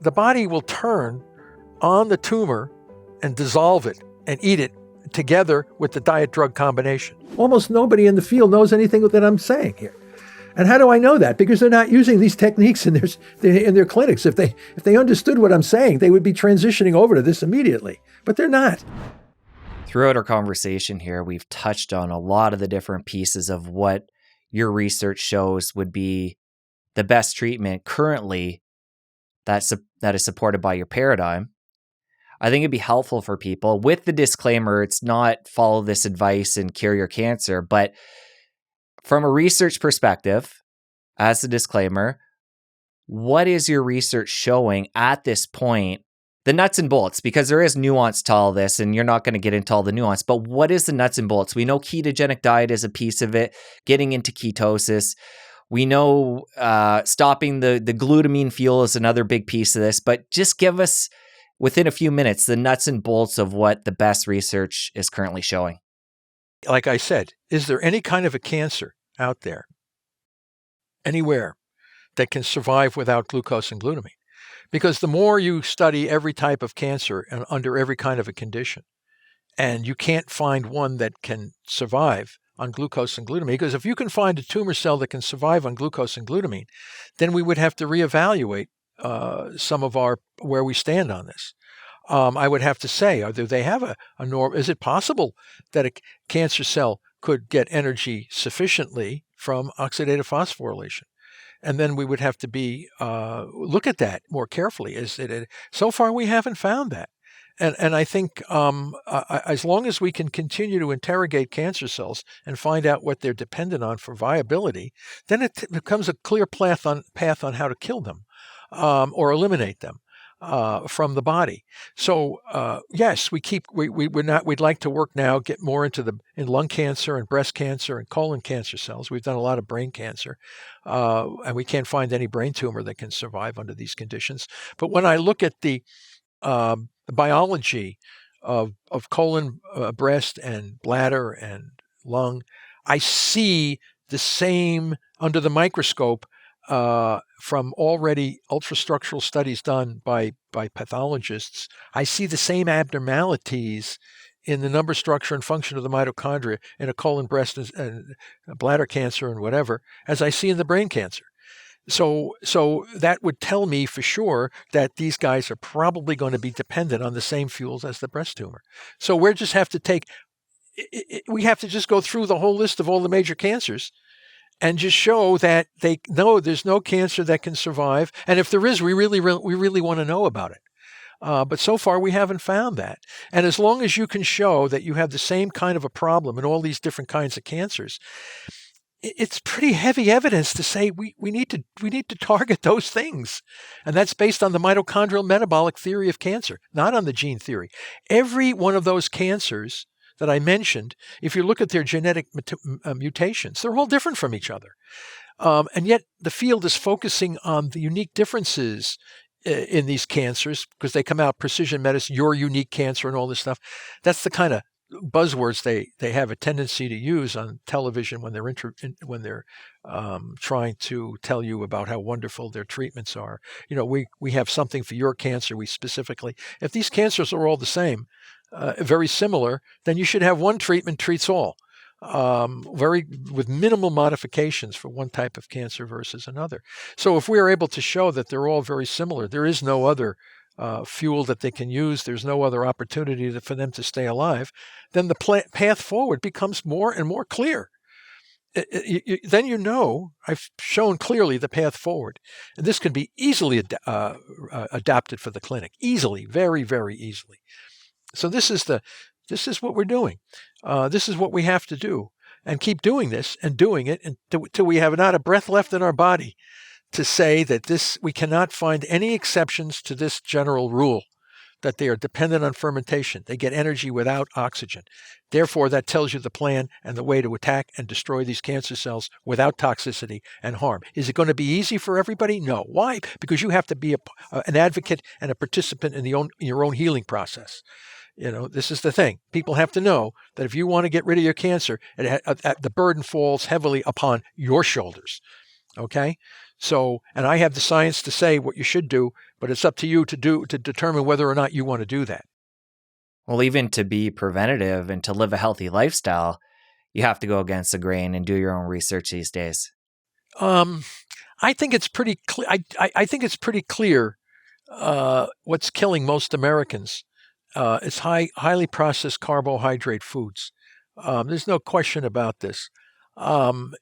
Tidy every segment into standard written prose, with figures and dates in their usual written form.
the body will turn on the tumor and dissolve it and eat it together with the diet drug combination. Almost nobody in the field knows anything that I'm saying here. And how do I know that? Because they're not using these techniques in their clinics. If they understood what I'm saying, they would be transitioning over to this immediately. But they're not. Throughout our conversation here, we've touched on a lot of the different pieces of what your research shows would be the best treatment currently that is supported by your paradigm. I think it'd be helpful for people, with the disclaimer, it's not follow this advice and cure your cancer, but from a research perspective, as a disclaimer, what is your research showing at this point? The nuts and bolts, because there is nuance to all this, and you're not going to get into all the nuance, but what is the nuts and bolts? We know ketogenic diet is a piece of it, getting into ketosis. We know stopping the glutamine fuel is another big piece of this, but just give us, within a few minutes, the nuts and bolts of what the best research is currently showing. Like I said, is there any kind of a cancer out there, anywhere, that can survive without glucose and glutamine? Because the more you study every type of cancer and under every kind of a condition, and you can't find one that can survive on glucose and glutamine, because if you can find a tumor cell that can survive on glucose and glutamine, then we would have to reevaluate some of where we stand on this. I would have to say, do they have a norm? Is it possible that a cancer cell could get energy sufficiently from oxidative phosphorylation? And then we would have to look at that more carefully. So far, we haven't found that. And I think as long as we can continue to interrogate cancer cells and find out what they're dependent on for viability, then it becomes a clear path on how to kill them or eliminate them from the body. So yes, we'd like to work now, get more into in lung cancer and breast cancer and colon cancer cells. We've done a lot of brain cancer, and we can't find any brain tumor that can survive under these conditions. But when I look at the biology of colon, breast, and bladder and lung, I see the same under the microscope from already ultrastructural studies done by pathologists. I see the same abnormalities in the number, structure, and function of the mitochondria in a colon, breast, and bladder cancer and whatever as I see in the brain cancer. So that would tell me for sure that these guys are probably going to be dependent on the same fuels as the breast tumor. So we just have to we have to just go through the whole list of all the major cancers and just show that they know there's no cancer that can survive. And if there is, we really want to know about it. But so far, we haven't found that. And as long as you can show that you have the same kind of a problem in all these different kinds of cancers, it's pretty heavy evidence to say we need to target those things. And that's based on the mitochondrial metabolic theory of cancer, not on the gene theory. Every one of those cancers that I mentioned, if you look at their genetic mutations, they're all different from each other. And yet the field is focusing on the unique differences in these cancers because they come out precision medicine, your unique cancer and all this stuff. That's the kind of buzzwords they have a tendency to use on television when they're trying to tell you about how wonderful their treatments are. We have something for your cancer. We specifically, if these cancers are all the same, very similar, then you should have one treatment treats all, with minimal modifications for one type of cancer versus another. So if we are able to show that they're all very similar, there is no other fuel that they can use, there's no other opportunity for them to stay alive, then the path forward becomes more and more clear. Then I've shown clearly the path forward. And this can be easily adapted for the clinic, easily, very, very easily. So this is what we're doing. This is what we have to do, and keep doing this and doing it until we have not a breath left in our body to say that we cannot find any exceptions to this general rule that they are dependent on fermentation. They get energy without oxygen. Therefore, that tells you the plan and the way to attack and destroy these cancer cells without toxicity and harm. Is it going to be easy for everybody? No. Why? Because you have to be an advocate and a participant in your own healing process. This is the thing. People have to know that if you want to get rid of your cancer, the burden falls heavily upon your shoulders. Okay? So, and I have the science to say what you should do, but it's up to you to determine whether or not you want to do that. Well, even to be preventative and to live a healthy lifestyle, you have to go against the grain and do your own research these days. I think it's pretty clear. I think it's pretty clear what's killing most Americans is highly processed carbohydrate foods. There's no question about this.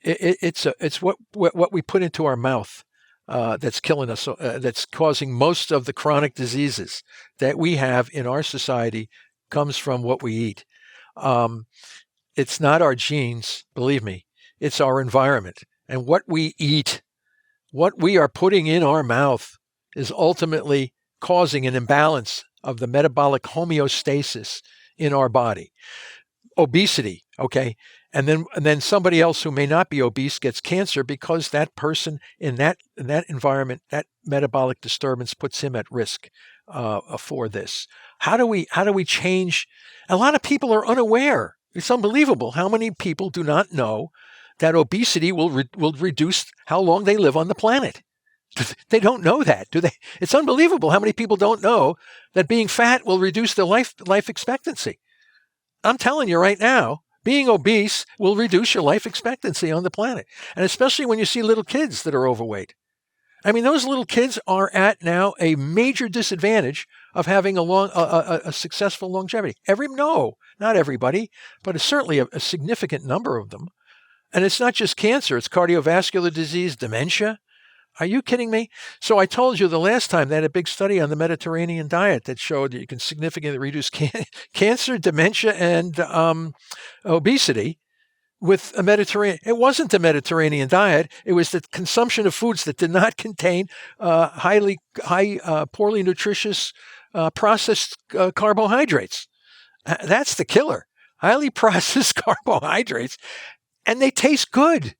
It's what we put into our mouth that's killing us. That's causing most of the chronic diseases that we have in our society. Comes from what we eat. It's not our genes, believe me. It's our environment and what we eat. What we are putting in our mouth is ultimately causing an imbalance of the metabolic homeostasis in our body. Obesity, okay? And then somebody else who may not be obese gets cancer because that person in that environment, that metabolic disturbance puts him at risk for this. How do we change? A lot of people are unaware. It's unbelievable how many people do not know that obesity will reduce how long they live on the planet. They don't know that, do they? It's unbelievable how many people don't know that being fat will reduce their life expectancy. I'm telling you right now, being obese will reduce your life expectancy on the planet. And especially when you see little kids that are overweight. I mean, those little kids are at now a major disadvantage of having a successful longevity. Not everybody, but certainly a significant number of them. And it's not just cancer, it's cardiovascular disease, dementia. Are you kidding me? So I told you the last time they had a big study on the Mediterranean diet that showed that you can significantly reduce cancer, dementia, and obesity with a Mediterranean. It wasn't the Mediterranean diet. It was the consumption of foods that did not contain poorly nutritious processed carbohydrates. That's the killer. Highly processed carbohydrates. And they taste good.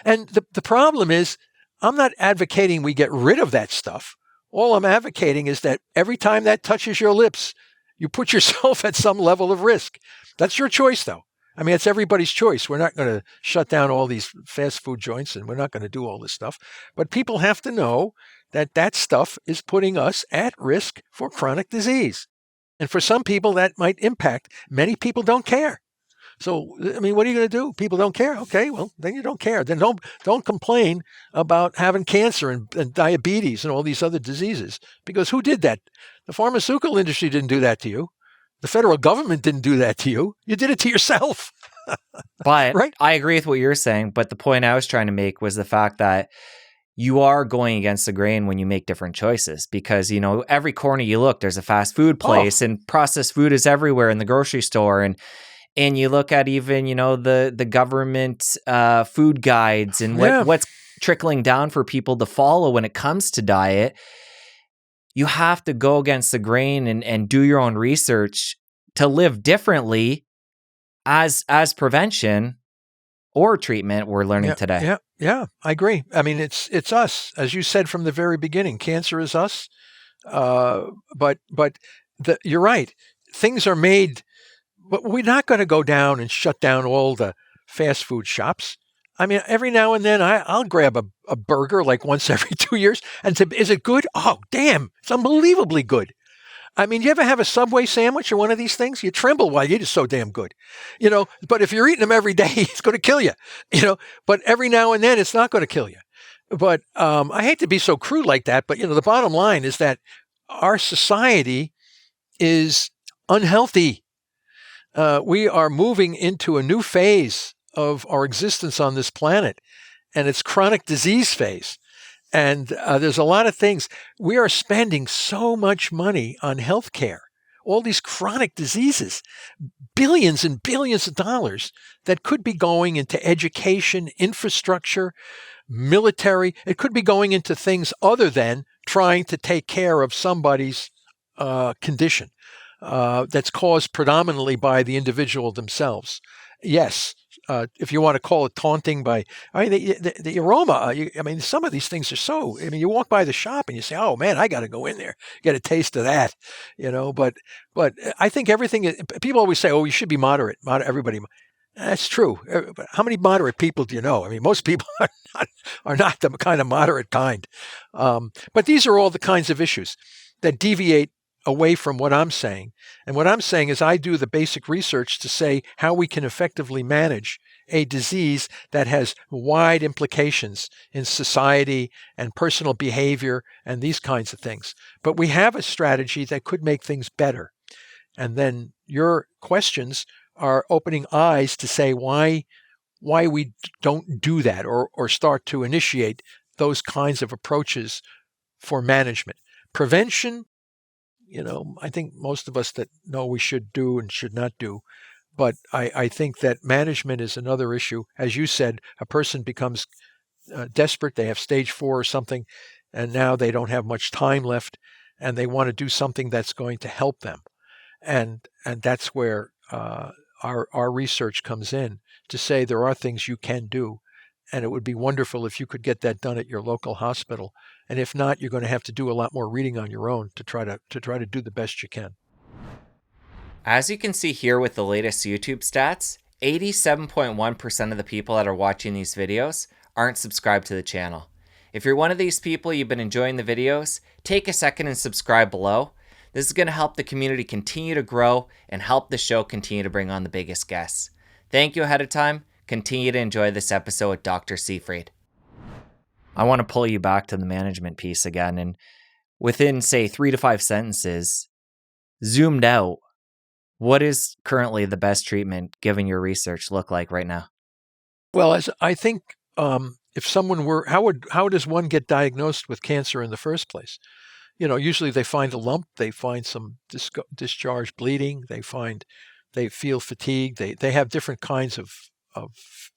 And the problem is, I'm not advocating we get rid of that stuff. All I'm advocating is that every time that touches your lips, you put yourself at some level of risk. That's your choice, though. I mean, it's everybody's choice. We're not going to shut down all these fast food joints, and we're not going to do all this stuff. But people have to know that that stuff is putting us at risk for chronic disease. And for some people, that might impact. Many people don't care. So, I mean, what are you going to do? People don't care. Okay, well, then you don't care. Then don't complain about having cancer and diabetes and all these other diseases, because who did that? The pharmaceutical industry didn't do that to you. The federal government didn't do that to you. You did it to yourself. But right? I agree with what you're saying. But the point I was trying to make was the fact that you are going against the grain when you make different choices, because, every corner you look, there's a fast food place and processed food is everywhere in the grocery store. And you look at even, the government food guides and what's trickling down for people to follow when it comes to diet. You have to go against the grain and do your own research to live differently as prevention or treatment we're learning today. Yeah, I agree. I mean, it's us. As you said from the very beginning, cancer is us. But you're right. Things are made. But we're not going to go down and shut down all the fast food shops. I mean, every now and then I'll grab a burger like once every 2 years and say, is it good? Oh, damn, it's unbelievably good. I mean, you ever have a Subway sandwich or one of these things? You tremble while you eat. It's so damn good. But if you're eating them every day, it's going to kill you. But every now and then it's not going to kill you. But I hate to be so crude like that, but the bottom line is that our society is unhealthy. We are moving into a new phase of our existence on this planet, and it's chronic disease phase. And there's a lot of things. We are spending so much money on healthcare, all these chronic diseases, billions and billions of dollars that could be going into education, infrastructure, military. It could be going into things other than trying to take care of somebody's condition. That's caused predominantly by the individual themselves. Yes, if you want to call it taunting the aroma, some of these things are so, you walk by the shop and you say, oh man, I got to go in there, get a taste of that, but I think everything, people always say, oh, you should be moderate, everybody. That's true. But how many moderate people do you know? I mean, most people are not the kind of moderate kind. But these are all the kinds of issues that deviate away from what I'm saying. And what I'm saying is I do the basic research to say how we can effectively manage a disease that has wide implications in society and personal behavior and these kinds of things. But we have a strategy that could make things better. And then your questions are opening eyes to say why we don't do that or start to initiate those kinds of approaches for management. Prevention, I think most of us that know we should do and should not do. But I think that management is another issue. As you said, a person becomes desperate. They have stage 4 or something, and now they don't have much time left, and they want to do something that's going to help them. And that's where our research comes in to say there are things you can do, and it would be wonderful if you could get that done at your local hospital. And if not, you're going to have to do a lot more reading on your own to try to do the best you can. As you can see here with the latest YouTube stats, 87.1% of the people that are watching these videos aren't subscribed to the channel. If you're one of these people, you've been enjoying the videos, take a second and subscribe below. This is going to help the community continue to grow and help the show continue to bring on the biggest guests. Thank you ahead of time. Continue to enjoy this episode with Dr. Seyfried. I want to pull you back to the management piece again, and within, say, 3 to 5 sentences, zoomed out, what is currently the best treatment given your research look like right now? Well, as I think, if someone were, how does one get diagnosed with cancer in the first place? Usually they find a lump, they find some discharge bleeding, they feel fatigue, they have different kinds of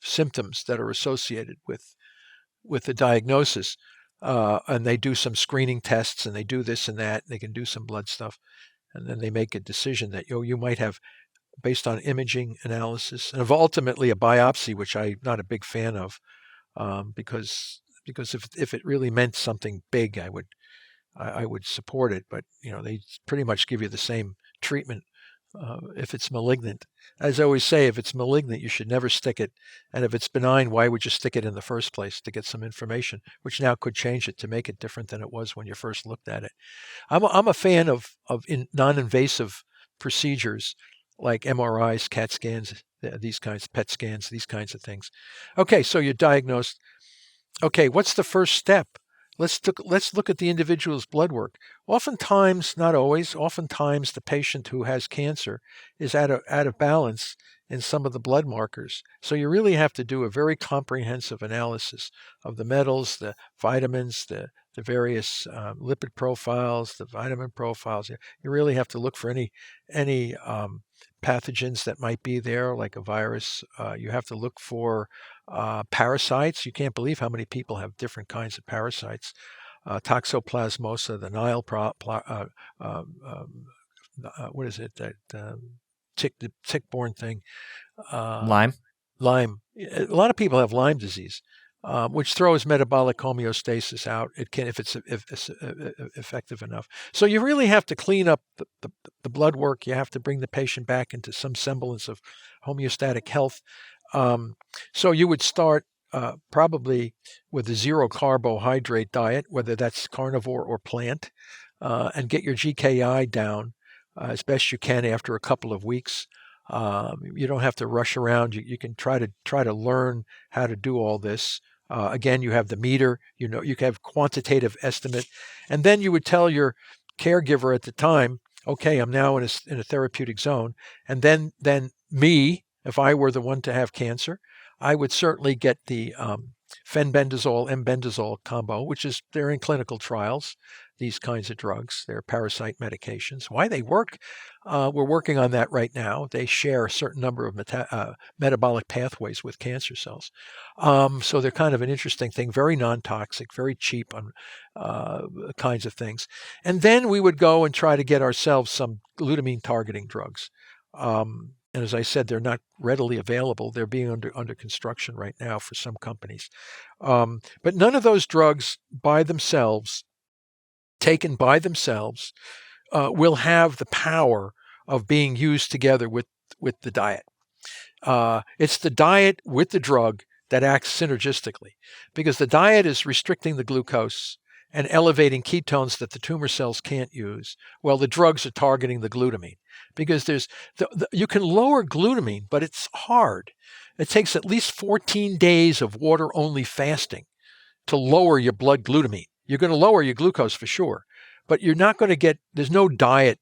symptoms that are associated with the diagnosis, and they do some screening tests, and they do this and that, and they can do some blood stuff, and then they make a decision that you might have, based on imaging analysis and ultimately a biopsy, which I'm not a big fan of, because if it really meant something big, I would support it. But they pretty much give you the same treatment if it's malignant. As I always say, if it's malignant, you should never stick it. And if it's benign, why would you stick it in the first place? To get some information, which now could change it to make it different than it was when you first looked at it. I'm a fan of non-invasive procedures like MRIs, CAT scans, these kinds, PET scans, these kinds of things. Okay, so you're diagnosed. Okay, what's the first step? Let's look at the individual's blood work. Oftentimes, not always, oftentimes the patient who has cancer is out of balance in some of the blood markers. So you really have to do a very comprehensive analysis of the metals, the vitamins, the various lipid profiles, the vitamin profiles. You really have to look for any pathogens that might be there, like a virus. You have to look for parasites. You can't believe how many people have different kinds of parasites. Toxoplasmosa, the Nile, what is it? That the tick-borne thing. Lyme? Lyme. A lot of people have Lyme disease, which throws metabolic homeostasis out. It can, if it's effective enough. So you really have to clean up the blood work. You have to bring the patient back into some semblance of homeostatic health. So you would start probably with a zero carbohydrate diet, whether that's carnivore or plant, and get your GKI down as best you can after a couple of weeks. You don't have to rush around. You can try to learn how to do all this. Again, you have the meter. You can have quantitative estimate, and then you would tell your caregiver at the time, okay, I'm now in a therapeutic zone, and then me, if I were the one to have cancer, I would certainly get the fenbendazole, embendazole combo, which is they're in clinical trials. These kinds of drugs, they're parasite medications. Why they work, we're working on that right now. They share a certain number of metabolic pathways with cancer cells. So they're kind of an interesting thing, very non-toxic, very cheap on kinds of things. And then we would go and try to get ourselves some glutamine targeting drugs. And as I said, they're not readily available. They're being under construction right now for some companies. But none of those drugs by themselves, taken by themselves, will have the power of being used together with the diet. It's the diet with the drug that acts synergistically, because the diet is restricting the glucose and elevating ketones that the tumor cells can't use, while the drugs are targeting the glutamine. Because you can lower glutamine, but it's hard. It takes at least 14 days of water-only fasting to lower your blood glutamine. You're going to lower your glucose for sure, but you're not going to get, there's no diet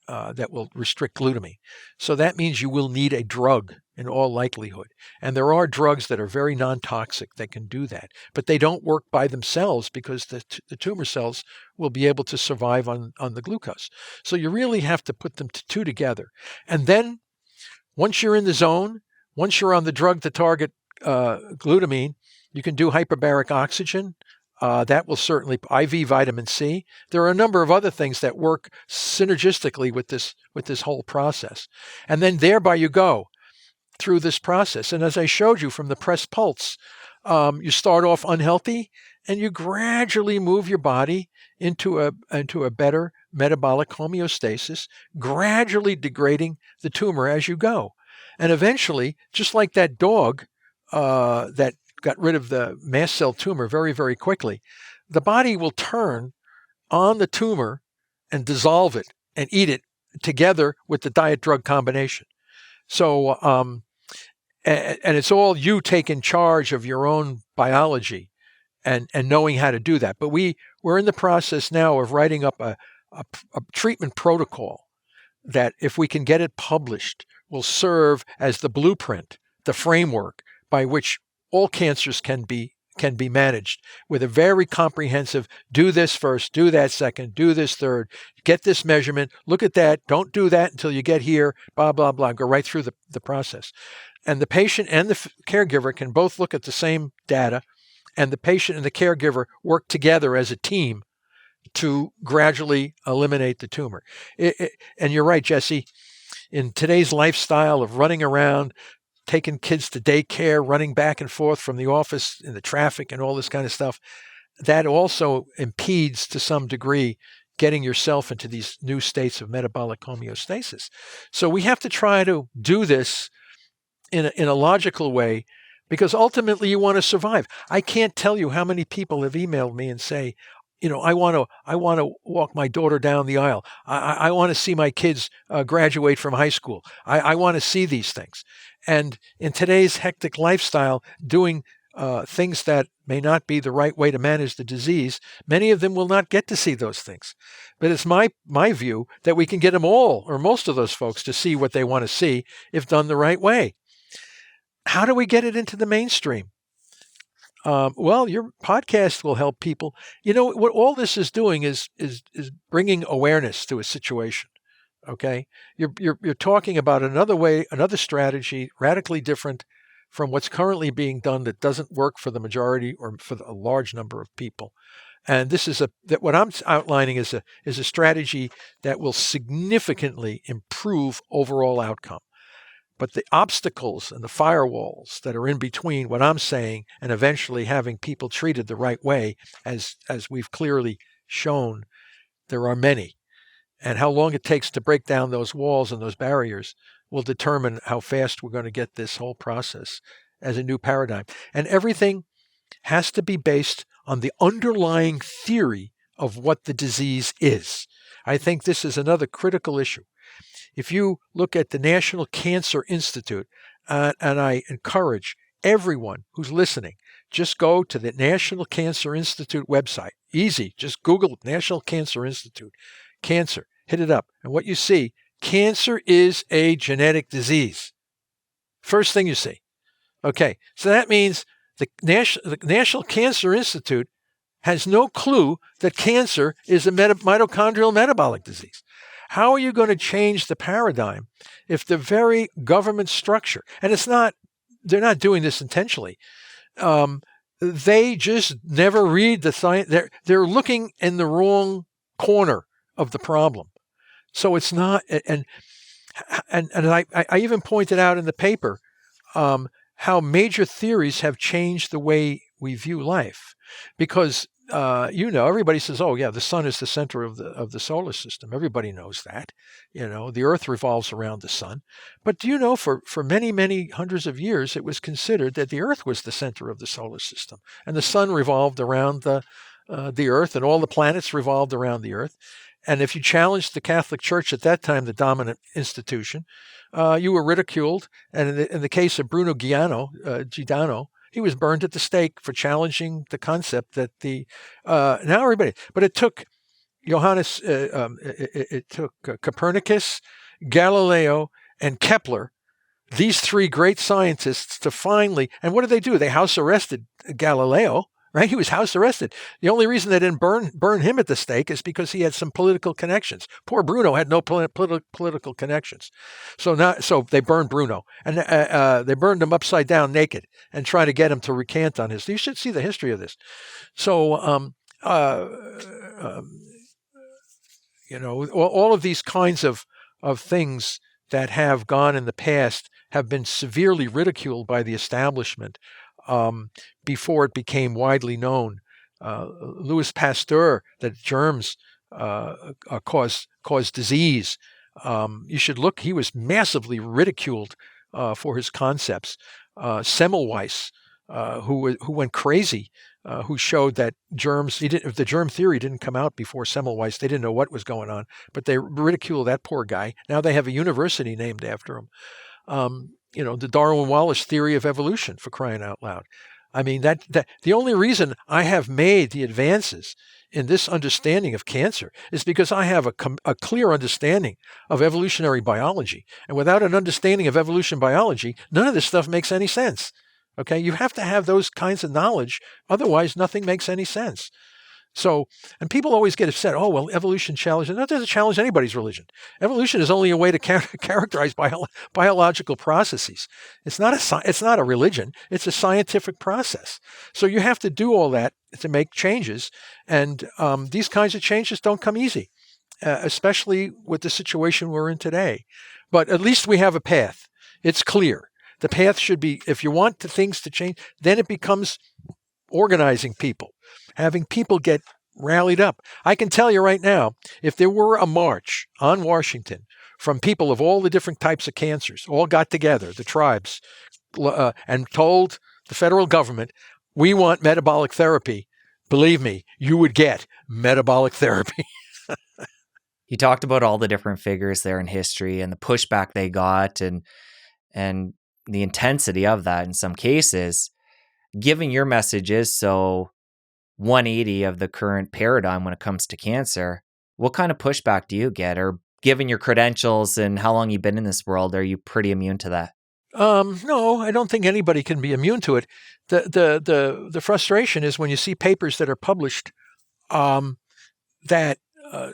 that will restrict glutamine. So that means you will need a drug in all likelihood. And there are drugs that are very non-toxic that can do that, but they don't work by themselves because the tumor cells will be able to survive on the glucose. So you really have to put them two together. And then once you're in the zone, once you're on the drug to target glutamine, you can do hyperbaric oxygen. That will certainly, IV vitamin C. There are a number of other things that work synergistically with this whole process. And then thereby you go through this process. And as I showed you from the press pulse, you start off unhealthy and you gradually move your body into a better metabolic homeostasis, gradually degrading the tumor as you go. And eventually, just like that dog that got rid of the mast cell tumor very, very quickly, the body will turn on the tumor and dissolve it and eat it together with the diet drug combination. So, and it's all you taking charge of your own biology and knowing how to do that. But we're in the process now of writing up a treatment protocol that, if we can get it published, will serve as the blueprint, the framework by which all cancers can be managed, with a very comprehensive, do this first, do that second, do this third, get this measurement, look at that, don't do that until you get here, blah, blah, blah, go right through the process. And the patient and the caregiver can both look at the same data, and the patient and the caregiver work together as a team to gradually eliminate the tumor. And you're right, Jesse, in today's lifestyle of running around, taking kids to daycare, running back and forth from the office in the traffic and all this kind of stuff, that also impedes to some degree getting yourself into these new states of metabolic homeostasis. So we have to try to do this in a logical way, because ultimately you want to survive. I can't tell you how many people have emailed me and say, I want to walk my daughter down the aisle. I want to see my kids graduate from high school. I want to see these things. And in today's hectic lifestyle, doing things that may not be the right way to manage the disease, many of them will not get to see those things. But it's my view that we can get them all, or most of those folks, to see what they want to see if done the right way. How do we get it into the mainstream? Well, your podcast will help people. What all this is doing is bringing awareness to a situation. Okay, you're talking about another way, another strategy, radically different from what's currently being done, that doesn't work for the majority or for a large number of people. And this is what I'm outlining is a strategy that will significantly improve overall outcome. But the obstacles and the firewalls that are in between what I'm saying and eventually having people treated the right way, as we've clearly shown, there are many. And how long it takes to break down those walls and those barriers will determine how fast we're going to get this whole process as a new paradigm. And everything has to be based on the underlying theory of what the disease is. I think this is another critical issue. If you look at the National Cancer Institute, and I encourage everyone who's listening, just go to the National Cancer Institute website. Easy, just Google National Cancer Institute, cancer, hit it up. And what you see, cancer is a genetic disease. First thing you see. Okay, so that means the National Cancer Institute has no clue that cancer is a mitochondrial metabolic disease. How are you going to change the paradigm if the very government structure, and they're not doing this intentionally, they just never read the science. They're looking in the wrong corner of the problem. So it's not, and I even pointed out in the paper how major theories have changed the way we view life, because everybody says, "Oh, yeah, the sun is the center of the solar system." Everybody knows that. The Earth revolves around the sun. But do you know, for many, many hundreds of years, it was considered that the Earth was the center of the solar system, and the sun revolved around the Earth, and all the planets revolved around the Earth. And if you challenged the Catholic Church at that time, the dominant institution, you were ridiculed. And in the case of Bruno Giuliano, he was burned at the stake for challenging the concept that now everybody. But it took it took Copernicus, Galileo, and Kepler, these three great scientists, to finally. And what did they do? They house arrested Galileo. Right? He was house arrested. The only reason they didn't burn him at the stake is because he had some political connections. Poor Bruno had no political connections. So they burned Bruno, and they burned him upside down naked and tried to get him to recant on his. You should see the history of this. So all of these kinds of things that have gone in the past have been severely ridiculed by the establishment. Before it became widely known. Louis Pasteur, that germs cause disease. You should look. He was massively ridiculed for his concepts. Semmelweis, who went crazy, who showed that the germ theory didn't come out before Semmelweis. They didn't know what was going on, but they ridiculed that poor guy. Now they have a university named after him. The Darwin-Wallace theory of evolution, for crying out loud. I mean, that the only reason I have made the advances in this understanding of cancer is because I have a clear understanding of evolutionary biology. And without an understanding of evolution biology, none of this stuff makes any sense. Okay, you have to have those kinds of knowledge. Otherwise, nothing makes any sense. So, and people always get upset. Oh, well, evolution challenges. That doesn't challenge anybody's religion. Evolution is only a way to characterize biological processes. It's not a religion. It's a scientific process. So you have to do all that to make changes. And these kinds of changes don't come easy, especially with the situation we're in today. But at least we have a path. It's clear. The path should be, if you want things to change, then it becomes organizing people, having people get rallied up. I can tell you right now, if there were a march on Washington from people of all the different types of cancers, all got together, the tribes, and told the federal government, we want metabolic therapy, believe me, you would get metabolic therapy. You talked about all the different figures there in history and the pushback they got and the intensity of that in some cases. Given your message is so 180 of the current paradigm when it comes to cancer, what kind of pushback do you get? Or given your credentials and how long you've been in this world, are you pretty immune to that? No, I don't think anybody can be immune to it. The frustration is when you see papers that are published that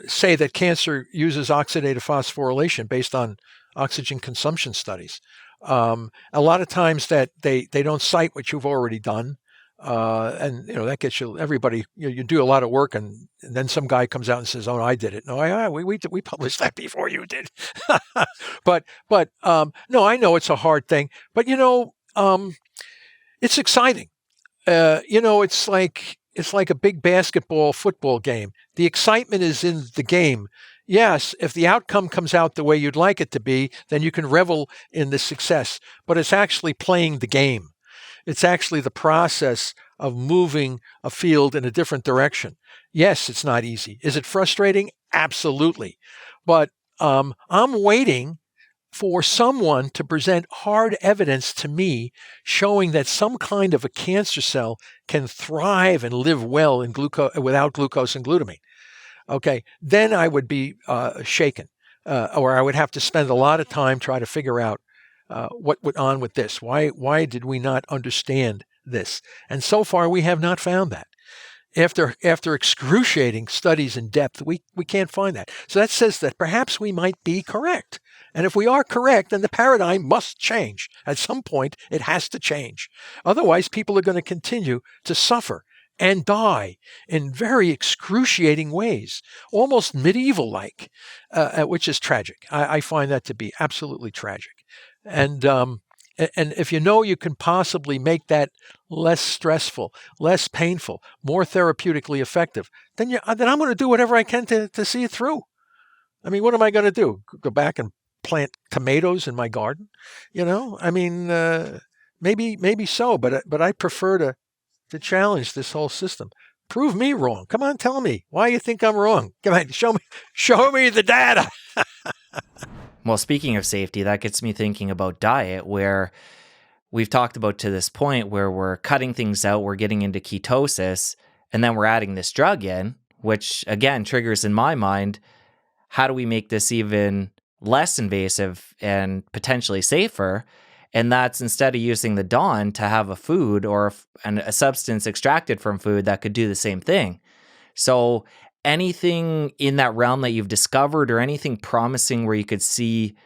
say that cancer uses oxidative phosphorylation based on oxygen consumption studies. A lot of times that they don't cite what you've already done. And that gets you everybody. You do a lot of work, and then some guy comes out and says, "Oh, I did it." No, we published that before you did. but no, I know it's a hard thing, but it's exciting. It's like a big football game. The excitement is in the game. Yes, if the outcome comes out the way you'd like it to be, then you can revel in the success. But it's actually playing the game. It's actually the process of moving a field in a different direction. Yes, it's not easy. Is it frustrating? Absolutely. But I'm waiting for someone to present hard evidence to me showing that some kind of a cancer cell can thrive and live well in without glucose and glutamine. Okay, then I would be shaken, or I would have to spend a lot of time trying to figure out what went on with this. Why did we not understand this? And so far, we have not found that. After excruciating studies in depth, we can't find that. So that says that perhaps we might be correct. And if we are correct, then the paradigm must change. At some point, it has to change. Otherwise, people are going to continue to suffer and die in very excruciating ways, almost medieval-like, which is tragic. I find that to be absolutely tragic. And And if you know you can possibly make that less stressful, less painful, more therapeutically effective, then I'm going to do whatever I can to see it through. I mean, what am I going to do? Go back and plant tomatoes in my garden? I mean, maybe so, but I prefer to challenge this whole system. Prove me wrong. Come on, tell me why you think I'm wrong. Come on, show me the data. Well, speaking of safety, that gets me thinking about diet, where we've talked about to this point where we're cutting things out, we're getting into ketosis, and then we're adding this drug in, which again triggers in my mind, how do we make this even less invasive and potentially safer? And that's instead of using the Dawn to have a food or a substance extracted from food that could do the same thing. So anything in that realm that you've discovered or anything promising where you could see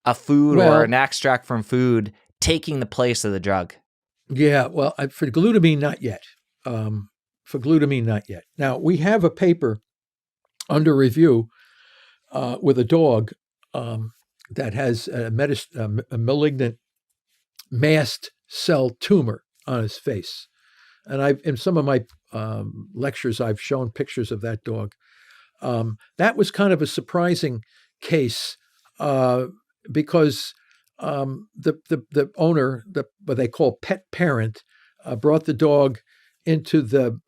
a food or an extract from food taking the place of the drug? Yeah, well, for glutamine, not yet. Now, we have a paper under review with a dog that has a malignant mast cell tumor on his face. And in some of my lectures, I've shown pictures of that dog. That was kind of a surprising case because the owner, what they call pet parent, brought the dog into the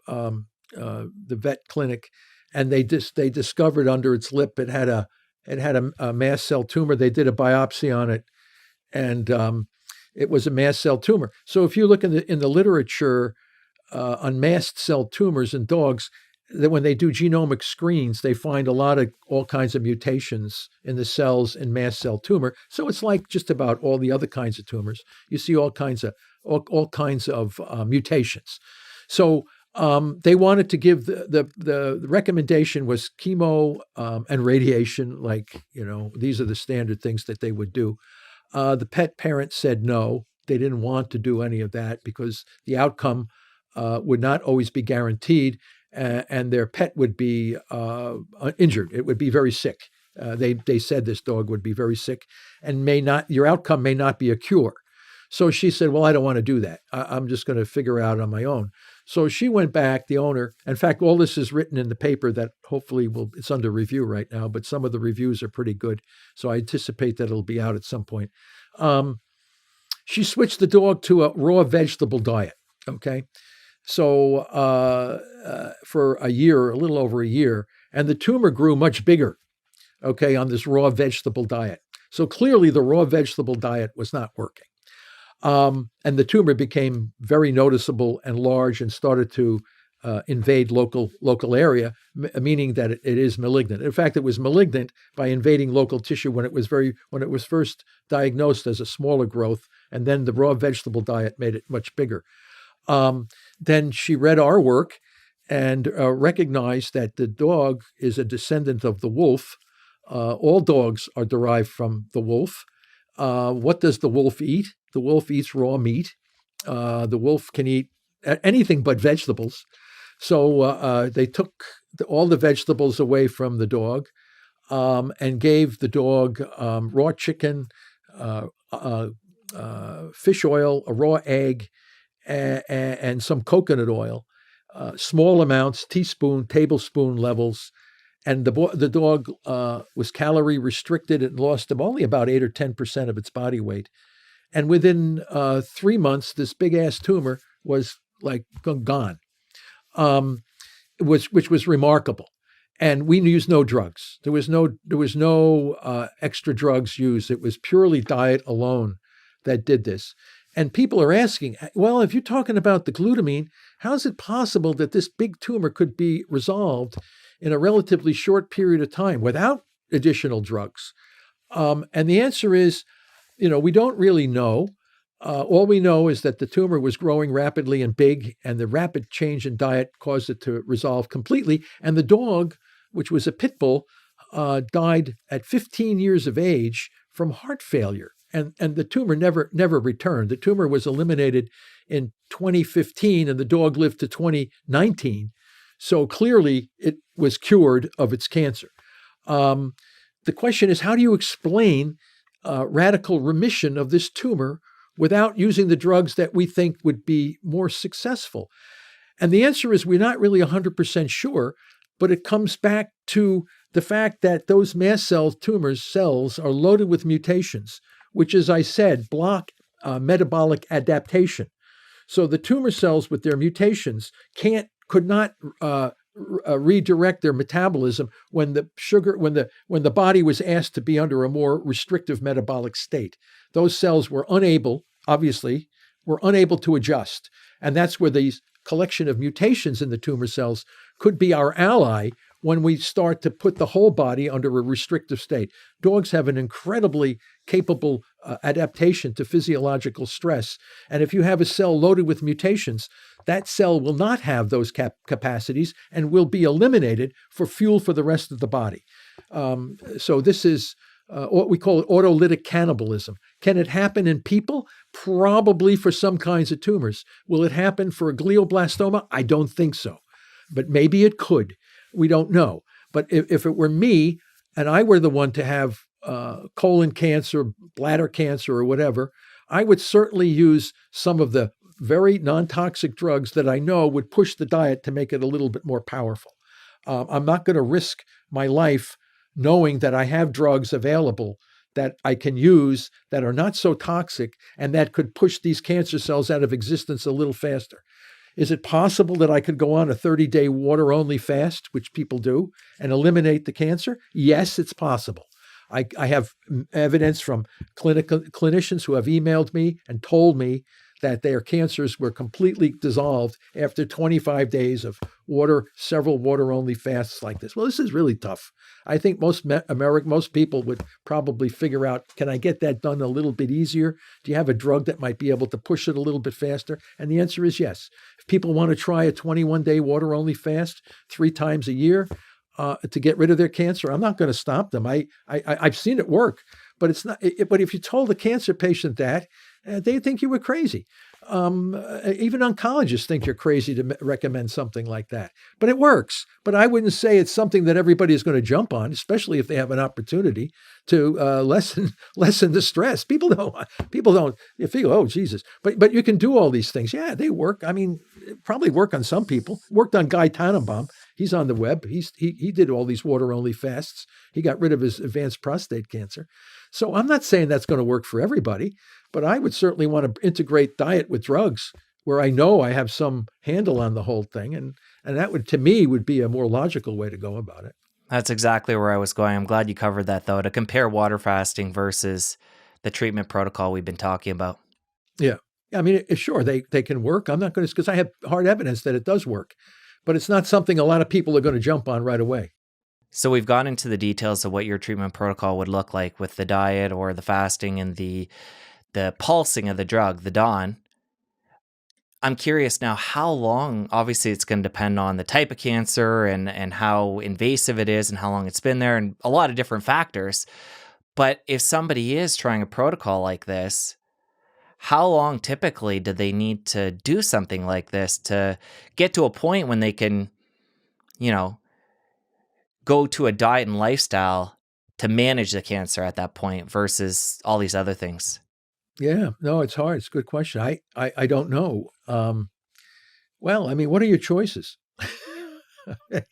vet clinic, and they discovered under its lip it had a mast cell tumor. They did a biopsy on it, and it was a mast cell tumor. So if you look in the literature on mast cell tumors in dogs, that when they do genomic screens, they find all kinds of mutations in the cells in mast cell tumor. So it's like just about all the other kinds of tumors. You see all kinds of mutations. So they wanted to give the recommendation was chemo and radiation. These are the standard things that they would do. The pet parent said no. They didn't want to do any of that because the outcome would not always be guaranteed, and their pet would be injured. It would be very sick. They said this dog would be very sick, and your outcome may not be a cure. So she said, well, I don't want to do that. I'm just going to figure out on my own. So she went back, the owner. In fact, all this is written in the paper that hopefully it's under review right now, but some of the reviews are pretty good. So I anticipate that it'll be out at some point. She switched the dog to a raw vegetable diet. Okay. So for a little over a year, and the tumor grew much bigger, okay, on this raw vegetable diet. So clearly the raw vegetable diet was not working. And the tumor became very noticeable and large and started to invade local area, meaning that it is malignant. In fact, it was malignant by invading local tissue when it was first diagnosed as a smaller growth, and then the raw vegetable diet made it much bigger. Then she read our work and recognized that the dog is a descendant of the wolf. All dogs are derived from the wolf. What does the wolf eat? The wolf eats raw meat. The wolf can eat anything but vegetables. So they took all the vegetables away from the dog and gave the dog raw chicken, fish oil, a raw egg, and some coconut oil, small amounts, tablespoon levels. And the dog was calorie restricted and lost only about 8 or 10% of its body weight. And within 3 months, this big ass tumor was like gone, which was remarkable. And we used no drugs. There was no extra drugs used. It was purely diet alone that did this. And people are asking, well, if you're talking about the glutamine, how is it possible that this big tumor could be resolved in a relatively short period of time without additional drugs? And the answer is, we don't really know. All we know is that the tumor was growing rapidly and big, and the rapid change in diet caused it to resolve completely. And the dog, which was a pit bull, died at 15 years of age from heart failure. And the tumor never returned. The tumor was eliminated in 2015, and the dog lived to 2019. So clearly, it was cured of its cancer. The question is, how do you explain radical remission of this tumor without using the drugs that we think would be more successful? And the answer is we're not really 100% sure, but it comes back to the fact that those mast cell tumors cells are loaded with mutations, which, as I said, block metabolic adaptation. So the tumor cells with their mutations could not redirect their metabolism when the body was asked to be under a more restrictive metabolic state. Those cells were unable to adjust, and that's where these collection of mutations in the tumor cells could be our ally when we start to put the whole body under a restrictive state. Dogs have an incredibly capable adaptation to physiological stress. And if you have a cell loaded with mutations, that cell will not have those capacities and will be eliminated for fuel for the rest of the body. So this is what we call autolytic cannibalism. Can it happen in people? Probably for some kinds of tumors. Will it happen for a glioblastoma? I don't think so. But maybe it could. We don't know. But if it were me and I were the one to have colon cancer, bladder cancer, or whatever, I would certainly use some of the very non-toxic drugs that I know would push the diet to make it a little bit more powerful. I'm not going to risk my life knowing that I have drugs available that I can use that are not so toxic and that could push these cancer cells out of existence a little faster. Is it possible that I could go on a 30-day water-only fast, which people do, and eliminate the cancer? Yes, it's possible. I have evidence from clinicians who have emailed me and told me that their cancers were completely dissolved after 25 days of several water-only fasts like this. Well, this is really tough. I think most people would probably figure out, can I get that done a little bit easier? Do you have a drug that might be able to push it a little bit faster? And the answer is yes. If people want to try a 21-day water-only fast 3 times a year to get rid of their cancer, I'm not going to stop them. I've seen it work, but it's not. But if you told a cancer patient that, they think you were crazy. Even oncologists think you're crazy to recommend something like that. But it works. But I wouldn't say it's something that everybody is going to jump on, especially if they have an opportunity to lessen the stress. People don't. You feel, oh Jesus. But you can do all these things. Yeah, they work. I mean, probably work on some people. Worked on Guy Tannenbaum. He's on the web. He did all these water-only fasts. He got rid of his advanced prostate cancer. So I'm not saying that's going to work for everybody, but I would certainly want to integrate diet with drugs where I know I have some handle on the whole thing. And that would, to me, would be a more logical way to go about it. That's exactly where I was going. I'm glad you covered that, though, to compare water fasting versus the treatment protocol we've been talking about. Yeah. I mean, sure, they can work. I'm not going to, because I have hard evidence that it does work, but it's not something a lot of people are going to jump on right away. So we've gone into the details of what your treatment protocol would look like with the diet or the fasting and the pulsing of the drug, the DAWN. I'm curious now, how long, obviously it's going to depend on the type of cancer and how invasive it is and how long it's been there and a lot of different factors. But if somebody is trying a protocol like this, how long typically do they need to do something like this to get to a point when they can, go to a diet and lifestyle to manage the cancer at that point versus all these other things? Yeah, no, it's hard. It's a good question. I don't know. Well, I mean, what are your choices? Right?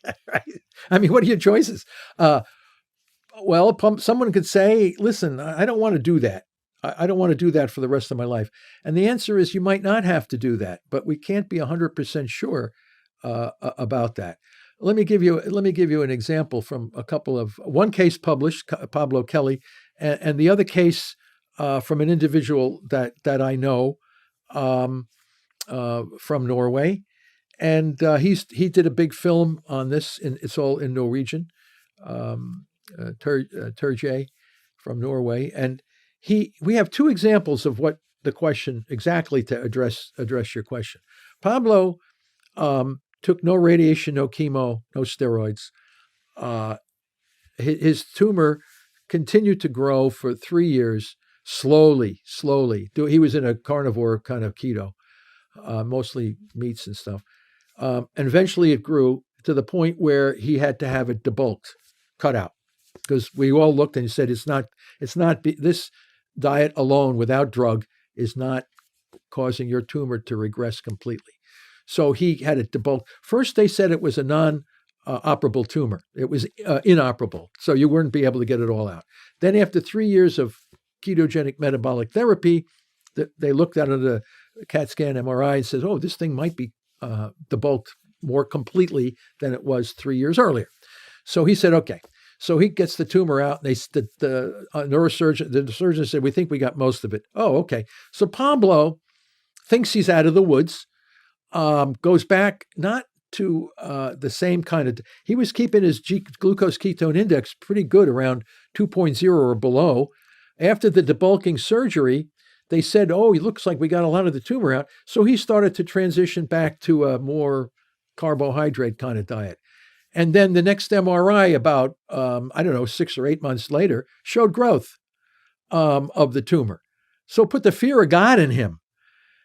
I mean, what are your choices? Well, someone could say, listen, I don't want to do that. I don't want to do that for the rest of my life. And the answer is you might not have to do that, but we can't be 100% sure about that. Let me give you an example from one case published, Pablo Kelly, and the other case from an individual that I know from Norway, and he did a big film on this. It's all in Norwegian. Terje from Norway, and we have 2 examples of what the question exactly to address your question. Pablo took no radiation, no chemo, no steroids. His tumor continued to grow for 3 years, slowly. He was in a carnivore kind of keto, mostly meats and stuff. And eventually it grew to the point where he had to have it debulked, cut out, because we all looked and said, it's not this diet alone without drug is not causing your tumor to regress completely. So he had it debulked. First, they said it was a non-operable tumor. It was inoperable, so you wouldn't be able to get it all out. Then after 3 years of ketogenic metabolic therapy, they looked at it on the CAT scan MRI and says, oh, this thing might be debulked more completely than it was 3 years earlier. So he said, okay. So he gets the tumor out. And the neurosurgeon, the surgeon said, we think we got most of it. Oh, okay. So Pablo thinks he's out of the woods, goes back not to the same kind of, he was keeping his glucose ketone index pretty good around 2.0 or below. After the debulking surgery, they said, oh, it looks like we got a lot of the tumor out. So he started to transition back to a more carbohydrate kind of diet. And then the next MRI about, 6 or 8 months later, showed growth of the tumor. So put the fear of God in him.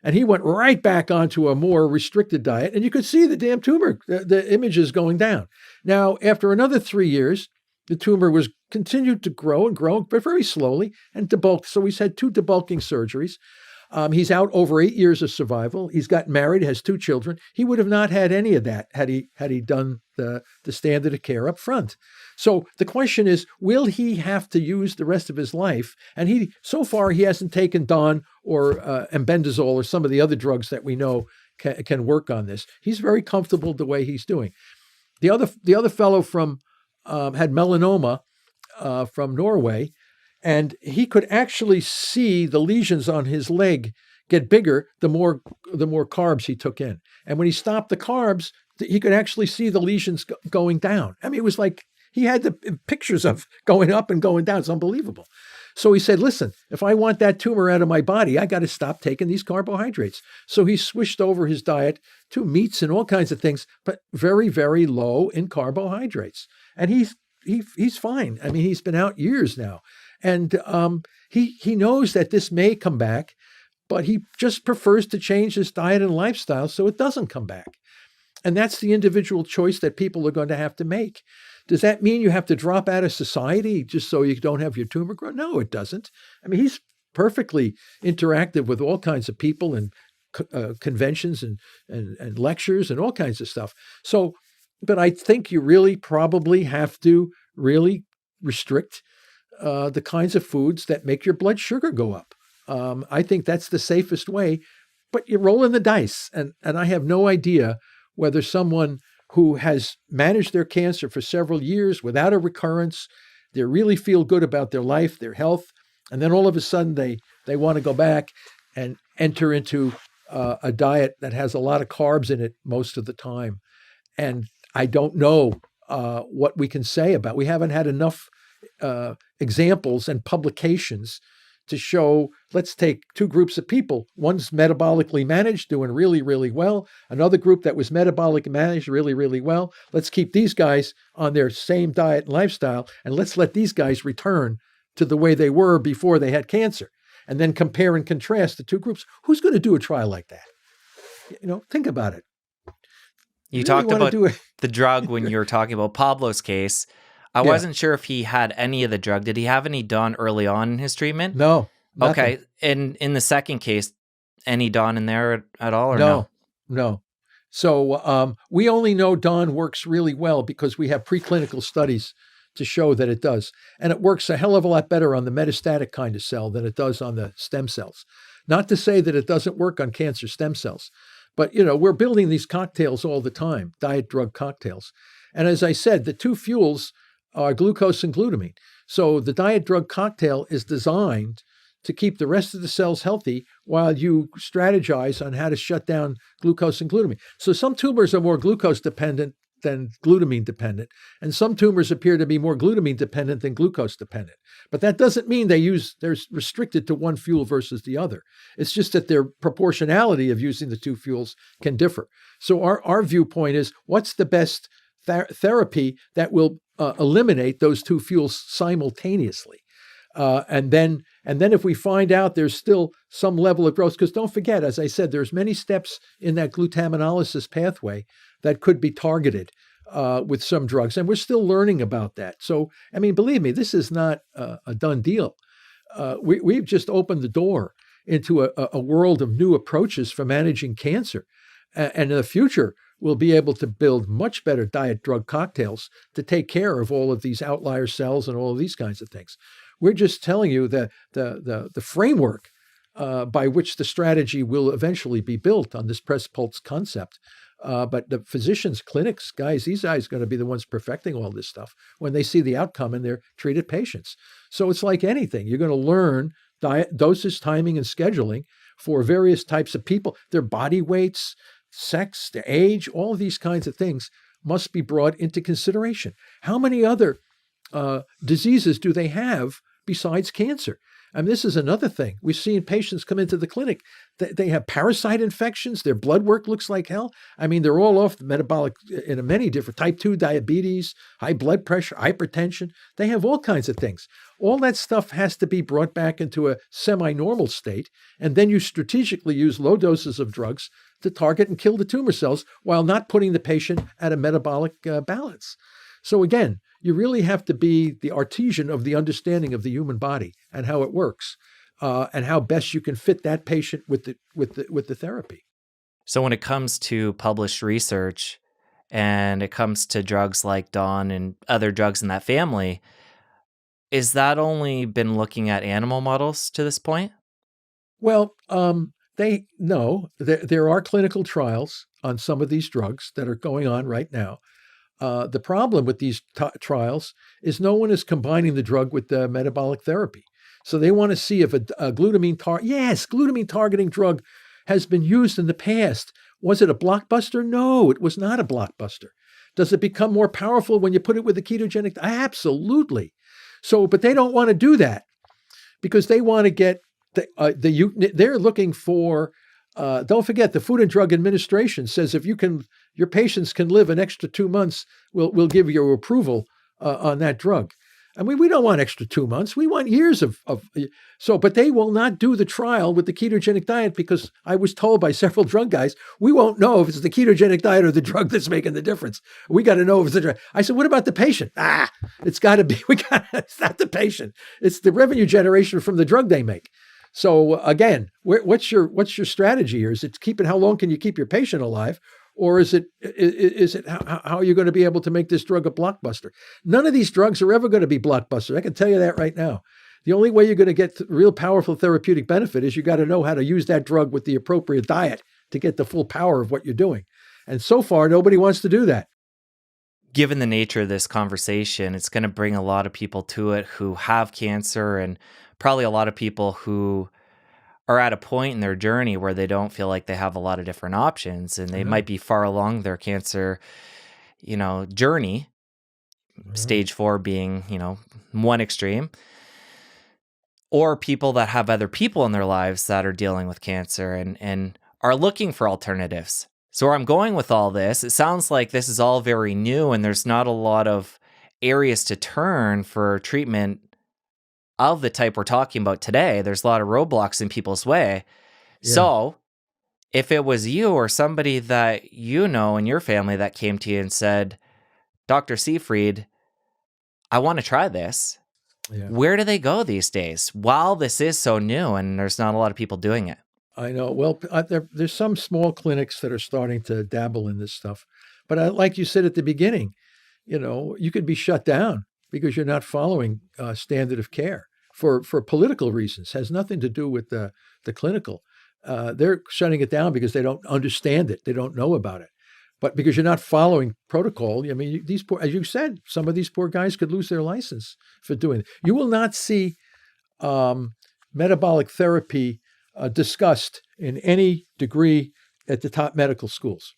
And he went right back onto a more restricted diet. And you could see the damn tumor, the images going down. Now, after another 3 years, the tumor was continued to grow and grow, but very slowly, and debulked. So he's had 2 debulking surgeries. He's out over 8 years of survival. He's got married, has 2 children. He would have not had any of that had he done the standard of care up front. So the question is, will he have to use the rest of his life? And so far he hasn't taken Don or embendazole or some of the other drugs that we know can work on this. He's very comfortable the way he's doing. The other fellow had melanoma from Norway. And he could actually see the lesions on his leg get bigger the more carbs he took in. And when he stopped the carbs, he could actually see the lesions going down. I mean, it was like he had the pictures of going up and going down. It's unbelievable. So he said, listen, if I want that tumor out of my body, I got to stop taking these carbohydrates. So he switched over his diet to meats and all kinds of things, but very, very low in carbohydrates. And he's fine. I mean, he's been out years now. And he knows that this may come back, but he just prefers to change his diet and lifestyle so it doesn't come back. And that's the individual choice that people are going to have to make. Does that mean you have to drop out of society just so you don't have your tumor grow? No, it doesn't. I mean, he's perfectly interactive with all kinds of people and conventions and lectures and all kinds of stuff. So, but I think you really probably have to really restrict the kinds of foods that make your blood sugar go up. I think that's the safest way, but you're rolling the dice. And I have no idea whether someone who has managed their cancer for several years without a recurrence, they really feel good about their life, their health, and then all of a sudden they want to go back and enter into a diet that has a lot of carbs in it most of the time. And I don't know what we can say about. We haven't had enough examples and publications to show, let's take 2 groups of people. One's metabolically managed, doing really, really well. Another group that was metabolically managed really, really well. Let's keep these guys on their same diet and lifestyle, and let's let these guys return to the way they were before they had cancer. And then compare and contrast the 2 groups. Who's going to do a trial like that? Think about it. You talked about the drug when you were talking about Pablo's case. I wasn't sure if he had any of the drug. Did he have any done early on in his treatment? No. Nothing. Okay. And in the second case, any Dawn in there at all or no? No. So we only know Dawn works really well because we have preclinical studies to show that it does. And it works a hell of a lot better on the metastatic kind of cell than it does on the stem cells. Not to say that it doesn't work on cancer stem cells, but we're building these cocktails all the time, diet drug cocktails. And as I said, the 2 fuels are glucose and glutamine. So the diet drug cocktail is designed to keep the rest of the cells healthy while you strategize on how to shut down glucose and glutamine. So some tumors are more glucose dependent than glutamine dependent, and some tumors appear to be more glutamine dependent than glucose dependent. But that doesn't mean they're restricted to one fuel versus the other. It's just that their proportionality of using the 2 fuels can differ. So our viewpoint is, what's the best therapy that will eliminate those 2 fuels simultaneously? And then if we find out there's still some level of growth, because don't forget, as I said, there's many steps in that glutaminolysis pathway that could be targeted with some drugs. And we're still learning about that. So, I mean, believe me, this is not a done deal. We've just opened the door. into a world of new approaches for managing cancer. And in the future, we'll be able to build much better diet drug cocktails to take care of all of these outlier cells and all of these kinds of things. We're just telling you that the framework by which the strategy will eventually be built on this press pulse concept. But the physicians, clinics, guys, these guys are going to be the ones perfecting all this stuff when they see the outcome in their treated patients. So it's like anything. You're going to learn diet, dosage, timing, and scheduling for various types of people. Their body weights, sex, their age, all of these kinds of things must be brought into consideration. How many other diseases do they have besides cancer? And this is another thing. We've seen patients come into the clinic. They have parasite infections. Their blood work looks like hell. I mean, they're all off the metabolic in many different type 2 diabetes, high blood pressure, hypertension. They have all kinds of things. All that stuff has to be brought back into a semi-normal state. And then you strategically use low doses of drugs to target and kill the tumor cells while not putting the patient at a metabolic balance. So again, you really have to be the artisan of the understanding of the human body and how it works, and how best you can fit that patient with the therapy. So when it comes to published research and it comes to drugs like Dawn and other drugs in that family, is that only been looking at animal models to this point? Well, there are clinical trials on some of these drugs that are going on right now. The problem with these trials is no one is combining the drug with the metabolic therapy. So they want to see if a glutamine targeting drug has been used in the past. Was it a blockbuster? No, it was not a blockbuster. Does it become more powerful when you put it with the ketogenic? Absolutely. So, but they don't want to do that because they want to get they're looking for. Don't forget, the Food and Drug Administration says if your patients can live an extra 2 months, we'll give you approval on that drug. I mean, we don't want extra 2 months. We want years but they will not do the trial with the ketogenic diet because I was told by several drug guys, we won't know if it's the ketogenic diet or the drug that's making the difference. We got to know if it's the drug. I said, what about the patient? It's got to be, it's not the patient. It's the revenue generation from the drug they make. So again, what's your strategy here? Is it how long can you keep your patient alive? Or is it how are you going to be able to make this drug a blockbuster? None of these drugs are ever going to be blockbusters. I can tell you that right now. The only way you're going to get real powerful therapeutic benefit is you got to know how to use that drug with the appropriate diet to get the full power of what you're doing. And so far, nobody wants to do that. Given the nature of this conversation, it's going to bring a lot of people to it who have cancer and probably a lot of people who are at a point in their journey where they don't feel like they have a lot of different options and they might be far along their cancer, journey, stage 4 being, one extreme, or people that have other people in their lives that are dealing with cancer and are looking for alternatives. So where I'm going with all this, it sounds like this is all very new and there's not a lot of areas to turn for treatment of the type we're talking about today. There's a lot of roadblocks in people's way. Yeah. So if it was you or somebody that you know in your family that came to you and said, Dr. Seyfried, I want to try this. Yeah. Where do they go these days? While this is so new and there's not a lot of people doing it. I know. Well, there's some small clinics that are starting to dabble in this stuff. But like you said at the beginning, you could be shut down because you're not following standard of care for political reasons. It has nothing to do with the clinical. They're shutting it down because they don't understand it. They don't know about it. But because you're not following protocol, I mean, these poor, as you said, some of these poor guys could lose their license for doing it. You will not see metabolic therapy discussed in any degree at the top medical schools.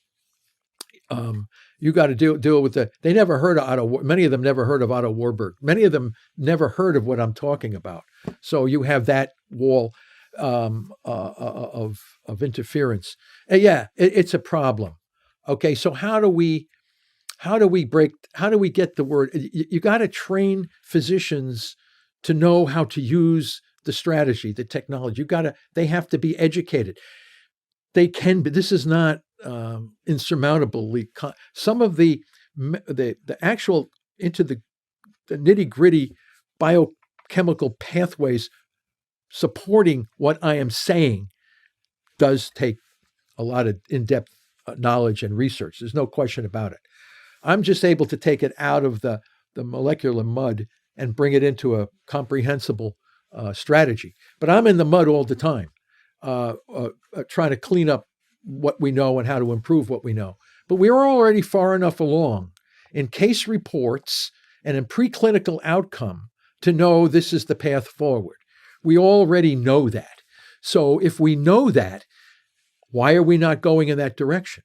You got to deal with they never heard of many of them never heard of Otto Warburg. Many of them never heard of what I'm talking about. So you have that wall of interference. It's a problem. Okay, so how do we get the word? You got to train physicians to know how to use the strategy, the technology. They have to be educated. They can be. This is not insurmountably. Some of the actual into the nitty gritty biochemical pathways supporting what I am saying does take a lot of in-depth knowledge and research. There's no question about it. I'm just able to take it out of the molecular mud and bring it into a comprehensible strategy. But I'm in the mud all the time, trying to clean up what we know and how to improve what we know. But we are already far enough along in case reports and in preclinical outcome to know this is the path forward. We already know that. So if we know that, why are we not going in that direction?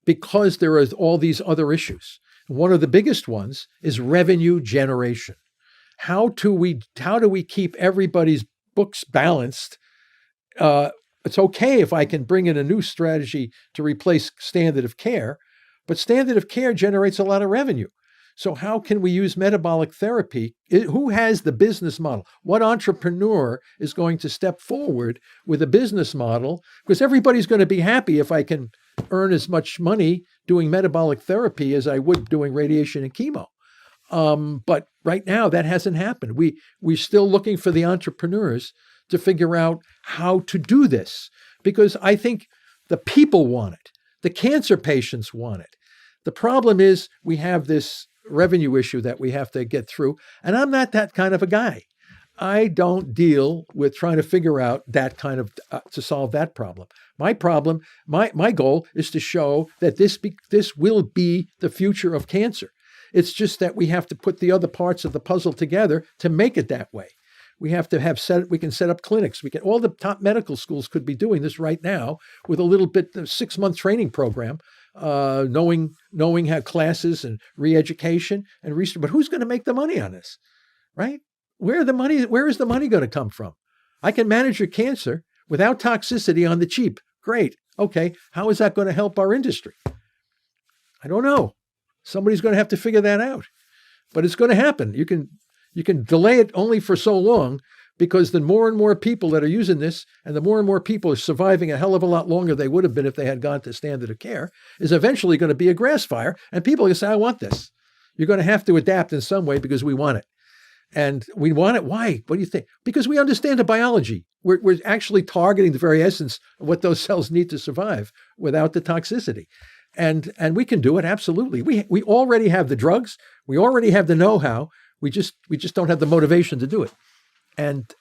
Because there are all these other issues. One of the biggest ones is revenue generation. How do we keep everybody's books balanced? It's okay if I can bring in a new strategy to replace standard of care, but standard of care generates a lot of revenue. So how can we use metabolic therapy? Who has the business model? What entrepreneur is going to step forward with a business model? Because everybody's going to be happy if I can earn as much money doing metabolic therapy as I would doing radiation and chemo. But right now that hasn't happened. We're still looking for the entrepreneurs to figure out how to do this, because I think the people want it. The cancer patients want it. The problem is we have this revenue issue that we have to get through. And I'm not that kind of a guy. I don't deal with trying to figure out that kind of, to solve that problem. My goal is to show that this will be the future of cancer. It's just that we have to put the other parts of the puzzle together to make it that way. We have to we can set up clinics. All the top medical schools could be doing this right now with a little bit of 6-month training program, knowing how classes and re-education and research. But who's going to make the money on this, right? Where is the money going to come from? I can manage your cancer without toxicity on the cheap. Great. Okay. How is that going to help our industry? I don't know. Somebody's going to have to figure that out, but it's going to happen. You can delay it only for so long, because the more and more people that are using this and the more and more people are surviving a hell of a lot longer they would have been if they had gone to standard of care, is eventually going to be a grass fire. And people are going to say, I want this. You're going to have to adapt in some way because we want it. And we want it. Why? What do you think? Because we understand the biology. We're actually targeting the very essence of what those cells need to survive without the toxicity. And we can do it. Absolutely. We already have the drugs. We already have the know-how. We just don't have the motivation to do it. And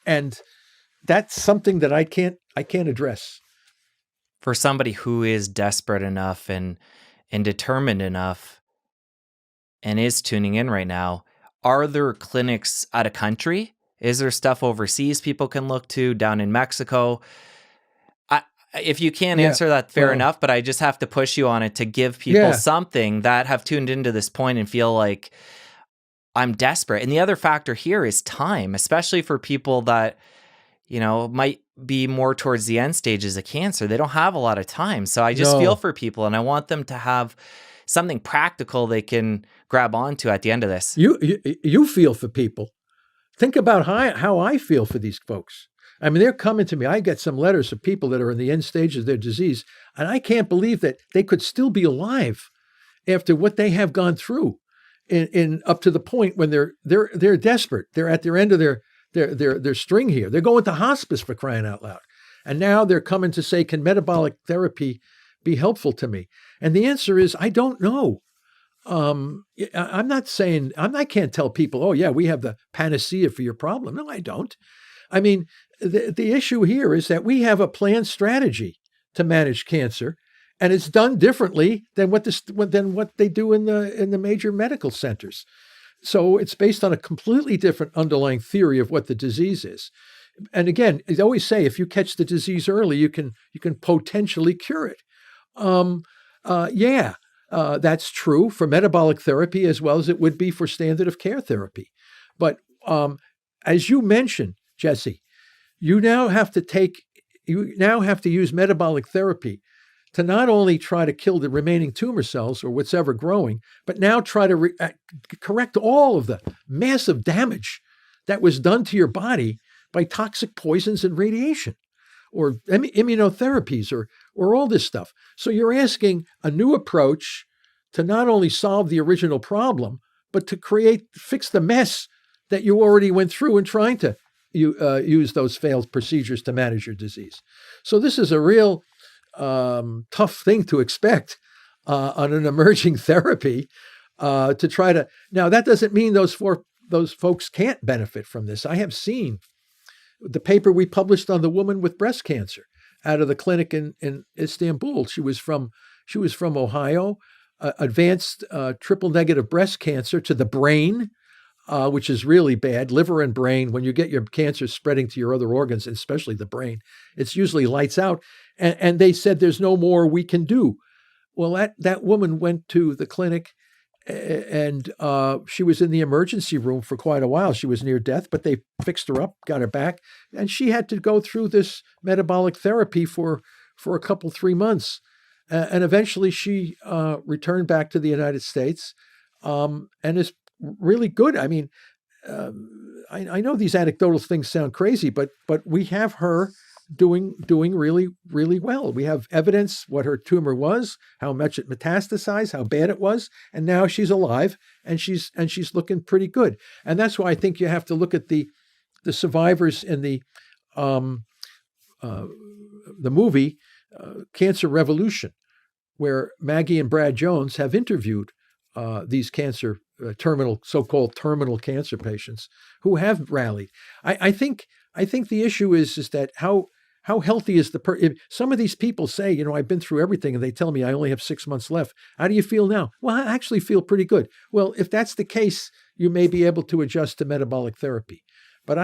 that's something that I can't address. For somebody who is desperate enough and determined enough and is tuning in right now, are there clinics out of country? Is there stuff overseas people can look to down in Mexico? If you can't answer that, fair enough, but I just have to push you on it to give people something that have tuned into this point and feel like I'm desperate. And the other factor here is time, especially for people that, might be more towards the end stages of cancer. They don't have a lot of time. So I just feel for people, and I want them to have something practical they can grab onto at the end of this. You feel for people. Think about how I feel for these folks. I mean, they're coming to me. I get some letters of people that are in the end stage of their disease, and I can't believe that they could still be alive after what they have gone through, in up to the point when they're desperate. They're at their end of their string here. They're going to hospice, for crying out loud, and now they're coming to say, "Can metabolic therapy be helpful to me?" And the answer is, I don't know. I'm not saying I can't tell people, "Oh yeah, we have the panacea for your problem." No, I don't. I mean, the issue here is that we have a planned strategy to manage cancer, and it's done differently than what they do in the major medical centers. So it's based on a completely different underlying theory of what the disease is. And again, I always say, if you catch the disease early, you can potentially cure it. That's true for metabolic therapy as well as it would be for standard of care therapy. But as you mentioned, Jesse, you now have to use metabolic therapy to not only try to kill the remaining tumor cells or what's ever growing, but now try to correct all of the massive damage that was done to your body by toxic poisons and radiation, or immunotherapies, or all this stuff. So you're asking a new approach to not only solve the original problem, but to fix the mess that you already went through in trying to use those failed procedures to manage your disease. So this is a real tough thing to expect on an emerging therapy to try to. Now that doesn't mean those folks can't benefit from this. I have seen the paper we published on the woman with breast cancer out of the clinic in Istanbul. She was from Ohio, advanced triple negative breast cancer to the brain, which is really bad. Liver and brain, when you get your cancer spreading to your other organs, especially the brain, it's usually lights out. And they said there's no more we can do. Well, that woman went to the clinic and she was in the emergency room for quite a while. She was near death, but they fixed her up, got her back, and she had to go through this metabolic therapy for a couple, 3 months. And eventually she returned back to the United States and is really good. I mean, I know these anecdotal things sound crazy, but we have her doing really, really well. We have evidence what her tumor was, how much it metastasized, how bad it was, and now she's alive and she's looking pretty good. And that's why I think you have to look at the survivors in the movie Cancer Revolution, where Maggie and Brad Jones have interviewed these so-called terminal cancer patients who have rallied. I think the issue is that how healthy is some of these people say, I've been through everything, and they tell me I only have 6 months left. How do you feel now? Well, I actually feel pretty good. Well, if that's the case, you may be able to adjust to metabolic therapy. But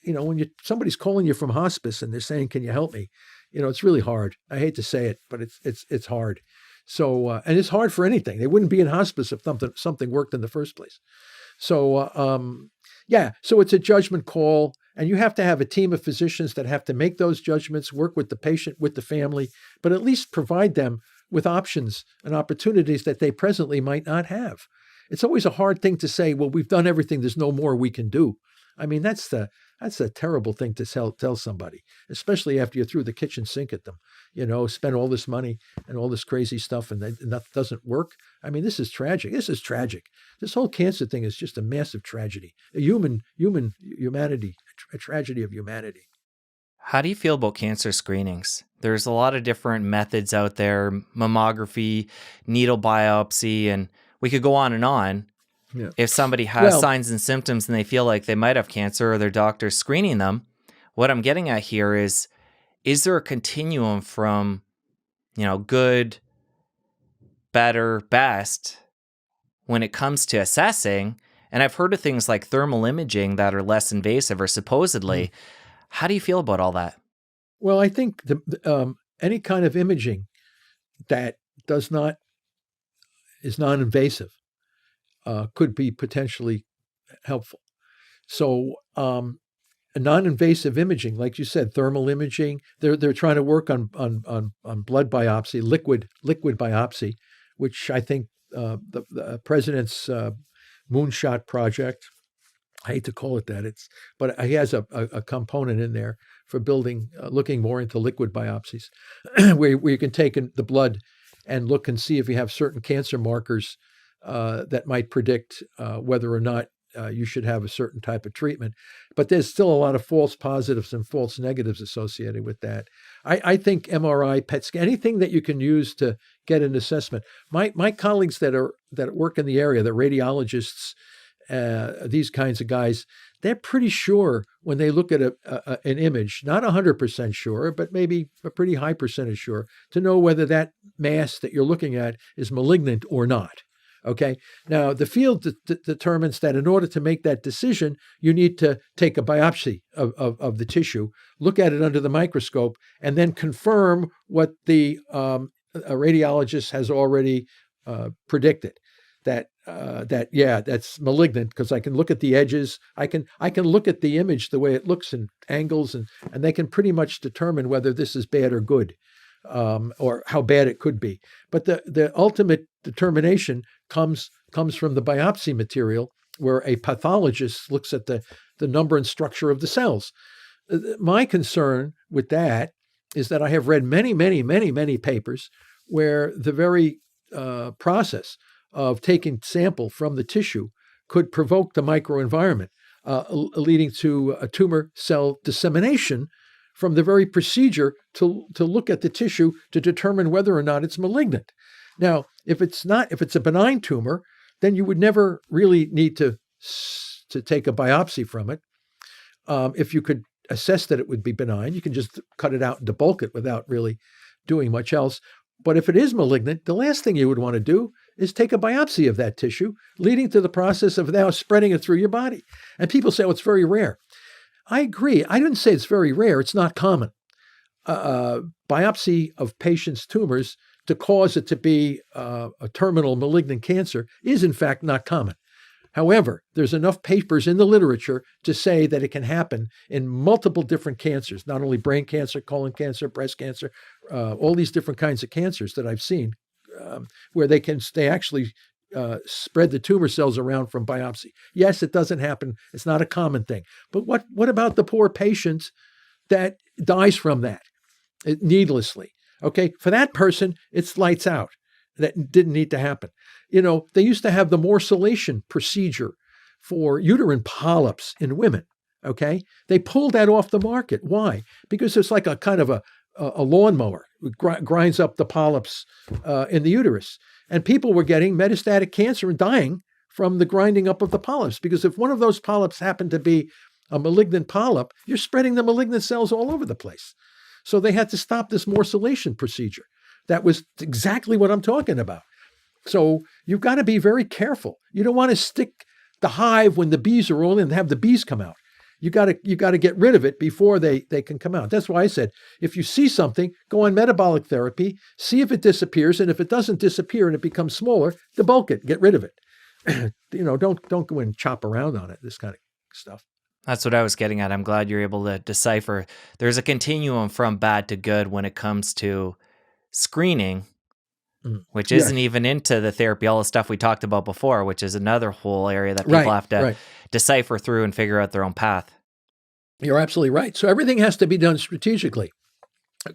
when somebody's calling you from hospice and they're saying, "Can you help me?" It's really hard. I hate to say it, but it's hard. So, and it's hard for anything. They wouldn't be in hospice if something worked in the first place. So, so it's a judgment call, and you have to have a team of physicians that have to make those judgments, work with the patient, with the family, but at least provide them with options and opportunities that they presently might not have. It's always a hard thing to say, well, we've done everything, there's no more we can do. I mean, that's a terrible thing to tell somebody, especially after you threw the kitchen sink at them, spend all this money and all this crazy stuff and that doesn't work. I mean, this is tragic. This whole cancer thing is just a massive tragedy, humanity, a tragedy of humanity. How do you feel about cancer screenings? There's a lot of different methods out there, mammography, needle biopsy, and we could go on and on. Yeah. If somebody has signs and symptoms and they feel like they might have cancer or their doctor's screening them, what I'm getting at here is there a continuum from, good, better, best when it comes to assessing? And I've heard of things like thermal imaging that are less invasive or supposedly. How do you feel about all that? Well, I think any kind of imaging that is non-invasive could be potentially helpful. So a non-invasive imaging, like you said, thermal imaging, they're trying to work on blood biopsy, liquid biopsy, which I think the president's moonshot project, I hate to call it that, but he has a component in there for looking more into liquid biopsies, where you can take the blood and look and see if you have certain cancer markers that might predict whether or not you should have a certain type of treatment. But there's still a lot of false positives and false negatives associated with that. I think MRI, PET scan, anything that you can use to get an assessment. My colleagues that work in the area, the radiologists, these kinds of guys, they're pretty sure when they look at an image, not 100% sure, but maybe a pretty high percentage sure, to know whether that mass that you're looking at is malignant or not. Okay. Now, the field determines that in order to make that decision, you need to take a biopsy of the tissue, look at it under the microscope, and then confirm what the radiologist has already predicted. That's malignant, because I can look at the edges. I can look at the image the way it looks in angles, and they can pretty much determine whether this is bad or good. Or how bad it could be. But the ultimate determination comes from the biopsy material, where a pathologist looks at the number and structure of the cells. My concern with that is that I have read many, many, many, many papers where the very process of taking sample from the tissue could provoke the microenvironment. leading to a tumor cell dissemination from the very procedure to look at the tissue to determine whether or not it's malignant. Now, if it's a benign tumor, then you would never really need to take a biopsy from it. If you could assess that it would be benign, you can just cut it out and debulk it without really doing much else. But if it is malignant, the last thing you would want to do is take a biopsy of that tissue, leading to the process of now spreading it through your body. And people say, oh, it's very rare. I agree. I didn't say it's very rare. It's not common. Biopsy of patients' tumors to cause it to be a terminal malignant cancer is, in fact, not common. However, there's enough papers in the literature to say that it can happen in multiple different cancers, not only brain cancer, colon cancer, breast cancer, all these different kinds of cancers that I've seen, where they actually spread the tumor cells around from biopsy. Yes, it doesn't happen. It's not a common thing. But what about the poor patient that dies from that needlessly? Okay, for that person, it's lights out. That didn't need to happen. They used to have the morcellation procedure for uterine polyps in women. Okay, they pulled that off the market. Why? Because it's like a kind of a lawnmower. It grinds up the polyps in the uterus. And people were getting metastatic cancer and dying from the grinding up of the polyps. Because if one of those polyps happened to be a malignant polyp, you're spreading the malignant cells all over the place. So they had to stop this morcellation procedure. That was exactly what I'm talking about. So you've got to be very careful. You don't want to stick the hive when the bees are all in and have the bees come out. You got to get rid of it before they can come out. That's why I said, if you see something, go on metabolic therapy, see if it disappears, and if it doesn't disappear and it becomes smaller, debulk it, get rid of it. Don't go and chop around on it, this kind of stuff. That's what I was getting at. I'm glad you're able to decipher. There's a continuum from bad to good when it comes to screening, which isn't even into the therapy, all the stuff we talked about before, which is another whole area that people have to decipher through and figure out their own path. You're absolutely right. So everything has to be done strategically,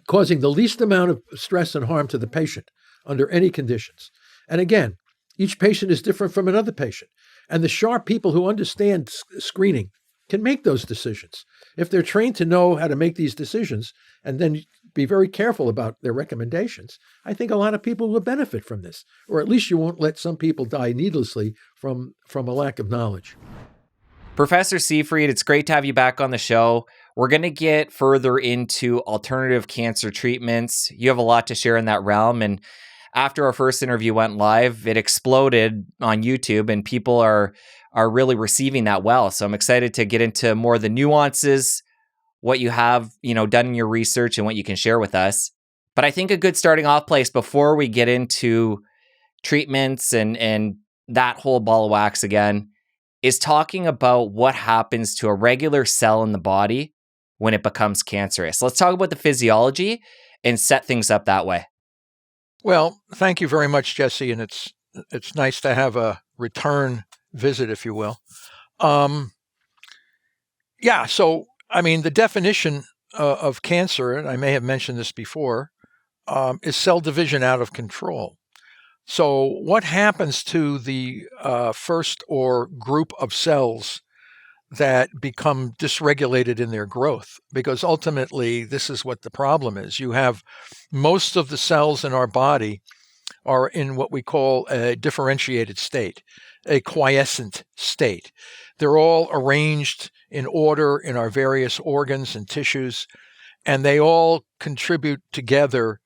causing the least amount of stress and harm to the patient under any conditions. And again, each patient is different from another patient. And the sharp people who understand screening can make those decisions. If they're trained to know how to make these decisions and then be very careful about their recommendations, I think a lot of people will benefit from this. Or at least you won't let some people die needlessly from a lack of knowledge. Professor Seyfried, it's great to have you back on the show. We're going to get further into alternative cancer treatments. You have a lot to share in that realm. And after our first interview went live, it exploded on YouTube and people are really receiving that well. So I'm excited to get into more of the nuances, what you have, done in your research and what you can share with us. But I think a good starting off place before we get into treatments and that whole ball of wax again is talking about what happens to a regular cell in the body when it becomes cancerous. Let's talk about the physiology and set things up that way. Well, thank you very much, Jesse. And it's nice to have a return visit, if you will. So, the definition of cancer, and I may have mentioned this before, is cell division out of control. So what happens to the first or group of cells that become dysregulated in their growth? Because ultimately, this is what the problem is. You have most of the cells in our body are in what we call a differentiated state, a quiescent state. They're all arranged in order in our various organs and tissues, and they all contribute together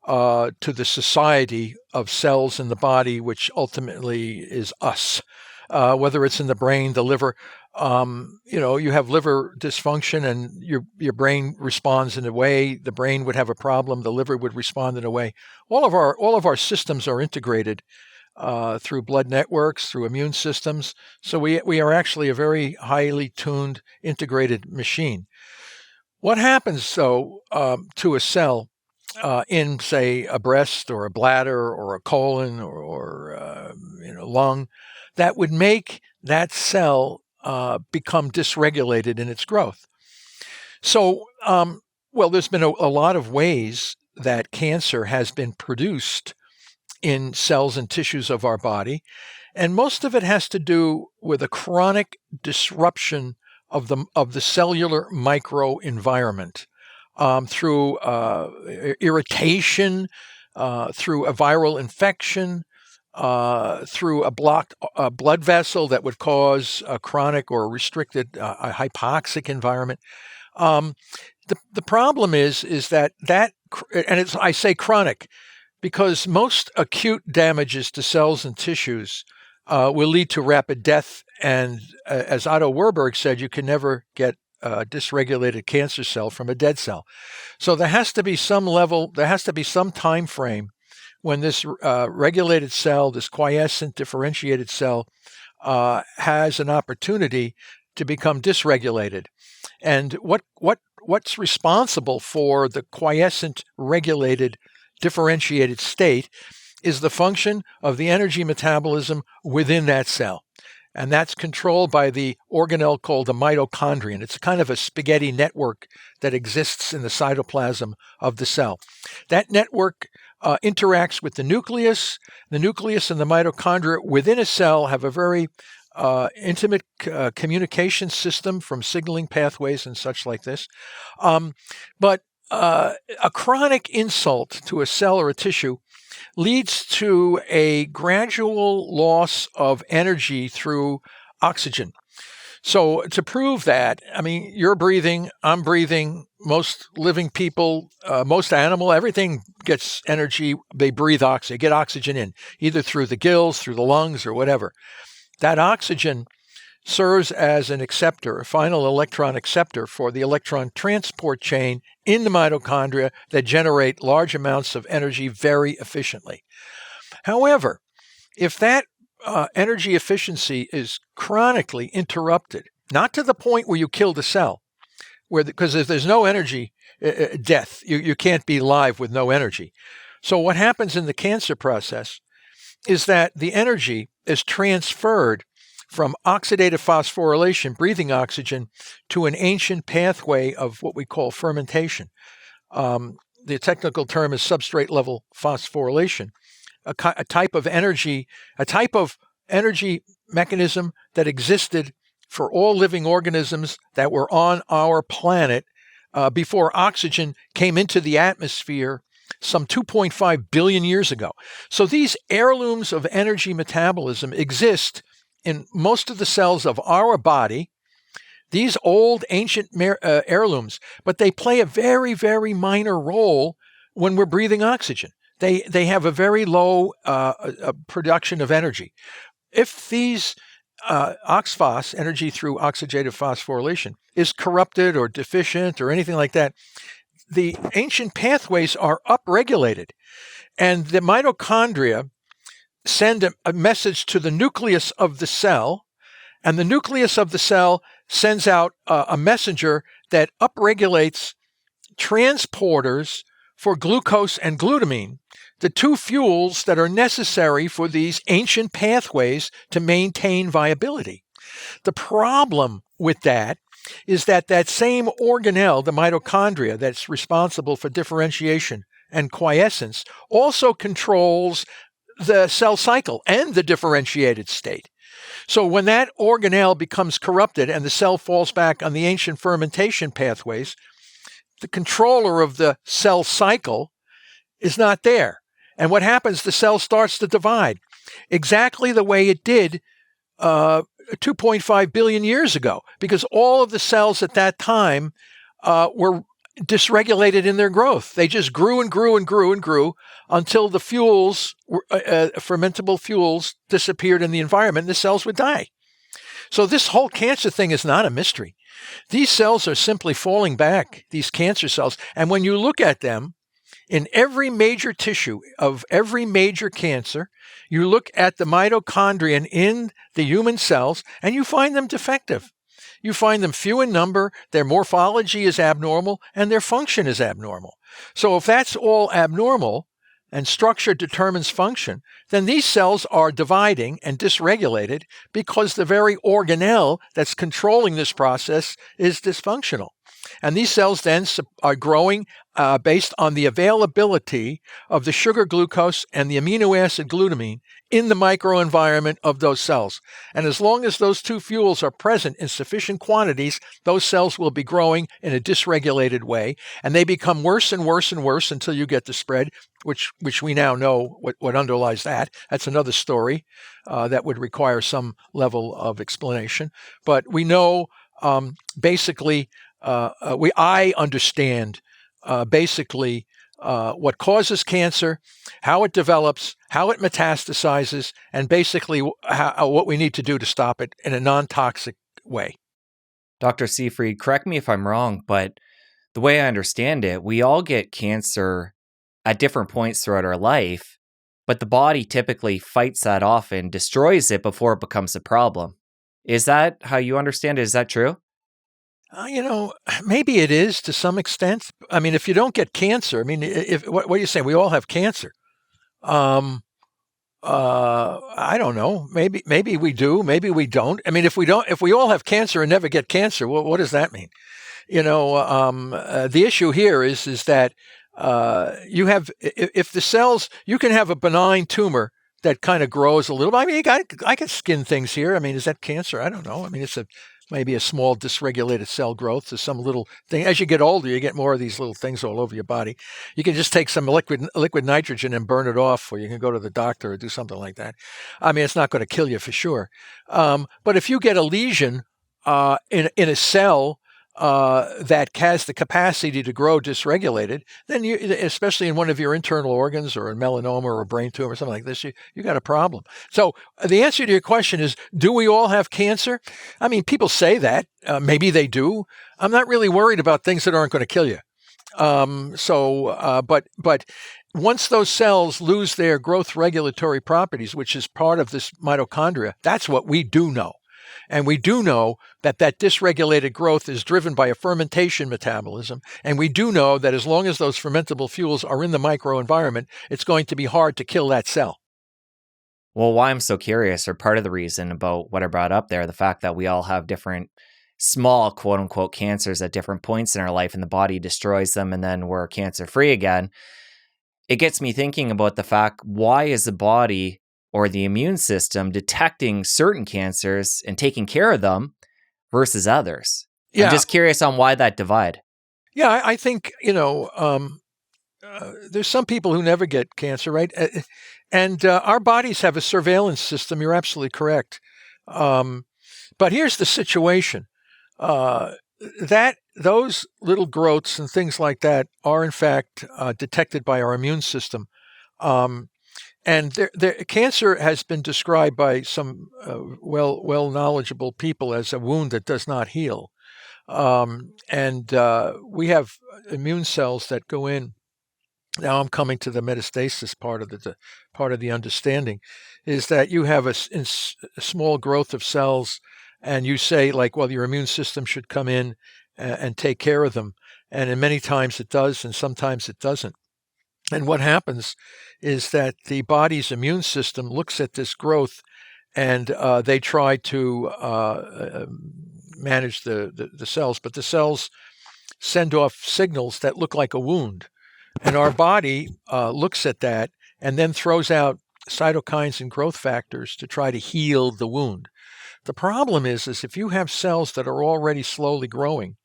to the society of cells in the body, which ultimately is us. Whether it's in the brain, the liver, you have liver dysfunction and your brain responds in a way, the brain would have a problem, the liver would respond in a way. All of our systems are integrated through blood networks, through immune systems. So we are actually a very highly tuned, integrated machine. What happens, though, to a cell in, say, a breast or a bladder or a colon or lung, that would make that cell become dysregulated in its growth? So, there's been a lot of ways that cancer has been produced in cells and tissues of our body. And most of it has to do with a chronic disruption of the cellular microenvironment through irritation, through a viral infection, through a blocked blood vessel that would cause a chronic or restricted a hypoxic environment. The problem is that and I say chronic because most acute damages to cells and tissues will lead to rapid death. And as Otto Warburg said, you can never get a dysregulated cancer cell from a dead cell. So there has to be some time frame when this regulated cell, this quiescent differentiated cell, has an opportunity to become dysregulated. And what's responsible for the quiescent regulated differentiated state is the function of the energy metabolism within that cell. And that's controlled by the organelle called the mitochondrion. It's kind of a spaghetti network that exists in the cytoplasm of the cell. That network interacts with the nucleus. The nucleus and the mitochondria within a cell have a very intimate communication system from signaling pathways and such like this. But a chronic insult to a cell or a tissue leads to a gradual loss of energy through oxygen. So to prove that, I mean, you're breathing, I'm breathing, most living people, most animal, everything gets energy. They breathe oxygen, get oxygen in, either through the gills, through the lungs, or whatever. That oxygen serves as an acceptor, a final electron acceptor for the electron transport chain in the mitochondria that generate large amounts of energy very efficiently. However, if that energy efficiency is chronically interrupted, not to the point where you kill the cell, because if there's no energy, death, you can't be live with no energy. So what happens in the cancer process is that the energy is transferred from oxidative phosphorylation, breathing oxygen, to an ancient pathway of what we call fermentation. The technical term is substrate level phosphorylation, a type of energy mechanism that existed for all living organisms that were on our planet before oxygen came into the atmosphere some 2.5 billion years ago. So these heirlooms of energy metabolism exist in most of the cells of our body, these old ancient heirlooms, but they play a very, very minor role when we're breathing oxygen. They have a very low production of energy. If these OXPHOS, energy through oxidative phosphorylation, is corrupted or deficient or anything like that, the ancient pathways are upregulated, and the mitochondria send a message to the nucleus of the cell, and the nucleus of the cell sends out a messenger that upregulates transporters for glucose and glutamine, the two fuels that are necessary for these ancient pathways to maintain viability. The problem with that is that same organelle, the mitochondria that's responsible for differentiation and quiescence, also controls the cell cycle and the differentiated state. So when that organelle becomes corrupted and the cell falls back on the ancient fermentation pathways, the controller of the cell cycle is not there. And what happens? The cell starts to divide exactly the way it did 2.5 billion years ago, because all of the cells at that time were dysregulated in their growth. They just grew and grew and grew and grew until the fuels, fermentable fuels, disappeared in the environment and the cells would die. So this whole cancer thing is not a mystery. These cells are simply falling back, these cancer cells. And when you look at them, in every major tissue of every major cancer, you look at the mitochondria in the human cells and you find them defective. You find them few in number, their morphology is abnormal, and their function is abnormal. So if that's all abnormal and structure determines function, then these cells are dividing and dysregulated because the very organelle that's controlling this process is dysfunctional. And these cells then are growing based on the availability of the sugar glucose and the amino acid glutamine in the microenvironment of those cells. And as long as those two fuels are present in sufficient quantities, those cells will be growing in a dysregulated way, and they become worse and worse and worse until you get the spread, which we now know what underlies that. That's another story that would require some level of explanation. But we know basically, I understand basically what causes cancer, how it develops, how it metastasizes, and basically what we need to do to stop it in a non-toxic way. Dr. Seyfried, correct me if I'm wrong, but the way I understand it, we all get cancer at different points throughout our life, but the body typically fights that off and destroys it before it becomes a problem. Is that how you understand it? Is that true? Maybe it is to some extent. I mean, if you don't get cancer, I mean, what are you saying? We all have cancer. I don't know. Maybe we do. Maybe we don't. I mean, if we all have cancer and never get cancer, what does that mean? The issue here is that you have, if the cells, you can have a benign tumor that kind of grows a little. I mean, I can skin things here. I mean, is that cancer? I don't know. I mean, it's maybe a small dysregulated cell growth to some little thing. As you get older, you get more of these little things all over your body. You can just take some liquid nitrogen and burn it off, or you can go to the doctor or do something like that. I mean, it's not going to kill you for sure. But if you get a lesion in a cell that has the capacity to grow dysregulated, then you, especially in one of your internal organs or a melanoma or a brain tumor or something like this, you got a problem. So the answer to your question is, do we all have cancer? I mean, people say that. Maybe they do. I'm not really worried about things that aren't going to kill you. But once those cells lose their growth regulatory properties, which is part of this mitochondria, that's what we do know. And we do know that dysregulated growth is driven by a fermentation metabolism. And we do know that as long as those fermentable fuels are in the microenvironment, it's going to be hard to kill that cell. Well, why I'm so curious, or part of the reason about what I brought up there, the fact that we all have different small, quote unquote, cancers at different points in our life and the body destroys them and then we're cancer free again. It gets me thinking about the fact, why is the body or the immune system detecting certain cancers and taking care of them versus others? Yeah. I'm just curious on why that divide. Yeah, I think, there's some people who never get cancer, right? And our bodies have a surveillance system. You're absolutely correct. But here's the situation. That those little growths and things like that are, in fact, detected by our immune system. And cancer has been described by some well knowledgeable people as a wound that does not heal. And we have immune cells that go in. Now I'm coming to the metastasis part of the understanding, is that you have a small growth of cells, and you say, like, well, your immune system should come in and take care of them. And in many times it does, and sometimes it doesn't. And what happens is that the body's immune system looks at this growth, and they try to manage the cells, but the cells send off signals that look like a wound. And our body looks at that and then throws out cytokines and growth factors to try to heal the wound. The problem is if you have cells that are already slowly growing,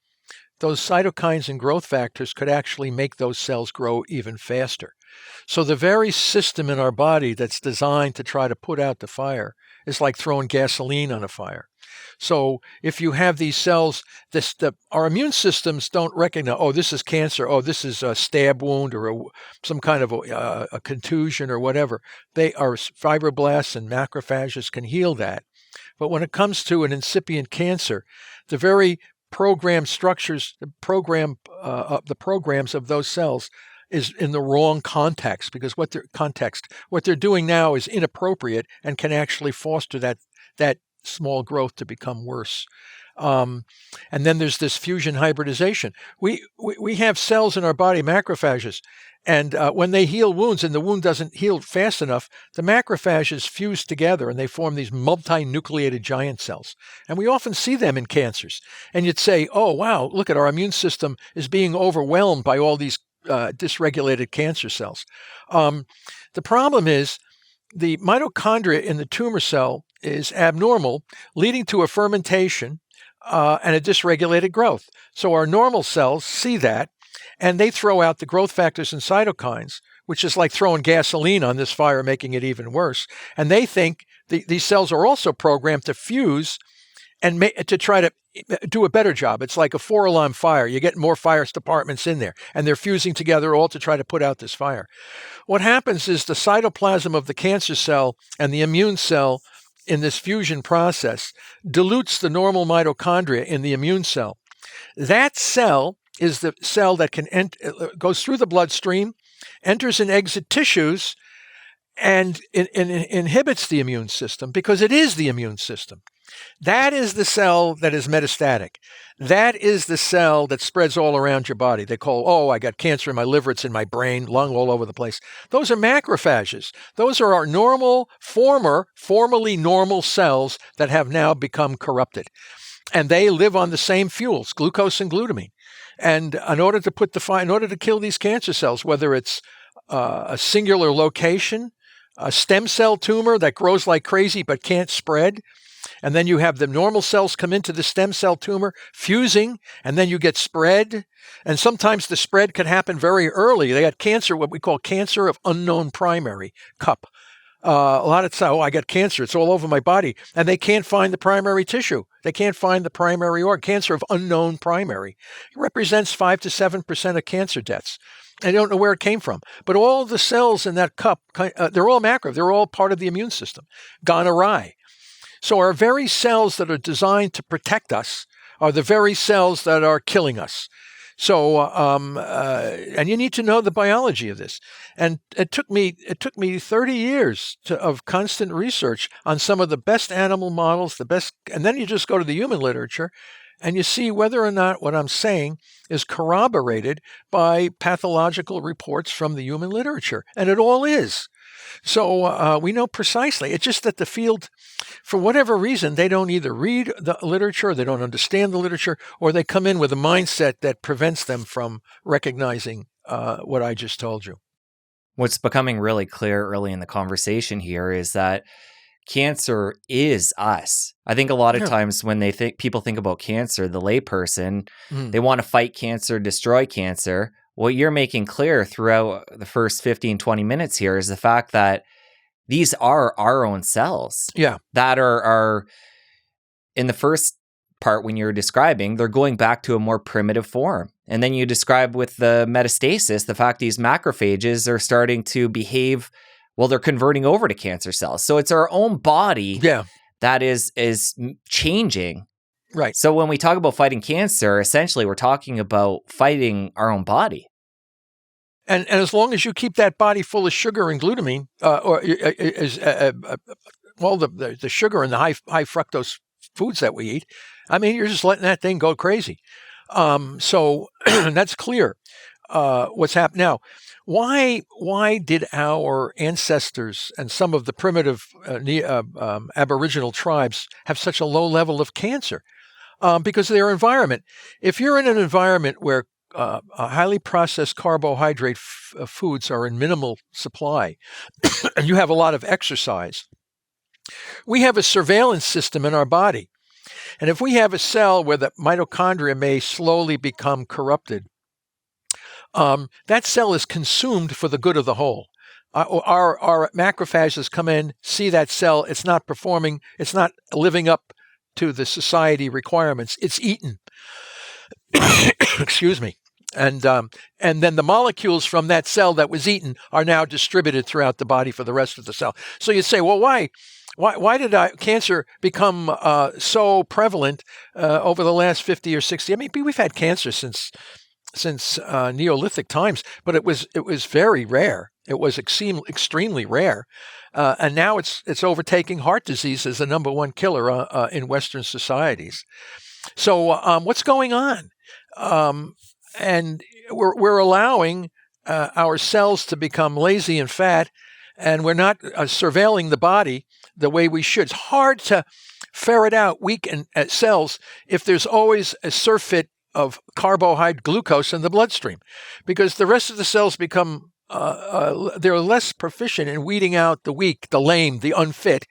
those cytokines and growth factors could actually make those cells grow even faster. So the very system in our body that's designed to try to put out the fire is like throwing gasoline on a fire. So if you have these cells, our immune systems don't recognize, oh, this is cancer, oh, this is a stab wound or some kind of a contusion or whatever. Our fibroblasts and macrophages can heal that. But when it comes to an incipient cancer, the very program structures, the programs of those cells is in the wrong context, because what they're doing now is inappropriate and can actually foster that small growth to become worse. And then there's this fusion hybridization. We have cells in our body, macrophages, and when they heal wounds and the wound doesn't heal fast enough, the macrophages fuse together and they form these multinucleated giant cells. And we often see them in cancers. And you'd say, oh, wow, look at our immune system is being overwhelmed by all these dysregulated cancer cells. The problem is the mitochondria in the tumor cell is abnormal, leading to a fermentation and a dysregulated growth. So our normal cells see that, and they throw out the growth factors and cytokines, which is like throwing gasoline on this fire, making it even worse. And they think these cells are also programmed to fuse and to try to do a better job. It's like a 4-alarm fire. You get more fire departments in there, and they're fusing together all to try to put out this fire. What happens is the cytoplasm of the cancer cell and the immune cell in this fusion process dilutes the normal mitochondria in the immune cell. That cell is the cell that goes through the bloodstream, enters and exits tissues, and inhibits the immune system because it is the immune system. That is the cell that is metastatic. That is the cell that spreads all around your body. They call, I got cancer in my liver, it's in my brain, lung, all over the place. Those are macrophages. Those are our formerly normal cells that have now become corrupted. And they live on the same fuels, glucose and glutamine. And in order to kill these cancer cells, whether it's a singular location, a stem cell tumor that grows like crazy but can't spread, and then you have the normal cells come into the stem cell tumor, fusing, and then you get spread. And sometimes the spread could happen very early. They got cancer, what we call cancer of unknown primary, CUP. A lot of times, I got cancer, it's all over my body, and they can't find the primary tissue. They can't find the primary organ. Cancer of unknown primary. It represents 5 to 7% of cancer deaths. I don't know where it came from. But all the cells in that cup, they're all macro. They're all part of the immune system, gone awry. So our very cells that are designed to protect us are the very cells that are killing us. So, and you need to know the biology of this. And it took me 30 years of constant research on some of the best animal models, and then you just go to the human literature and you see whether or not what I'm saying is corroborated by pathological reports from the human literature. And it all is. So we know precisely. It's just that the field, for whatever reason, they don't either read the literature, they don't understand the literature, or they come in with a mindset that prevents them from recognizing what I just told you. What's becoming really clear early in the conversation here is that cancer is us. I think a lot of times when people think about cancer, the layperson, they want to fight cancer, destroy cancer. What you're making clear throughout the first 15, 20 minutes here is the fact that these are our own cells. Yeah. That are in the first part when you're describing, they're going back to a more primitive form. And then you describe with the metastasis, the fact these macrophages are starting to behave, they're converting over to cancer cells. So it's our own body that is changing. Right. So when we talk about fighting cancer, essentially we're talking about fighting our own body. And as long as you keep that body full of sugar and glutamine, the sugar and the high fructose foods that we eat, I mean, you're just letting that thing go crazy. So that's clear. What's happened now? Why did our ancestors and some of the primitive Aboriginal tribes have such a low level of cancer? Because of their environment. If you're in an environment where highly processed carbohydrate foods are in minimal supply, and you have a lot of exercise, we have a surveillance system in our body. And if we have a cell where the mitochondria may slowly become corrupted, that cell is consumed for the good of the whole. Our macrophages come in, see that cell, it's not performing, it's not living up to the society requirements, it's eaten. Excuse me. And then the molecules from that cell that was eaten are now distributed throughout the body for the rest of the cell. So you say, well, why did cancer become so prevalent over the last 50 or 60? I mean, we've had cancer since Neolithic times, but it was very rare. It was extremely rare, and now it's overtaking heart disease as the number one killer in Western societies. So what's going on? And we're allowing our cells to become lazy and fat, and we're not surveilling the body the way we should. It's hard to ferret out weak cells if there's always a surfeit of carbohydrate glucose in the bloodstream, because the rest of the cells become they're less proficient in weeding out the weak, the lame, the unfit,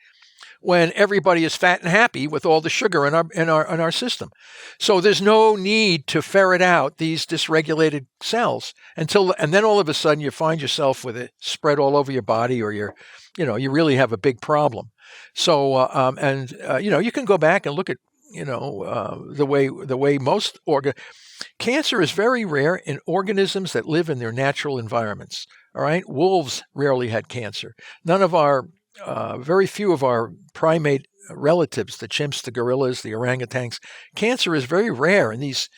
when everybody is fat and happy with all the sugar in our system. So there's no need to ferret out these dysregulated cells and then all of a sudden you find yourself with it spread all over your body, or you really have a big problem. So you can go back and look at the way most cancer is very rare in organisms that live in their natural environments. All right, wolves rarely had cancer. None of our very few of our primate relatives, the chimps, the gorillas, the orangutans, cancer is very rare in these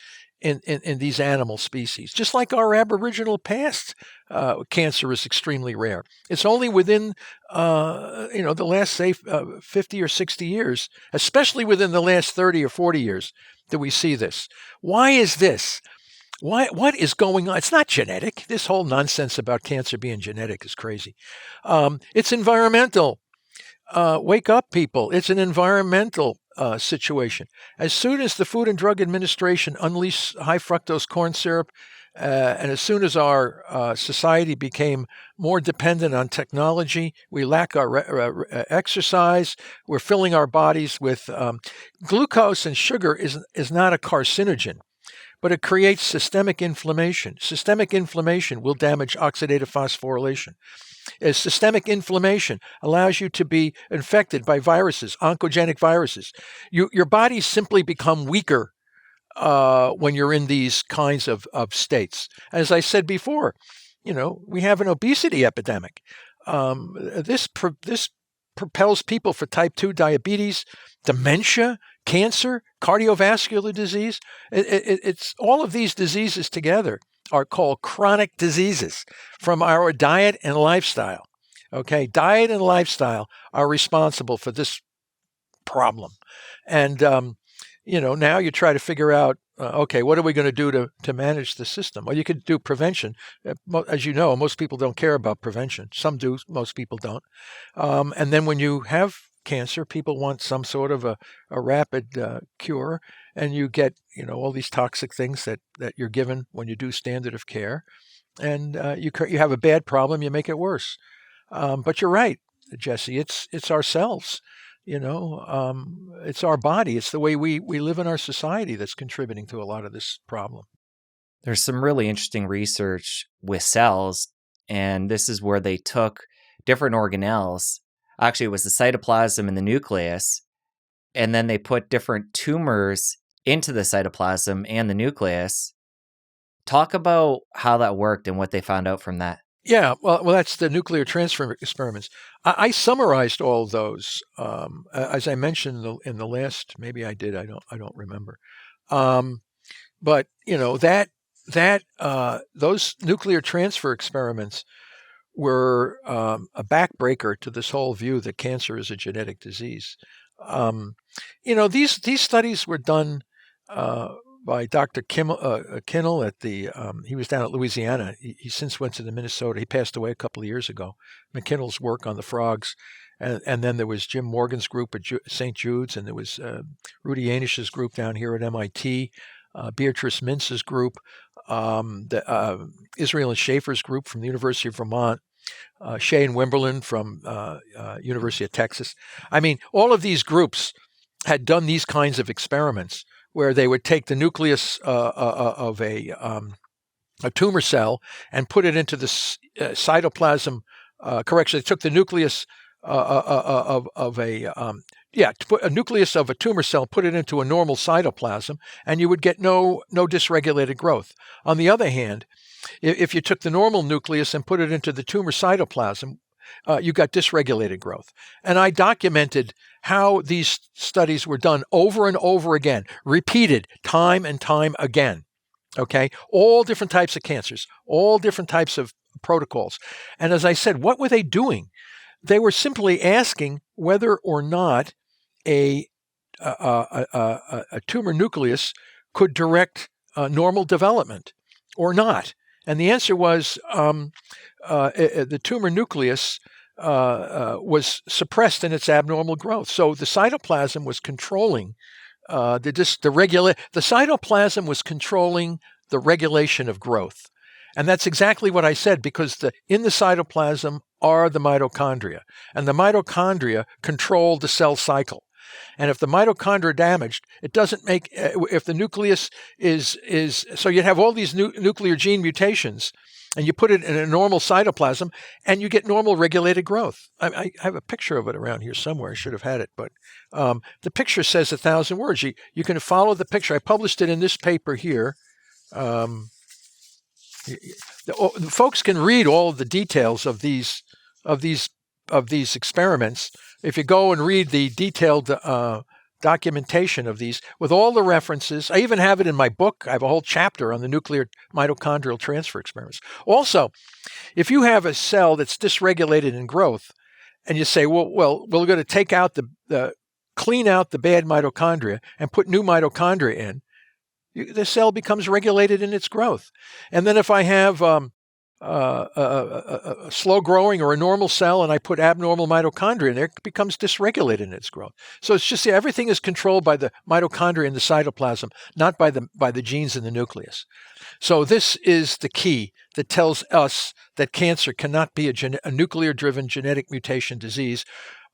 animal species. Just like our aboriginal past, cancer is extremely rare. It's only within the last, say, 50 or 60 years, especially within the last 30 or 40 years, that we see this. Why is this? What is going on? It's not genetic. This whole nonsense about cancer being genetic is crazy. It's environmental. Wake up, people. It's an environmental situation. As soon as the Food and Drug Administration unleashed high fructose corn syrup, and as soon as our society became more dependent on technology, we lack our exercise. We're filling our bodies with glucose, and sugar is not a carcinogen, but it creates systemic inflammation. Systemic inflammation will damage oxidative phosphorylation. As systemic inflammation allows you to be infected by viruses, oncogenic viruses. Your bodies simply become weaker when you're in these kinds of states. As I said before, we have an obesity epidemic. This propels people for type 2 diabetes, dementia, cancer, cardiovascular disease. It's all of these diseases together are called chronic diseases from our diet and lifestyle. Okay, diet and lifestyle are responsible for this problem. And now you try to figure out, okay, what are we going to do to manage the system? Well, you could do prevention. As you know, most people don't care about prevention. Some do, most people don't. And then when you have cancer, people want some sort of a rapid cure, and you get all these toxic things that you're given when you do standard of care, and you have a bad problem, you make it worse. But you're right, Jesse. It's ourselves. It's our body. It's the way we live in our society that's contributing to a lot of this problem. There's some really interesting research with cells, and this is where they took different organelles. Actually, it was the cytoplasm and the nucleus, and then they put different tumors into the cytoplasm and the nucleus. Talk about how that worked and what they found out from that. Yeah, well, that's the nuclear transfer experiments. I summarized all of those, as I mentioned in the last. Maybe I did. I don't remember. But those nuclear transfer experiments were a backbreaker to this whole view that cancer is a genetic disease. These studies were done by Dr. Kinnell at he was down at Louisiana. He since went to the Minnesota. He passed away a couple of years ago. McKinnell's work on the frogs. And then there was Jim Morgan's group at St. Jude's, and there was Rudy Yanish's group down here at MIT, Beatrice Mintz's group, Israel and Schaefer's group from the University of Vermont, Shea and Wimberlin from University of Texas. I mean, all of these groups had done these kinds of experiments where they would take the nucleus of a tumor cell and put it into the cytoplasm. They took the nucleus of a nucleus of a tumor cell, put it into a normal cytoplasm, and you would get no dysregulated growth. On the other hand, if you took the normal nucleus and put it into the tumor cytoplasm, you got dysregulated growth. And I documented how these studies were done over and over again, repeated time and time again. Okay, all different types of cancers, all different types of protocols. And as I said, what were they doing? They were simply asking whether or not a a tumor nucleus could direct normal development or not. And the answer was the tumor nucleus was suppressed in its abnormal growth. So the cytoplasm was controlling the cytoplasm was controlling the regulation of growth. And that's exactly what I said, because in the cytoplasm are the mitochondria, and the mitochondria control the cell cycle. And if the mitochondria are damaged, it doesn't make, if the nucleus is so you have all these nuclear gene mutations, and you put it in a normal cytoplasm, and you get normal regulated growth. I have a picture of it around here somewhere. I should have had it, but the picture says 1,000 words. You can follow the picture. I published it in this paper here. The folks can read all of the details of these experiments. If you go and read the detailed documentation of these with all the references, I even have it in my book. I have a whole chapter on the nuclear mitochondrial transfer experiments. Also, if you have a cell that's dysregulated in growth, and you say, well, we're going to take out clean out the bad mitochondria and put new mitochondria in, the cell becomes regulated in its growth. And then if I have a slow growing or a normal cell and I put abnormal mitochondria in there, it becomes dysregulated in its growth. So it's just everything is controlled by the mitochondria in the cytoplasm, not by the genes in the nucleus. So this is the key that tells us that cancer cannot be a nuclear-driven genetic mutation disease,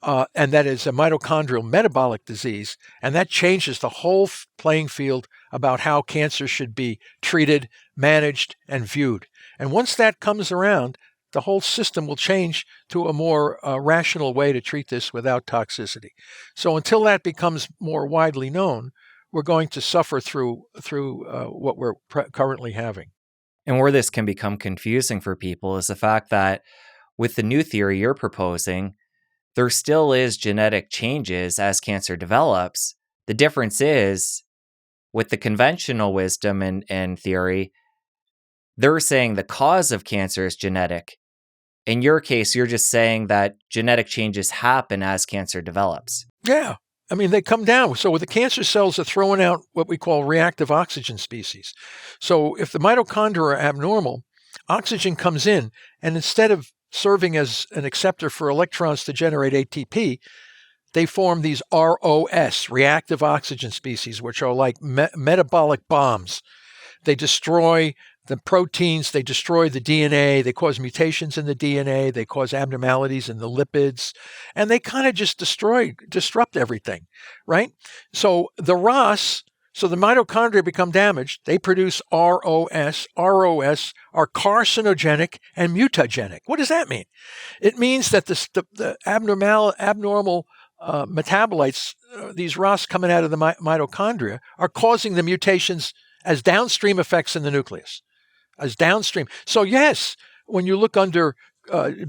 and that is a mitochondrial metabolic disease, and that changes the whole playing field about how cancer should be treated, managed, and viewed. And once that comes around, the whole system will change to a more rational way to treat this without toxicity. So until that becomes more widely known, we're going to suffer through what we're currently having. And where this can become confusing for people is the fact that with the new theory you're proposing, there still is genetic changes as cancer develops. The difference is, with the conventional wisdom and theory, they're saying the cause of cancer is genetic. In your case, you're just saying that genetic changes happen as cancer develops. Yeah. I mean, they come down. So the cancer cells are throwing out what we call reactive oxygen species. So if the mitochondria are abnormal, oxygen comes in, and instead of serving as an acceptor for electrons to generate ATP, they form these ROS, reactive oxygen species, which are like metabolic bombs. They destroy the proteins, they destroy the DNA, they cause mutations in the DNA, they cause abnormalities in the lipids, and they kind of just disrupt everything, right? So the ROS, so the mitochondria become damaged, they produce ROS. ROS are carcinogenic and mutagenic. What does that mean? It means that the abnormal metabolites, these ROS coming out of the mitochondria, are causing the mutations as downstream effects in the nucleus, as downstream. So yes, when you look under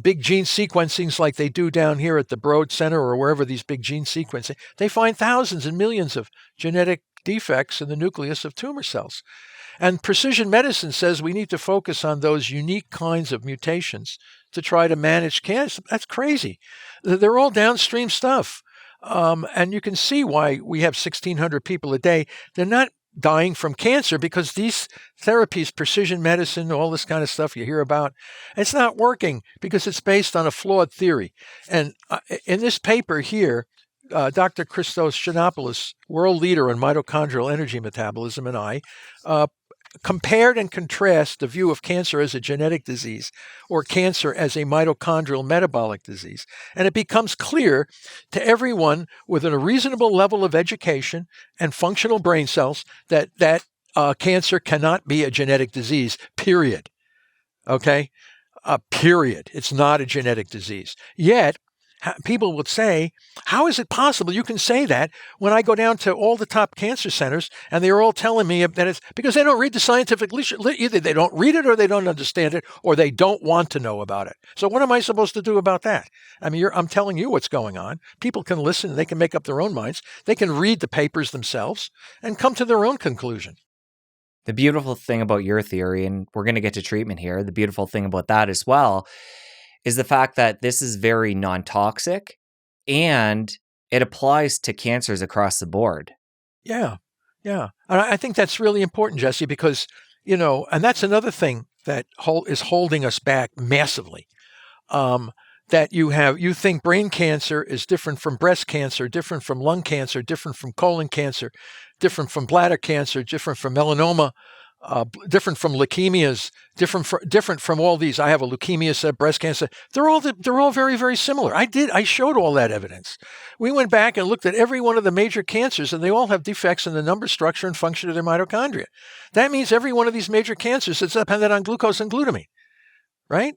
big gene sequencings like they do down here at the Broad Center or wherever these big gene sequencing, they find thousands and millions of genetic defects in the nucleus of tumor cells. And precision medicine says we need to focus on those unique kinds of mutations to try to manage cancer. That's crazy. They're all downstream stuff. And you can see why we have 1,600 people a day. They're not dying from cancer because these therapies, precision medicine, all this kind of stuff you hear about, it's not working because it's based on a flawed theory. And in this paper here, Dr. Christos Giannopoulos, world leader in mitochondrial energy metabolism, and I compared and contrast the view of cancer as a genetic disease or cancer as a mitochondrial metabolic disease. And it becomes clear to everyone within a reasonable level of education and functional brain cells that cancer cannot be a genetic disease, period. Okay? Period. It's not a genetic disease. Yet, people would say, how is it possible you can say that when I go down to all the top cancer centers and they're all telling me that it's because they don't read the scientific literature. Either they don't read it or they don't understand it or they don't want to know about it. So what am I supposed to do about that? I mean, I'm telling you what's going on. People can listen. They can make up their own minds. They can read the papers themselves and come to their own conclusion. The beautiful thing about your theory, and we're going to get to treatment here, the beautiful thing about that as well, is the fact that this is very non-toxic and it applies to cancers across the board. Yeah. Yeah. And I think that's really important, Jesse, because, and that's another thing that is holding us back massively. That you think brain cancer is different from breast cancer, different from lung cancer, different from colon cancer, different from bladder cancer, different from melanoma, different from leukemias, different from all these. I have a leukemia, breast cancer. They're all very, very similar. I showed all that evidence. We went back and looked at every one of the major cancers, and they all have defects in the number, structure, and function of their mitochondria. That means every one of these major cancers is dependent on glucose and glutamine, right?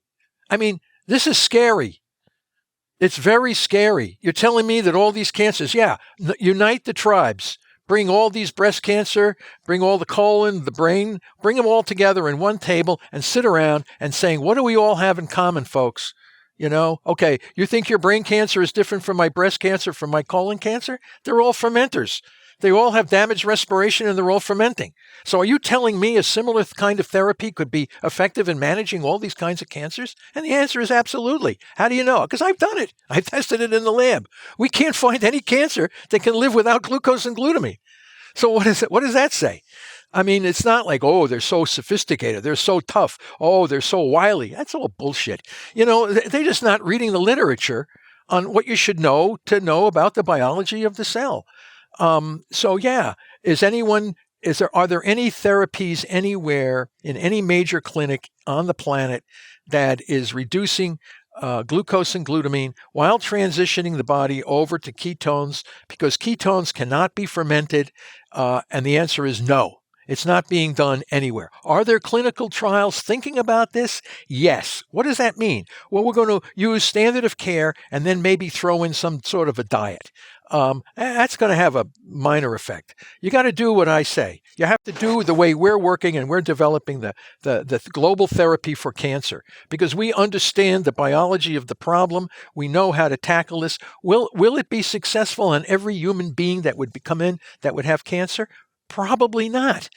I mean, this is scary. It's very scary. You're telling me that all these cancers, unite the tribes, bring all these breast cancer, bring all the colon, the brain, bring them all together in one table and sit around and saying, what do we all have in common, folks? Okay, you think your brain cancer is different from my breast cancer, from my colon cancer? They're all fermenters. They all have damaged respiration and they're all fermenting. So are you telling me a similar kind of therapy could be effective in managing all these kinds of cancers? And the answer is absolutely. How do you know? Because I've done it. I've tested it in the lab. We can't find any cancer that can live without glucose and glutamine. So what does that say? I mean, it's not like, oh, they're so sophisticated. They're so tough. Oh, they're so wily. That's all bullshit. They're just not reading the literature on what you should know to know about the biology of the cell. Are there any therapies anywhere in any major clinic on the planet that is reducing glucose and glutamine while transitioning the body over to ketones, because ketones cannot be fermented? And the answer is no. It's not being done anywhere. Are there clinical trials thinking about this? Yes. What does that mean? Well, we're going to use standard of care and then maybe throw in some sort of a diet. That's going to have a minor effect. You got to do what I say. You have to do the way we're working, and we're developing the global therapy for cancer, because we understand the biology of the problem. We know how to tackle this. Will it be successful on every human being that would come in that would have cancer? Probably not.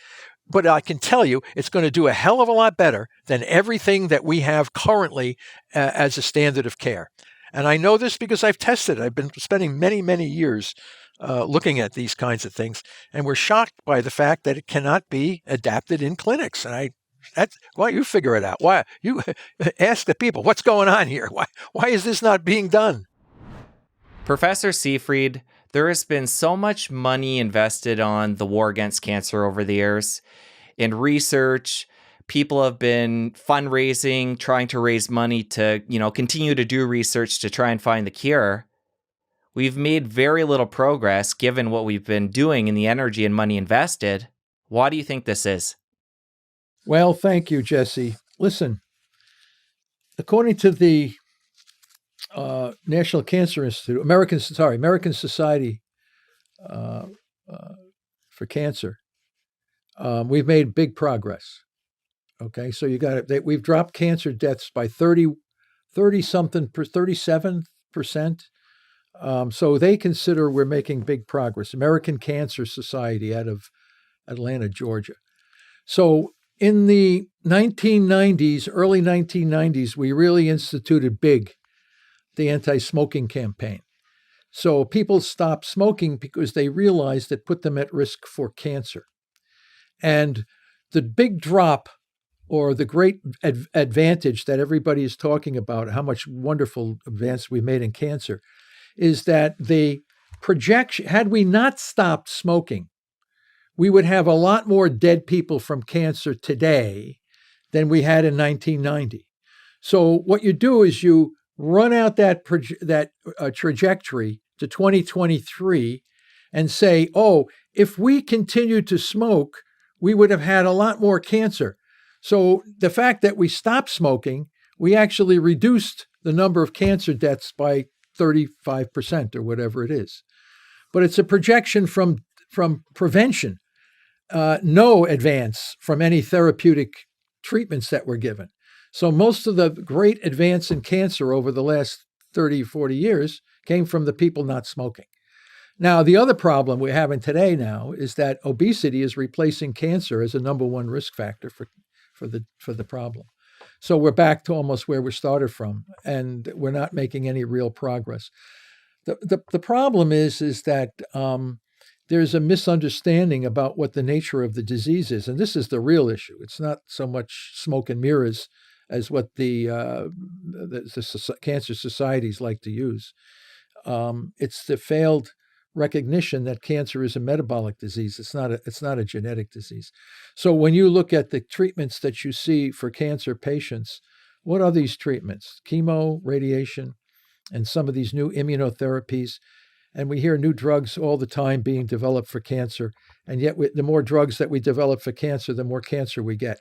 But I can tell you it's going to do a hell of a lot better than everything that we have currently as a standard of care. And I know this because I've tested it. I've been spending many, many years looking at these kinds of things, and we're shocked by the fact that it cannot be adapted in clinics. And why you figure it out? Why you ask the people what's going on here? Why is this not being done? Professor Seyfried, there has been so much money invested on the war against cancer over the years in research. People have been fundraising, trying to raise money to, continue to do research to try and find the cure. We've made very little progress given what we've been doing and the energy and money invested. Why do you think this is? Well, thank you, Jesse. Listen, according to the National Cancer Institute, American Society for Cancer, we've made big progress. Okay, so we've dropped cancer deaths by 37%. So they consider we're making big progress. American Cancer Society out of Atlanta, Georgia. So in the 1990s, early 1990s, we really instituted the anti-smoking campaign. So people stopped smoking because they realized it put them at risk for cancer. And the big drop, or the great advantage that everybody is talking about, how much wonderful advance we made in cancer, is that the projection, had we not stopped smoking, we would have a lot more dead people from cancer today than we had in 1990. So what you do is you run out that trajectory to 2023 and say, oh, if we continued to smoke, we would have had a lot more cancer. So the fact that we stopped smoking, we actually reduced the number of cancer deaths by 35% or whatever it is. But it's a projection from prevention, no advance from any therapeutic treatments that were given. So most of the great advance in cancer over the last 30, 40 years came from the people not smoking. Now, the other problem we're having today now is that obesity is replacing cancer as a number one risk factor for the problem. So we're back to almost where we started from, and we're not making any real progress. The problem is that there's a misunderstanding about what the nature of the disease is, and this is the real issue. It's not so much smoke and mirrors as what the cancer societies like to use. It's the failed recognition that cancer is a metabolic disease. It's not a genetic disease. So when you look at the treatments that you see for cancer patients, what are these treatments? Chemo, radiation, and some of these new immunotherapies. And we hear new drugs all the time being developed for cancer. And yet, the more drugs that we develop for cancer, the more cancer we get.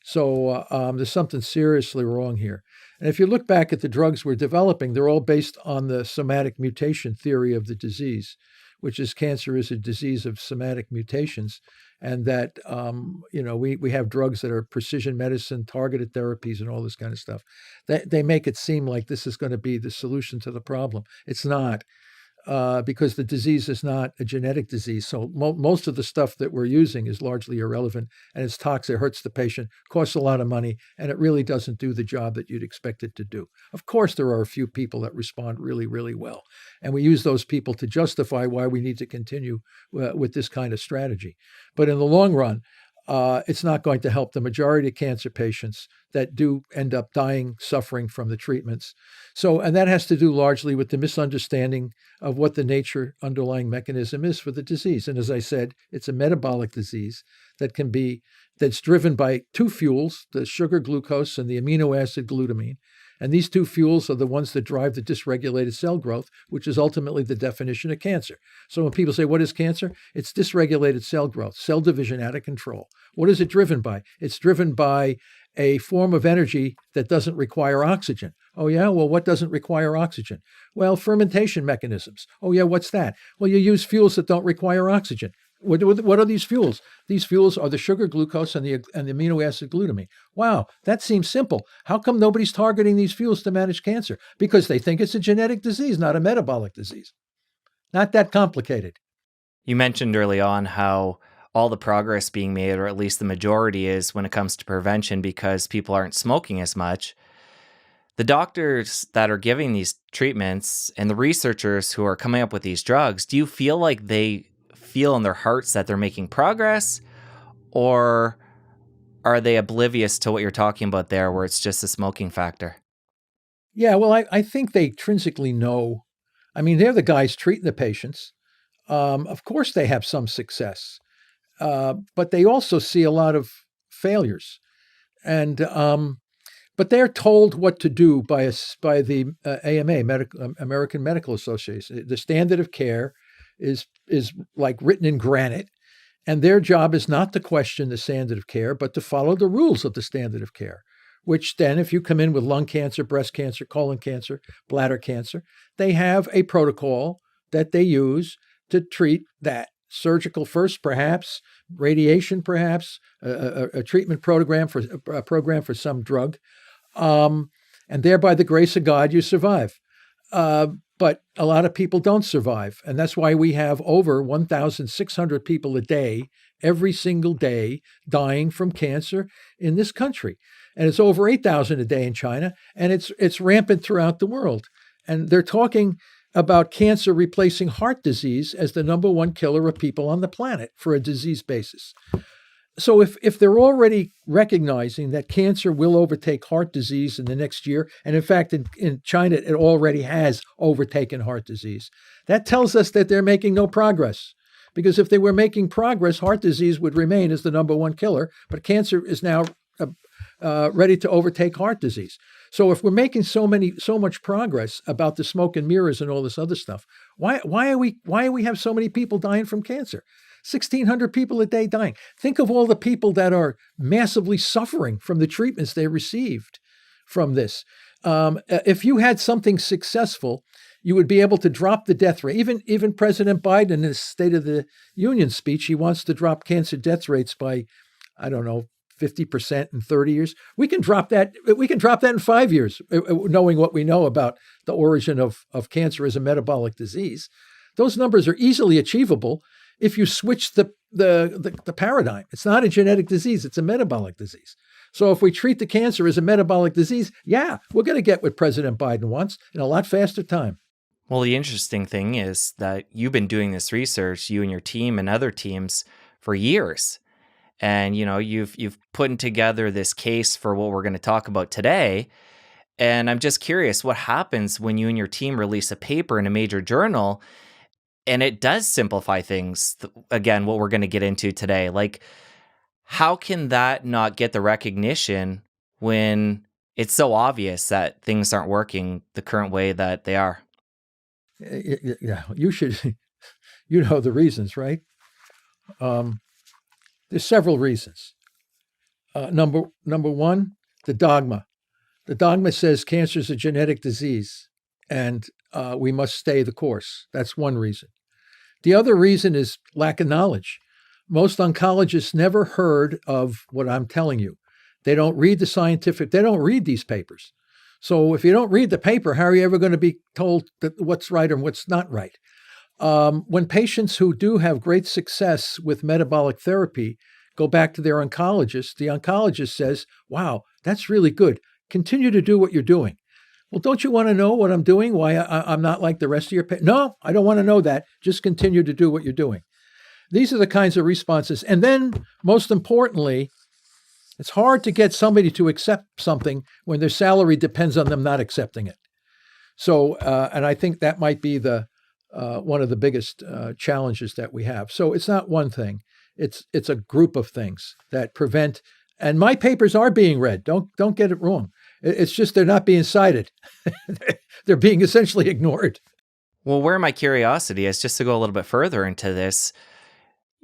So there's something seriously wrong here. And if you look back at the drugs we're developing, they're all based on the somatic mutation theory of the disease, which is cancer is a disease of somatic mutations. And that, we have drugs that are precision medicine, targeted therapies, and all this kind of stuff. They make it seem like this is going to be the solution to the problem. It's not. Because the disease is not a genetic disease. So most of the stuff that we're using is largely irrelevant, and it's toxic, it hurts the patient, costs a lot of money, and it really doesn't do the job that you'd expect it to do. Of course, there are a few people that respond really, really well, and we use those people to justify why we need to continue with this kind of strategy. But in the long run, it's not going to help the majority of cancer patients that do end up dying, suffering from the treatments. So, and that has to do largely with the misunderstanding of what the nature underlying mechanism is for the disease. And as I said, it's a metabolic disease that's driven by two fuels, the sugar glucose and the amino acid glutamine. And these two fuels are the ones that drive the dysregulated cell growth, which is ultimately the definition of cancer. So when people say, what is cancer? It's dysregulated cell growth, cell division out of control. What is it driven by? It's driven by a form of energy that doesn't require oxygen. Oh, yeah? Well, what doesn't require oxygen? Well, fermentation mechanisms. Oh, yeah, what's that? Well, you use fuels that don't require oxygen. What are these fuels? These fuels are the sugar glucose and the amino acid glutamine. Wow, that seems simple. How come nobody's targeting these fuels to manage cancer? Because they think it's a genetic disease, not a metabolic disease. Not that complicated. You mentioned early on how all the progress being made, or at least the majority, is when it comes to prevention because people aren't smoking as much. The doctors that are giving these treatments and the researchers who are coming up with these drugs, do you feel like they feel in their hearts that they're making progress, or are they oblivious to what you're talking about there, where it's just a smoking factor? Yeah, well, I think they intrinsically know. I mean, they're the guys treating the patients. Of course, they have some success, but they also see a lot of failures. And but they're told what to do by the AMA, American Medical Association. The standard of care is like written in granite, and their job is not to question the standard of care, but to follow the rules of the standard of care. Which then, if you come in with lung cancer, breast cancer, colon cancer, bladder cancer, they have a protocol that they use to treat that. Surgical first, perhaps, radiation, perhaps, a treatment program for some drug, and thereby the grace of God, you survive. But a lot of people don't survive. And that's why we have over 1,600 people a day, every single day, dying from cancer in this country. And it's over 8,000 a day in China, and it's rampant throughout the world. And they're talking about cancer replacing heart disease as the number one killer of people on the planet for a disease basis. So if they're already recognizing that cancer will overtake heart disease in the next year, and in fact, in China, it already has overtaken heart disease, that tells us that they're making no progress. Because if they were making progress, heart disease would remain as the number one killer, but cancer is now ready to overtake heart disease. So if we're making so much progress about the smoke and mirrors and all this other stuff, why we have so many people dying from cancer? 1,600 people a day dying. Think of all the people that are massively suffering from the treatments they received from this. If you had something successful, you would be able to drop the death rate. Even President Biden in his State of the Union speech, he wants to drop cancer death rates by, 50% in 30 years. We can drop that. We can drop that in 5 years, knowing what we know about the origin of cancer as a metabolic disease. Those numbers are easily achievable if you switch the paradigm. It's not a genetic disease, it's a metabolic disease. So if we treat the cancer as a metabolic disease, yeah, we're going to get what President Biden wants in a lot faster time. Well, the interesting thing is that you've been doing this research, you and your team and other teams, for years. And you've put together this case for what we're going to talk about today. And I'm just curious, what happens when you and your team release a paper in a major journal and it does simplify things? Again, what we're going to get into today. Like, how can that not get the recognition when it's so obvious that things aren't working the current way that they are? Yeah, you should, you know the reasons, right? There's several reasons. Number one, the dogma. The dogma says cancer is a genetic disease, and we must stay the course. That's one reason. The other reason is lack of knowledge. Most oncologists never heard of what I'm telling you. They don't read they don't read these papers. So if you don't read the paper, how are you ever going to be told that what's right and what's not right? When patients who do have great success with metabolic therapy go back to their oncologist, the oncologist says, wow, that's really good. Continue to do what you're doing. Well, don't you want to know what I'm doing? Why I'm not like the rest of your patients? No, I don't want to know that. Just continue to do what you're doing. These are the kinds of responses. And then, most importantly, it's hard to get somebody to accept something when their salary depends on them not accepting it. So, and I think that might be the one of the biggest challenges that we have. So it's not one thing; it's a group of things that prevent. And my papers are being read. Don't get it wrong. It's just they're not being cited. They're being essentially ignored. Well, where my curiosity is, just to go a little bit further into this,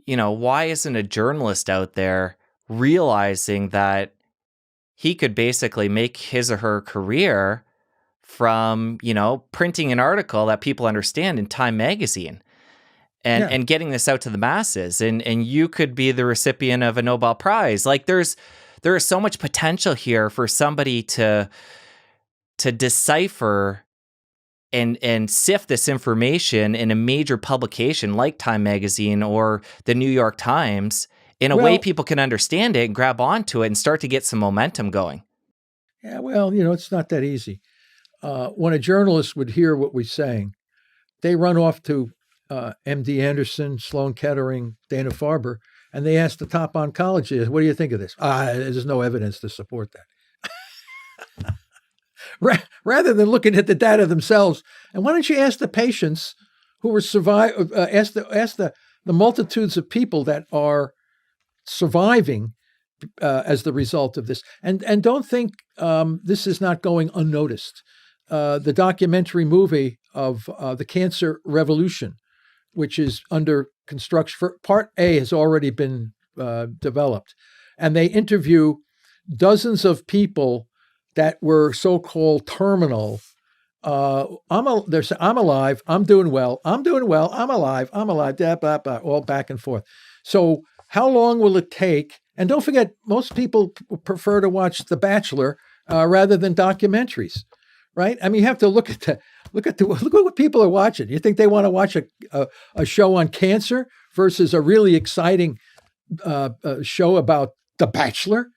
why isn't a journalist out there realizing that he could basically make his or her career from, printing an article that people understand in Time magazine and getting this out to the masses, and you could be the recipient of a Nobel Prize. Like there is so much potential here for somebody to decipher and sift this information in a major publication like Time magazine or the New York Times in a way people can understand it and grab onto it and start to get some momentum going. Yeah, well, it's not that easy. When a journalist would hear what we're saying, they run off to MD Anderson, Sloan Kettering, Dana-Farber, and they ask the top oncologists, what do you think of this? There's no evidence to support that. Rather than looking at the data themselves. And why don't you ask the patients who were ask the multitudes of people that are surviving as the result of this. And don't think this is not going unnoticed. The documentary movie of the Cancer Revolution, which is under construction, for Part A has already been developed. And they interview dozens of people that were so-called terminal. I'm alive, I'm doing well, I'm alive, all back and forth. So how long will it take? And don't forget, most people prefer to watch The Bachelor rather than documentaries, right? I mean, you have to look at what people are watching. You think they want to watch a show on cancer versus a really exciting show about The Bachelor?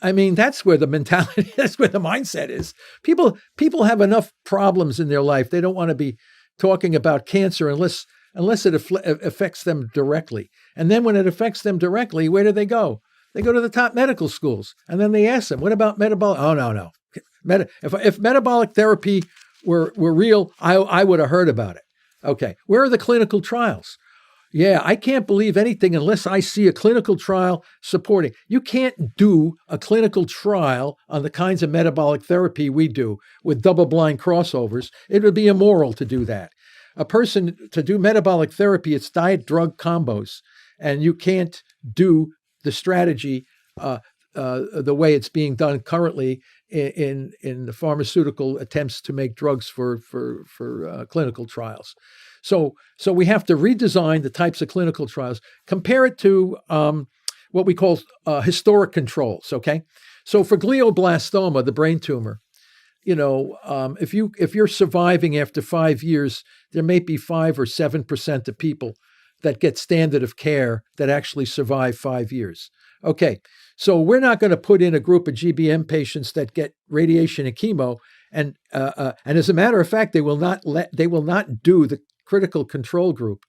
I mean, that's where the mentality, that's where the mindset is. People have enough problems in their life. They don't want to be talking about cancer unless it affects them directly. And then when it affects them directly, where do they go? They go to the top medical schools. And then they ask them, what about metabolic? Oh, no. If metabolic therapy were real, I would have heard about it. Okay. Where are the clinical trials? Yeah, I can't believe anything unless I see a clinical trial supporting. You can't do a clinical trial on the kinds of metabolic therapy we do with double-blind crossovers. It would be immoral to do that. A person to do metabolic therapy, it's diet-drug combos, and you can't do the strategy the way it's being done currently in the pharmaceutical attempts to make drugs for clinical trials. So we have to redesign the types of clinical trials, compare it to what we call historic controls. Okay, so for glioblastoma, the brain tumor, if you're surviving after 5 years, there may be 5 or 7% of people that get standard of care that actually survive 5 years. Okay, so we're not going to put in a group of GBM patients that get radiation and chemo And as a matter of fact, they will not do the critical control group.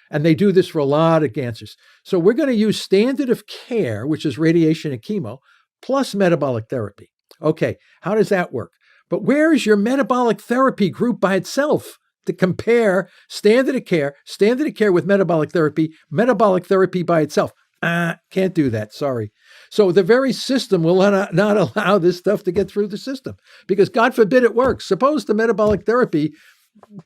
And they do this for a lot of cancers. So we're going to use standard of care, which is radiation and chemo, plus metabolic therapy. Okay, how does that work? But where is your metabolic therapy group by itself to compare standard of care with metabolic therapy by itself? Can't do that. Sorry. So the very system will not allow this stuff to get through the system because God forbid it works. Suppose the metabolic therapy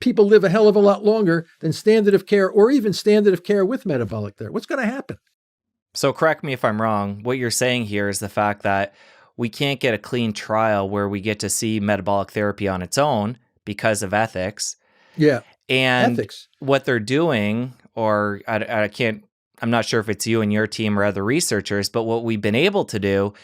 people live a hell of a lot longer than standard of care or even standard of care with metabolic therapy. What's going to happen? So correct me if I'm wrong. What you're saying here is the fact that we can't get a clean trial where we get to see metabolic therapy on its own because of ethics. Yeah. And ethics. What they're doing, or I'm not sure if it's you and your team or other researchers, but what we've been able to do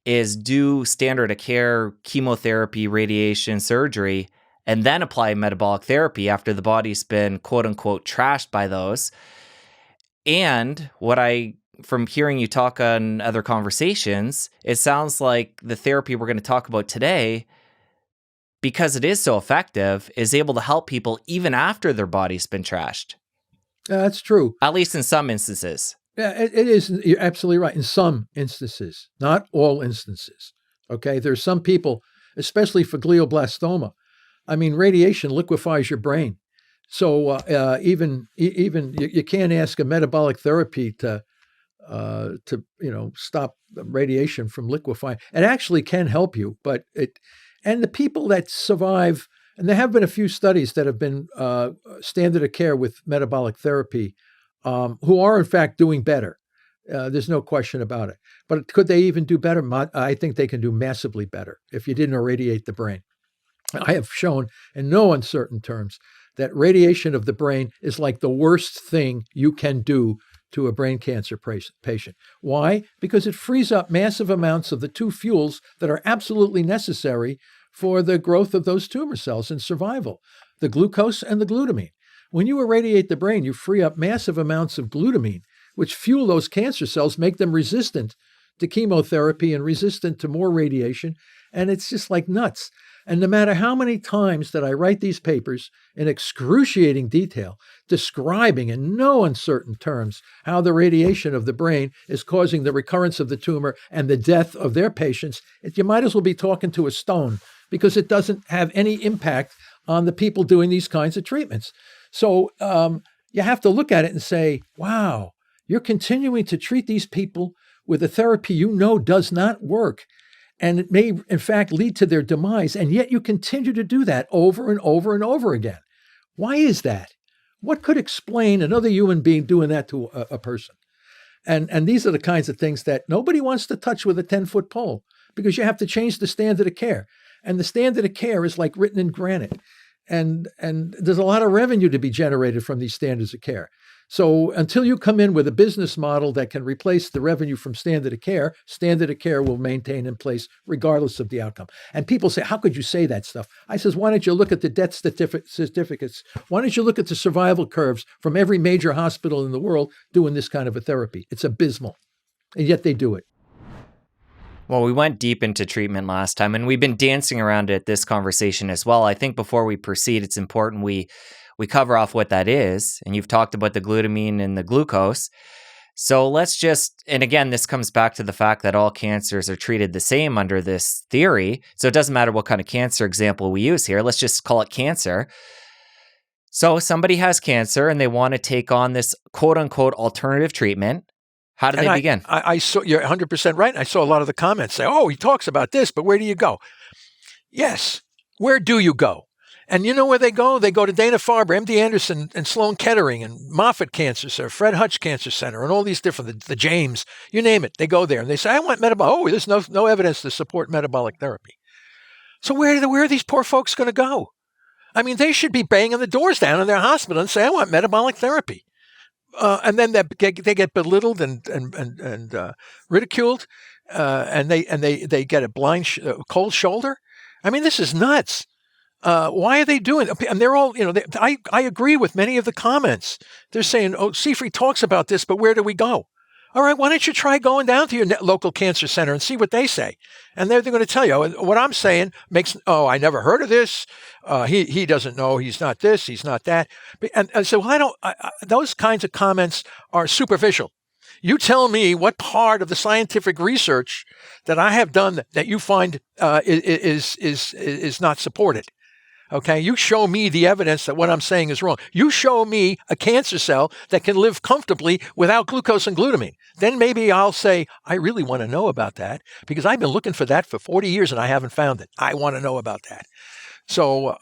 is do standard of care chemotherapy, radiation, surgery, and then apply metabolic therapy after the body's been quote unquote trashed by those. And from hearing you talk on other conversations, it sounds like the therapy we're going to talk about today, because it is so effective, is able to help people even after their body's been trashed. That's true. At least in some instances. Yeah, it is. You're absolutely right. In some instances, not all instances. Okay. There's some people, especially for glioblastoma. I mean, radiation liquefies your brain. So even you can't ask a metabolic therapy to stop the radiation from liquefying. It actually can help you, and the people that survive, and there have been a few studies that have been standard of care with metabolic therapy, who are in fact doing better. There's no question about it. But could they even do better? I think they can do massively better if you didn't irradiate the brain. I have shown in no uncertain terms that radiation of the brain is like the worst thing you can do to a brain cancer patient. Why? Because it frees up massive amounts of the two fuels that are absolutely necessary for the growth of those tumor cells and survival, the glucose and the glutamine. When you irradiate the brain, you free up massive amounts of glutamine, which fuel those cancer cells, make them resistant to chemotherapy and resistant to more radiation. And it's just like nuts. And no matter how many times that I write these papers in excruciating detail, describing in no uncertain terms how the radiation of the brain is causing the recurrence of the tumor and the death of their patients, you might as well be talking to a stone because it doesn't have any impact on the people doing these kinds of treatments. So you have to look at it and say, wow, you're continuing to treat these people with a therapy you know does not work. And it may, in fact, lead to their demise. And yet you continue to do that over and over and over again. Why is that? What could explain another human being doing that to a person? And these are the kinds of things that nobody wants to touch with a 10-foot pole because you have to change the standard of care. And the standard of care is like written in granite. And there's a lot of revenue to be generated from these standards of care. So until you come in with a business model that can replace the revenue from standard of care will maintain in place regardless of the outcome. And people say, how could you say that stuff? I says, why don't you look at the death certificates? Why don't you look at the survival curves from every major hospital in the world doing this kind of a therapy? It's abysmal. And yet they do it. Well, we went deep into treatment last time, and we've been dancing around it this conversation as well. I think before we proceed, it's important we cover off what that is. And you've talked about the glutamine and the glucose. So and again, this comes back to the fact that all cancers are treated the same under this theory. So it doesn't matter what kind of cancer example we use here. Let's just call it cancer. So somebody has cancer and they want to take on this quote unquote alternative treatment. How do they begin? I saw, you're 100% right. I saw a lot of the comments say, oh, he talks about this, but where do you go? Yes. Where do you go? And you know where they go? They go to Dana-Farber, MD Anderson, and Sloan Kettering, and Moffitt Cancer Center, Fred Hutch Cancer Center, and all these different, the James, you name it. They go there and they say, I want metabolic. Oh, there's no evidence to support metabolic therapy. So where are these poor folks going to go? I mean, they should be banging the doors down in their hospital and say, I want metabolic therapy. And then they get belittled and ridiculed, and they get a cold shoulder. I mean, this is nuts. Why are they doing it? And they're all, I agree with many of the comments. They're saying, oh, Seyfried talks about this, but where do we go? All right, why don't you try going down to your local cancer center and see what they say? And they're going to tell you, what I'm saying I never heard of this. He doesn't know. He's not this. He's not that. And so those kinds of comments are superficial. You tell me what part of the scientific research that I have done that you find is not supported. Okay, you show me the evidence that what I'm saying is wrong. You show me a cancer cell that can live comfortably without glucose and glutamine. Then maybe I'll say, I really want to know about that because I've been looking for that for 40 years and I haven't found it. I want to know about that. So,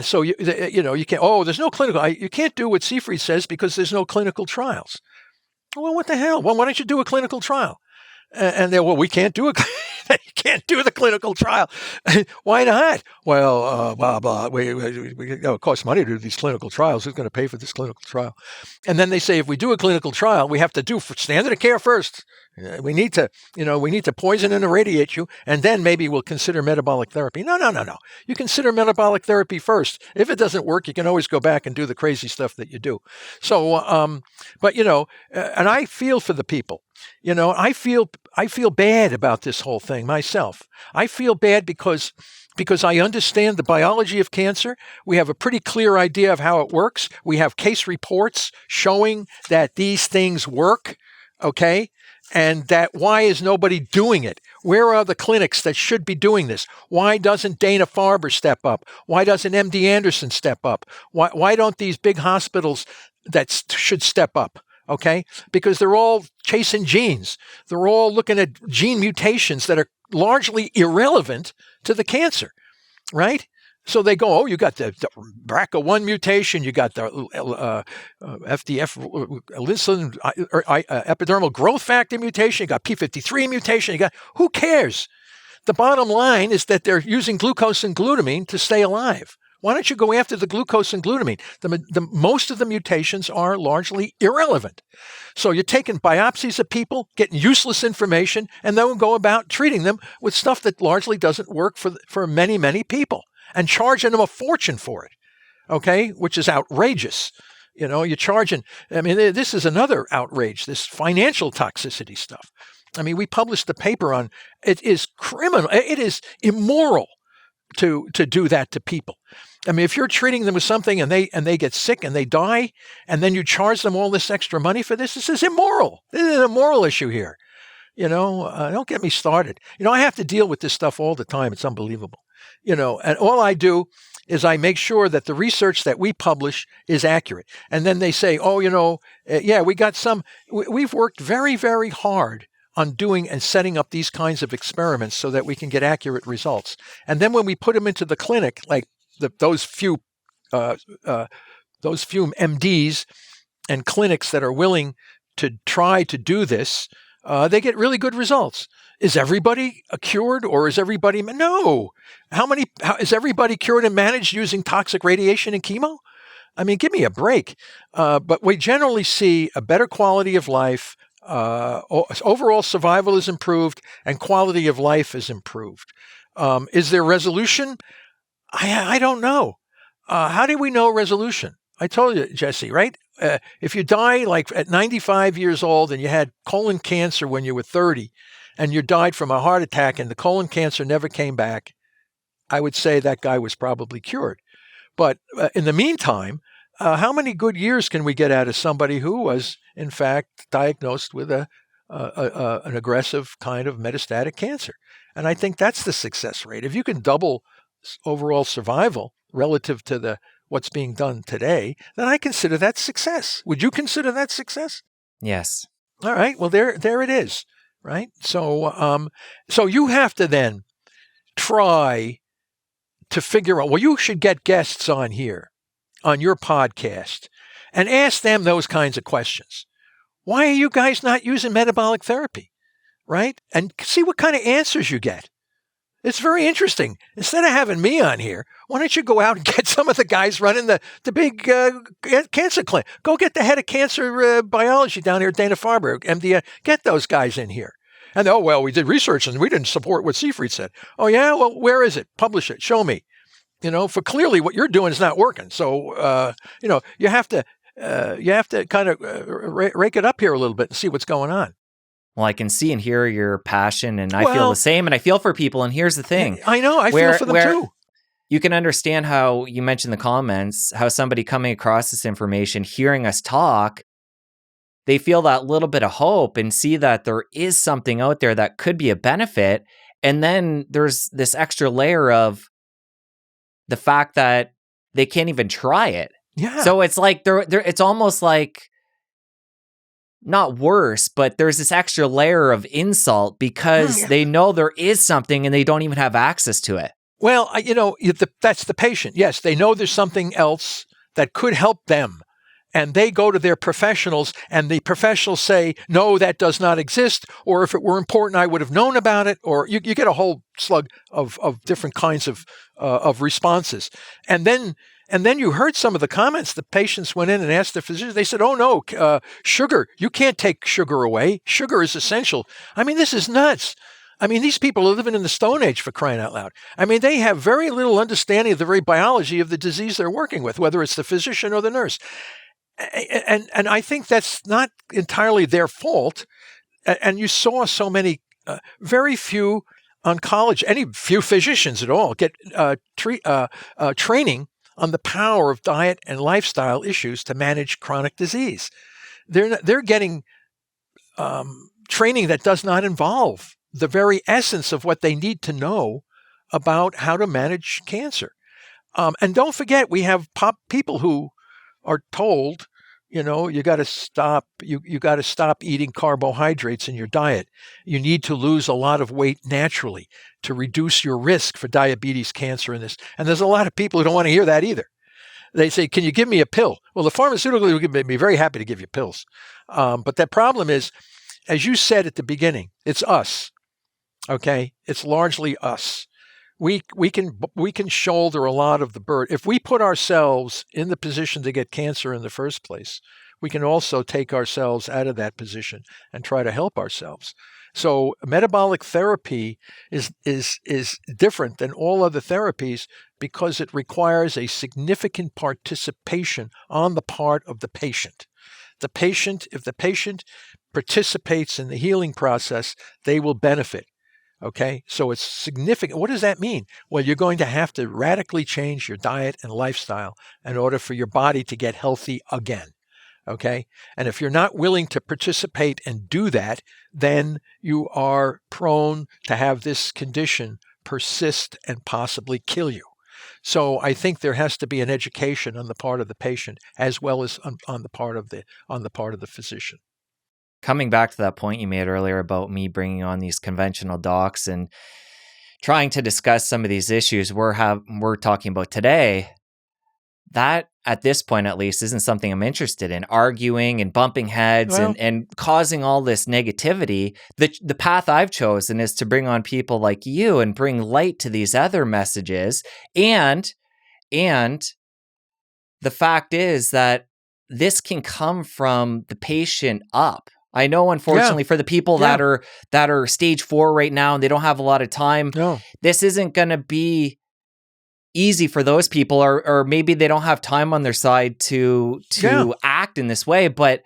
so you can't, there's no clinical, you can't do what Seyfried says because there's no clinical trials. Well, what the hell? Well, why don't you do a clinical trial? And then, we can't do it. You can't do the clinical trial. Why not? Well, blah, blah. It costs money to do these clinical trials. Who's going to pay for this clinical trial? And then they say, if we do a clinical trial, we have to do for standard of care first. We need to poison and irradiate you, and then maybe we'll consider metabolic therapy. No. You consider metabolic therapy first. If it doesn't work, you can always go back and do the crazy stuff that you do. So, and I feel for the people. I feel bad about this whole thing myself. I feel bad because I understand the biology of cancer. We have a pretty clear idea of how it works. We have case reports showing that these things work, okay? And that why is nobody doing it? Where are the clinics that should be doing this? Why doesn't Dana-Farber step up? Why doesn't MD Anderson step up? Why don't these big hospitals that should step up? Okay, because they're all chasing genes. They're all looking at gene mutations that are largely irrelevant to the cancer, right? So they go, you got the BRCA1 mutation, you got the FDF epidermal growth factor mutation, you got P53 mutation, who cares? The bottom line is that they're using glucose and glutamine to stay alive. Why don't you go after the glucose and glutamine? Most of the mutations are largely irrelevant. So you're taking biopsies of people, getting useless information, and then we'll go about treating them with stuff that largely doesn't work for many, many people and charging them a fortune for it, okay, which is outrageous. You're charging, this is another outrage, this financial toxicity stuff. We published a paper on it is criminal, it is immoral to do that to people. If you're treating them with something and they get sick and they die, and then you charge them all this extra money for this is immoral. This is a moral issue here. Don't get me started. I have to deal with this stuff all the time. It's unbelievable. And all I do is I make sure that the research that we publish is accurate. And then they say, we've worked very, very hard on doing and setting up these kinds of experiments so that we can get accurate results. And then when we put them into the clinic, like those few MDs and clinics that are willing to try to do this, they get really good results. Is everybody cured, or is everybody no? Is everybody cured and managed using toxic radiation and chemo? Give me a break. But we generally see a better quality of life. Overall survival is improved and quality of life is improved. Is there resolution? I don't know. How do we know resolution? I told you, Jesse, right? If you die like at 95 years old and you had colon cancer when you were 30 and you died from a heart attack and the colon cancer never came back, I would say that guy was probably cured. But in the meantime, how many good years can we get out of somebody who was, in fact, diagnosed with an aggressive kind of metastatic cancer? And I think that's the success rate. If you can double overall survival relative to what's being done today, then I consider that success. Would you consider that success? Yes. All right. Well, there it is. Right. So, so you have to then try to figure out. Well, you should get guests on here, on your podcast, and ask them those kinds of questions. Why are you guys not using metabolic therapy? Right? And see what kind of answers you get. It's very interesting. Instead of having me on here, why don't you go out and get some of the guys running the big cancer clinic? Go get the head of cancer biology down here at Dana-Farber, MD. Get those guys in here. And we did research and we didn't support what Seyfried said. Oh, yeah? Well, where is it? Publish it. Show me. For clearly what you're doing is not working. So, you have to you have to kind of rake it up here a little bit and see what's going on. Well, I can see and hear your passion, and I feel Well, the same, and I feel for people. And here's the thing. I know, I feel for them too. You can understand how you mentioned the comments, how somebody coming across this information, hearing us talk, they feel that little bit of hope and see that there is something out there that could be a benefit. And then there's this extra layer of the fact that they can't even try it. Yeah. So it's like it's almost like not worse, but there's this extra layer of insult because they know there is something and they don't even have access to it. Well, that's the patient. Yes, they know there's something else that could help them. And they go to their professionals, and the professionals say, no, that does not exist. Or if it were important, I would have known about it. Or you get a whole slug of different kinds of responses. And then you heard some of the comments. The patients went in and asked the physician. They said, oh, no, sugar. You can't take sugar away. Sugar is essential. I mean, this is nuts. I mean, these people are living in the Stone Age, for crying out loud. I mean, they have very little understanding of the very biology of the disease they're working with, whether it's the physician or the nurse. And I think that's not entirely their fault. And you saw so many, very few few physicians at all get training on the power of diet and lifestyle issues to manage chronic disease. They're getting training that does not involve the very essence of what they need to know about how to manage cancer. And don't forget, we have people who are told, you got to stop. You got to stop eating carbohydrates in your diet. You need to lose a lot of weight naturally to reduce your risk for diabetes, cancer, and this. And there's a lot of people who don't want to hear that either. They say, "Can you give me a pill?" Well, the pharmaceutical will be very happy to give you pills, but that problem is, as you said at the beginning, it's us. Okay, it's largely us. We can shoulder a lot of the burden. If we put ourselves in the position to get cancer in the first place, we can also take ourselves out of that position and try to help ourselves. So metabolic therapy is different than all other therapies because it requires a significant participation on the part of the patient. If the patient participates in the healing process, they will benefit. Okay, so it's significant. What does that mean? Well, you're going to have to radically change your diet and lifestyle in order for your body to get healthy again. Okay, and if you're not willing to participate and do that, then you are prone to have this condition persist and possibly kill you. So I think there has to be an education on the part of the patient as well as on the part of the physician. Coming back to that point you made earlier about me bringing on these conventional docs and trying to discuss some of these issues we're talking about today, that at this point at least isn't something I'm interested in. Arguing and bumping heads and causing all this negativity. The path I've chosen is to bring on people like you and bring light to these other messages. And the fact is that this can come from the patient up. I know, unfortunately, for the people that are stage 4 right now and they don't have a lot of time, this isn't going to be easy for those people, or maybe they don't have time on their side to act in this way. But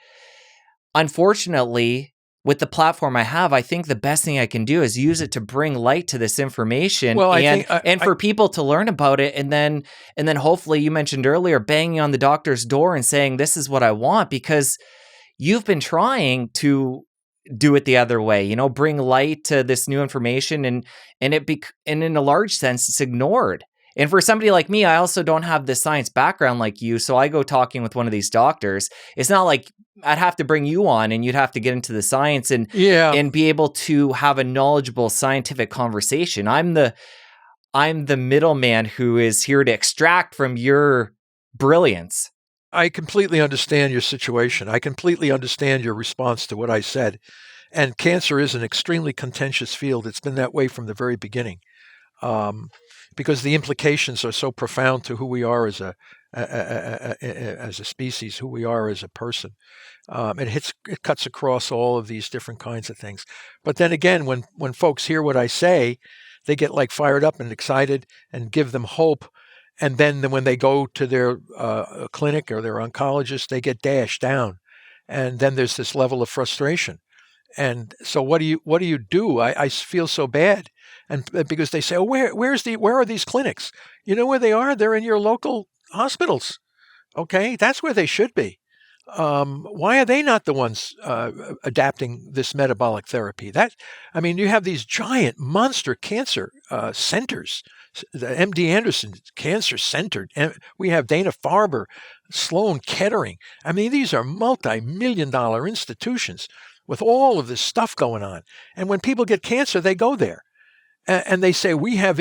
unfortunately, with the platform I have, I think the best thing I can do is use it to bring light to this information and for people to learn about it. And then hopefully, you mentioned earlier, banging on the doctor's door and saying, this is what I want, because you've been trying to do it the other way, bring light to this new information, and in a large sense, it's ignored. And for somebody like me, I also don't have the science background like you, so I go talking with one of these doctors. It's not like I'd have to bring you on and you'd have to get into the science and be able to have a knowledgeable scientific conversation. I'm the middleman who is here to extract from your brilliance. I completely understand your situation. I completely understand your response to what I said. And cancer is an extremely contentious field. It's been that way from the very beginning, because the implications are so profound to who we are as a species, who we are as a person. It cuts across all of these different kinds of things. But then again, when folks hear what I say, they get like fired up and excited and give them hope. And then when they go to their clinic or their oncologist, they get dashed down. And then there's this level of frustration. And so what do you do? I feel so bad, and because they say, oh, where are these clinics? You know where they are? They're in your local hospitals. Okay, that's where they should be. Why are they not the ones adapting this metabolic therapy? You have these giant monster cancer centers. The MD Anderson Cancer Center. We have Dana-Farber, Sloan Kettering. I mean, these are multi-million-dollar institutions with all of this stuff going on. And when people get cancer, they go there. And they say, we have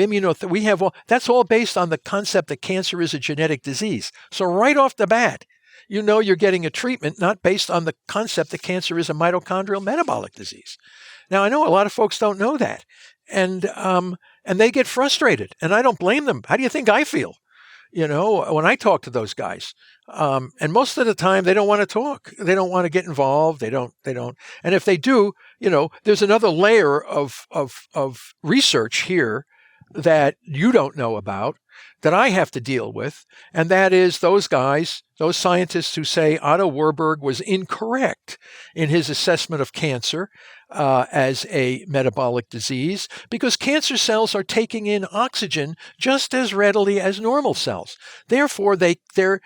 that's all based on the concept that cancer is a genetic disease. So right off the bat, you know you're getting a treatment not based on the concept that cancer is a mitochondrial metabolic disease. Now, I know a lot of folks don't know that. And they get frustrated. And I don't blame them. How do you think I feel? When I talk to those guys, and most of the time they don't want to talk. They don't want to get involved. They don't. And if they do, there's another layer of research here that you don't know about that I have to deal with. And that is those guys, those scientists who say Otto Warburg was incorrect in his assessment of cancer as a metabolic disease, because cancer cells are taking in oxygen just as readily as normal cells. Therefore, they're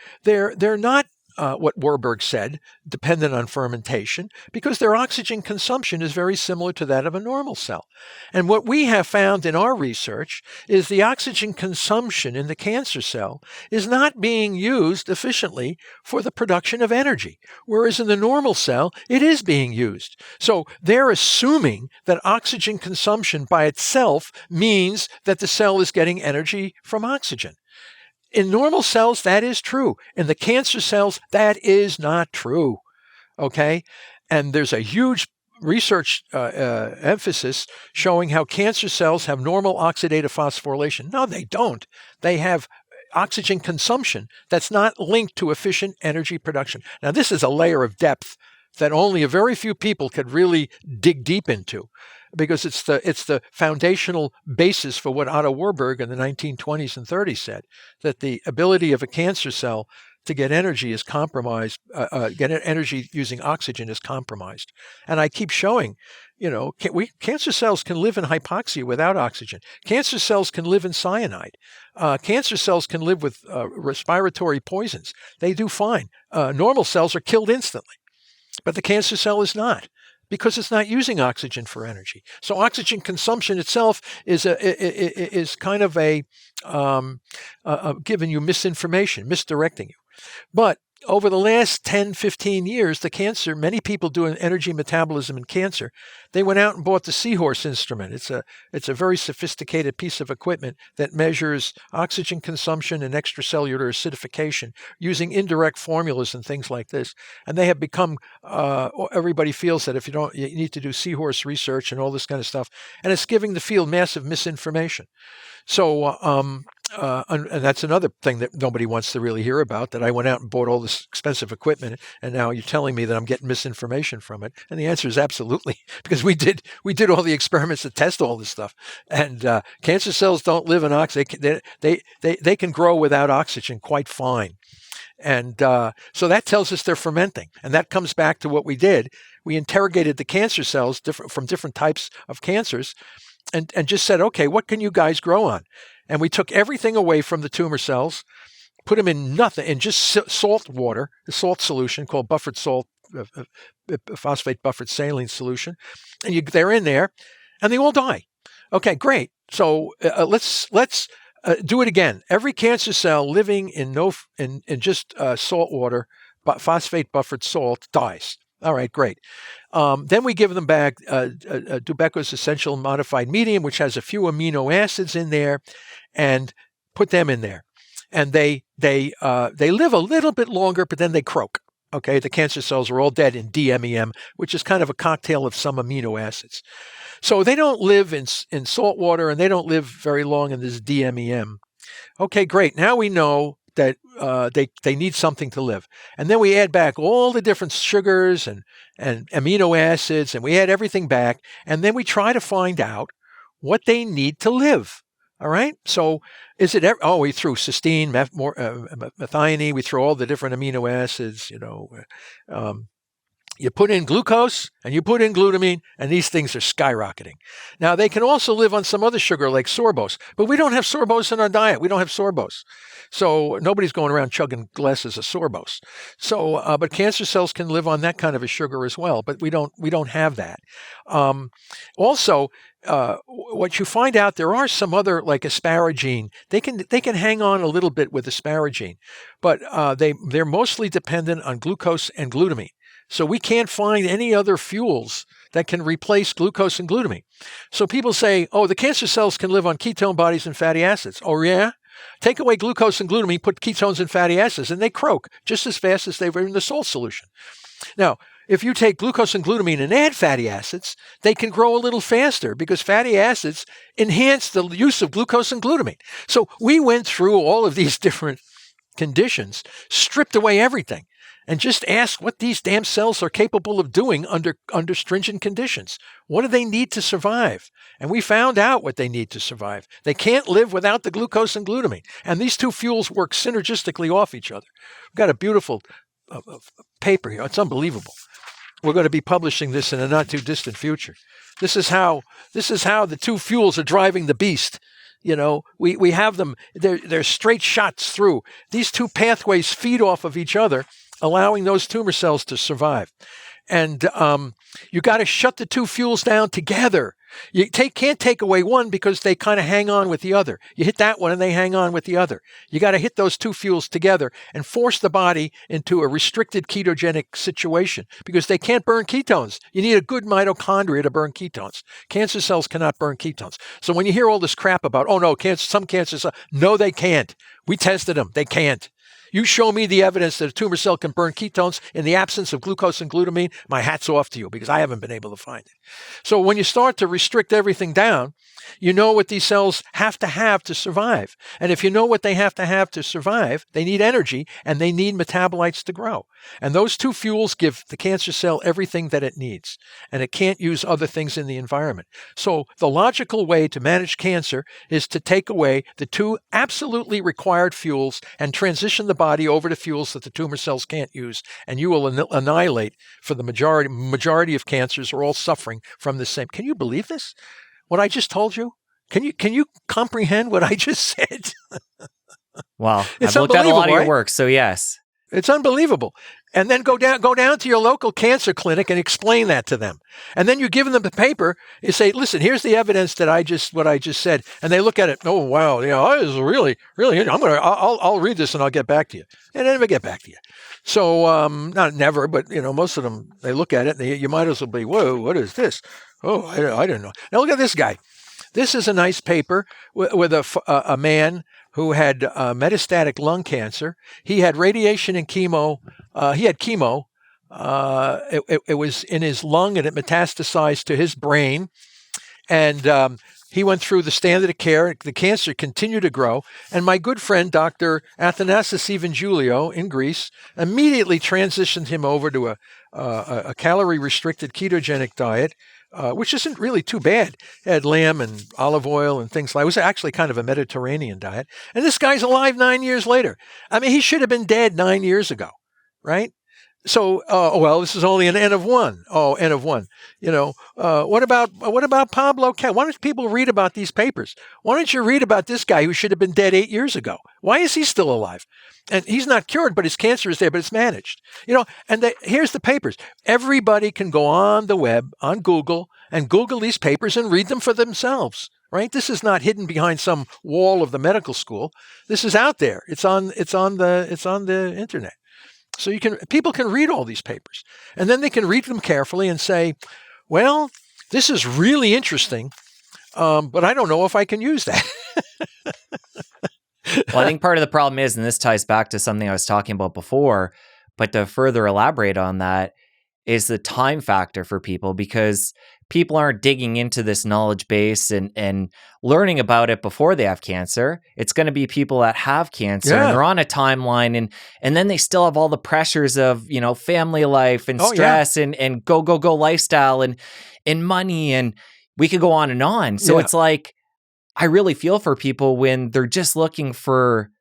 not what Warburg said, dependent on fermentation, because their oxygen consumption is very similar to that of a normal cell. And what we have found in our research is the oxygen consumption in the cancer cell is not being used efficiently for the production of energy, whereas in the normal cell, it is being used. So they're assuming that oxygen consumption by itself means that the cell is getting energy from oxygen. In normal cells, that is true. In the cancer cells, that is not true. Okay? And there's a huge research emphasis showing how cancer cells have normal oxidative phosphorylation. No, they don't. They have oxygen consumption that's not linked to efficient energy production. Now, this is a layer of depth that only a very few people could really dig deep into, because it's the foundational basis for what Otto Warburg in the 1920s and 30s said, that the ability of a cancer cell to get energy is compromised, get energy using oxygen is compromised. And I keep showing, cancer cells can live in hypoxia without oxygen. Cancer cells can live in cyanide. Cancer cells can live with respiratory poisons. They do fine. Normal cells are killed instantly, but the cancer cell is not, because it's not using oxygen for energy. So oxygen consumption itself is kind of giving you misinformation, misdirecting you. But over the last 10, 15 years, many people doing energy metabolism in cancer, they went out and bought the Seahorse instrument. It's a very sophisticated piece of equipment that measures oxygen consumption and extracellular acidification using indirect formulas and things like this. And they have become, everybody feels that you need to do Seahorse research and all this kind of stuff. And it's giving the field massive misinformation. So, and that's another thing that nobody wants to really hear about, that I went out and bought all this expensive equipment, and now you're telling me that I'm getting misinformation from it. And the answer is absolutely, because we did all the experiments to test all this stuff. And cancer cells don't live in oxygen. They can grow without oxygen quite fine. And so that tells us they're fermenting. And that comes back to what we did. We interrogated the cancer cells from different types of cancers, and just said, okay, what can you guys grow on? And we took everything away from the tumor cells, put them in just salt water, a salt solution called buffered salt, phosphate buffered saline solution. And they're in there, and they all die. Okay, great. So let's do it again. Every cancer cell living in just salt water, phosphate buffered salt, dies. All right, great. Then we give them back Dubeco's essential modified medium, which has a few amino acids in there, and put them in there. And they live a little bit longer, but then they croak. Okay, the cancer cells are all dead in DMEM, which is kind of a cocktail of some amino acids. So they don't live in salt water, and they don't live very long in this DMEM. Okay, great. Now we know that they need something to live. And then we add back all the different sugars and amino acids, and we add everything back, and then we try to find out what they need to live. All right. So is it? We threw cysteine, methionine. We threw all the different amino acids. You put in glucose and you put in glutamine, and these things are skyrocketing. Now, they can also live on some other sugar like sorbose, but we don't have sorbose in our diet. We don't have sorbose. So nobody's going around chugging glasses of sorbose. So, but cancer cells can live on that kind of a sugar as well, but we don't have that. Also, what you find out, there are some other, like asparagine. They can hang on a little bit with asparagine, but they're mostly dependent on glucose and glutamine. So we can't find any other fuels that can replace glucose and glutamine. So people say, oh, the cancer cells can live on ketone bodies and fatty acids. Oh, yeah? Take away glucose and glutamine, put ketones and fatty acids, and they croak just as fast as they were in the salt solution. Now, if you take glucose and glutamine and add fatty acids, they can grow a little faster because fatty acids enhance the use of glucose and glutamine. So we went through all of these different conditions, stripped away everything, and just ask what these damn cells are capable of doing under stringent conditions. What do they need to survive? And we found out what they need to survive. They can't live without the glucose and glutamine. And these two fuels work synergistically off each other. We've got a beautiful paper here. It's unbelievable. We're going to be publishing this in a not too distant future. This is how the two fuels are driving the beast. We have them, they're straight shots through. These two pathways feed off of each other, allowing those tumor cells to survive. And you got to shut the two fuels down together. You can't take away one because they kind of hang on with the other. You hit that one and they hang on with the other. You got to hit those two fuels together and force the body into a restricted ketogenic situation because they can't burn ketones. You need a good mitochondria to burn ketones. Cancer cells cannot burn ketones. So when you hear all this crap about, oh no, some cancer cells, no, they can't. We tested them. They can't. You show me the evidence that a tumor cell can burn ketones in the absence of glucose and glutamine, my hat's off to you because I haven't been able to find it. So when you start to restrict everything down, you know what these cells have to survive. And if you know what they have to survive, they need energy and they need metabolites to grow. And those two fuels give the cancer cell everything that it needs. And it can't use other things in the environment. So the logical way to manage cancer is to take away the two absolutely required fuels and transition the body over to fuels that the tumor cells can't use. And you will annihilate, for the majority of cancers are all suffering from the same. Can you believe this? What I just told you? Can you comprehend what I just said? Well, I've looked at a lot of your work, so yes. It's unbelievable. And then go down to your local cancer clinic and explain that to them. And then you give them the paper. You say, listen, here's the evidence that what I just said. And they look at it. Oh, wow. This is really, really, I'll read this and I'll get back to you. And they never get back to you. So, not never, but most of them, they look at it and you might as well be, whoa, what is this? Oh, I don't know. Now look at this guy. This is a nice paper with a man who had metastatic lung cancer. He had radiation and chemo. He had chemo. It was in his lung and it metastasized to his brain. And he went through the standard of care. The cancer continued to grow. And my good friend, Dr. Athanasios Evangelio in Greece, immediately transitioned him over to a calorie-restricted ketogenic diet, which isn't really too bad. It had lamb and olive oil and things like that. It was actually kind of a Mediterranean diet. And this guy's alive 9 years later. I mean, he should have been dead 9 years ago, right? So, this is only an N of 1. Oh, N of 1. What about Pablo? Why don't people read about these papers? Why don't you read about this guy who should have been dead 8 years ago? Why is he still alive? And he's not cured, but his cancer is there, but it's managed. And here's the papers. Everybody can go on the web, on Google, and Google these papers and read them for themselves. Right? This is not hidden behind some wall of the medical school. This is out there. It's on the internet. So people can read all these papers, and then they can read them carefully and say, well, this is really interesting, but I don't know if I can use that. Well, I think part of the problem is, and this ties back to something I was talking about before, but to further elaborate on that, is the time factor for people, because people aren't digging into this knowledge base and learning about it before they have cancer. It's going to be people that have cancer and they're on a timeline, and then they still have all the pressures of, family life and stress and go lifestyle and money, and we could go on and on. So it's like, I really feel for people when they're just looking for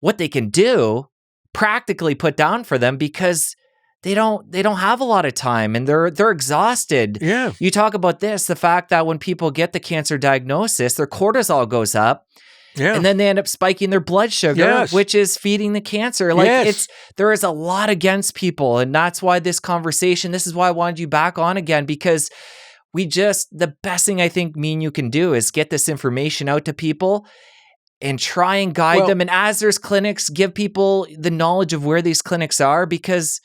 what they can do practically put down for them because they don't have a lot of time and they're exhausted. Yeah. You talk about this, the fact that when people get the cancer diagnosis, their cortisol goes up. Yeah. And then they end up spiking their blood sugar, Yes. which is feeding the cancer. Like Yes. there is a lot against people. And that's why this is why I wanted you back on again, because the best thing I think me and you can do is get this information out to people and try and guide them. And as there's clinics, give people the knowledge of where these clinics are, because,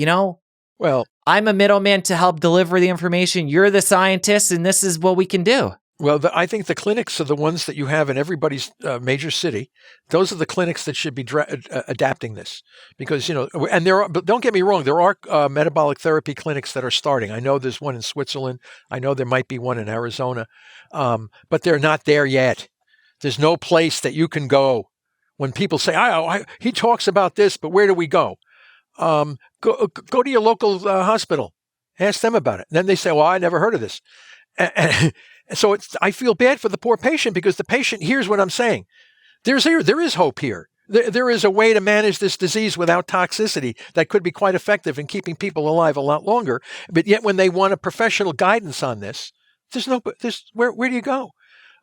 I'm a middleman to help deliver the information. You're the scientist, and this is what we can do. Well, I think the clinics are the ones that you have in everybody's major city. Those are the clinics that should be adapting this, because, and but don't get me wrong, there are metabolic therapy clinics that are starting. I know there's one in Switzerland. I know there might be one in Arizona, but they're not there yet. There's no place that you can go when people say, he talks about this, but where do we go? Go to your local hospital. Ask them about it. And then they say, well, I never heard of this. And so I feel bad for the poor patient, because the patient hears what I'm saying. There is hope here. There is a way to manage this disease without toxicity that could be quite effective in keeping people alive a lot longer. But yet when they want a professional guidance on this, where do you go?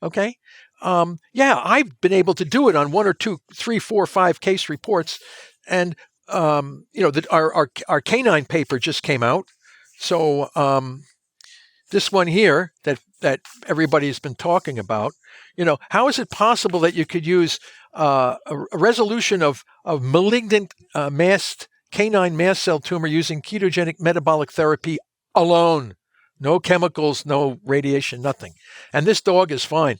Okay. I've been able to do it on 1 or 2, 3, 4, 5 case reports. And, our canine paper just came out. So, this one here that everybody's been talking about, how is it possible that you could use a resolution of malignant canine mast cell tumor using ketogenic metabolic therapy alone? No chemicals, no radiation, nothing. And this dog is fine.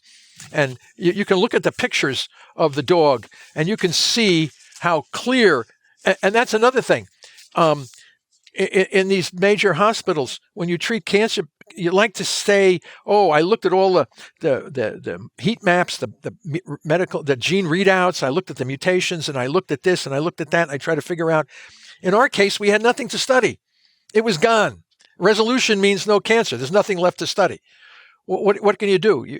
And you can look at the pictures of the dog and you can see how clear, and that's another thing. In these major hospitals, when you treat cancer, you like to say, I looked at all the heat maps, the gene readouts, I looked at the mutations, and I looked at this, and I looked at that, and I tried to figure out. In our case, we had nothing to study. It was gone. Resolution means no cancer. There's nothing left to study. What can you do?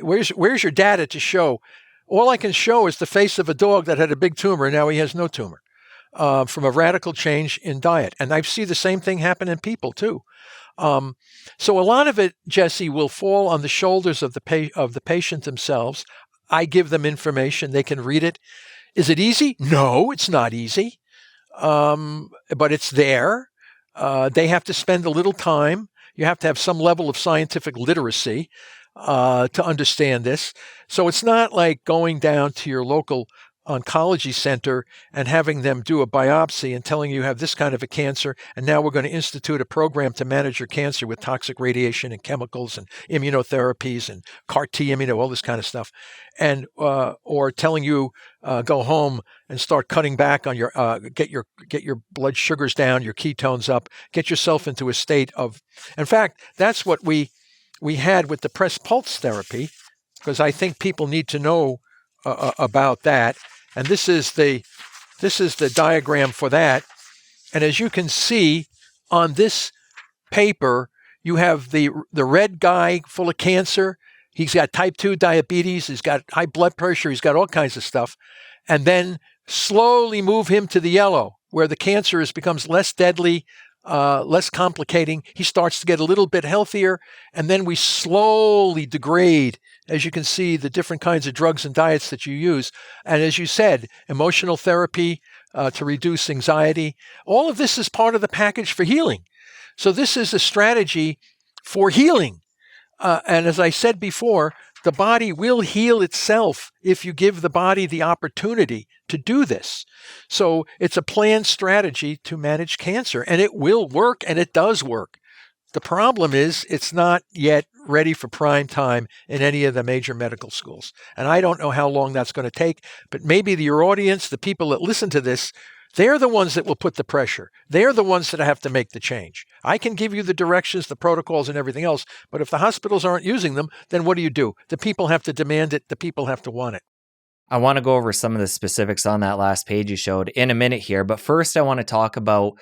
Where's your data to show? All I can show is the face of a dog that had a big tumor, and now he has no tumor. From a radical change in diet. And I see the same thing happen in people too. So a lot of it, Jesse, will fall on the shoulders of the patient themselves. I give them information. They can read it. Is it easy? No, it's not easy. But it's there. They have to spend a little time. You have to have some level of scientific literacy to understand this. So it's not like going down to your local oncology center and having them do a biopsy and telling you have this kind of a cancer, and now we're going to institute a program to manage your cancer with toxic radiation and chemicals and immunotherapies and CAR-T all this kind of stuff, and or telling you go home and start cutting back on your get your blood sugars down, your ketones up, get yourself into a state of. In fact, that's what we had with the press pulse therapy, because I think people need to know about that. And this is the diagram for that. And as you can see on this paper, you have the red guy full of cancer. He's got type 2 diabetes. He's got high blood pressure. He's got all kinds of stuff. And then slowly move him to the yellow, where the cancer becomes less deadly, less complicating. He starts to get a little bit healthier. And then we slowly degrade, as you can see, the different kinds of drugs and diets that you use. And as you said, emotional therapy to reduce anxiety. All of this is part of the package for healing. So this is a strategy for healing. And as I said before, the body will heal itself if you give the body the opportunity to do this. So it's a planned strategy to manage cancer, and it will work, and it does work. The problem is it's not yet ready for prime time in any of the major medical schools. And I don't know how long that's going to take, but maybe your audience, the people that listen to this, they're the ones that will put the pressure. They're the ones that have to make the change. I can give you the directions, the protocols, and everything else, but if the hospitals aren't using them, then what do? The people have to demand it. The people have to want it. I want to go over some of the specifics on that last page you showed in a minute here, but first I want to talk about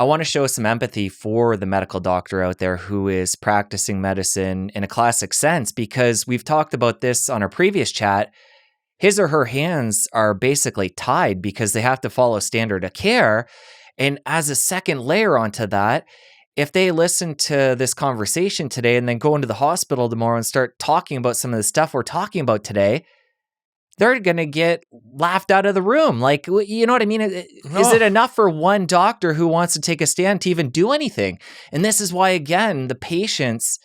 I want to show some empathy for the medical doctor out there who is practicing medicine in a classic sense, because we've talked about this on our previous chat. His or her hands are basically tied because they have to follow standard of care. And as a second layer onto that, if they listen to this conversation today and then go into the hospital tomorrow and start talking about some of the stuff we're talking about today, they're going to get laughed out of the room. Like, you know what I mean? Is it enough for one doctor who wants to take a stand to even do anything? And this is why, again, the patients,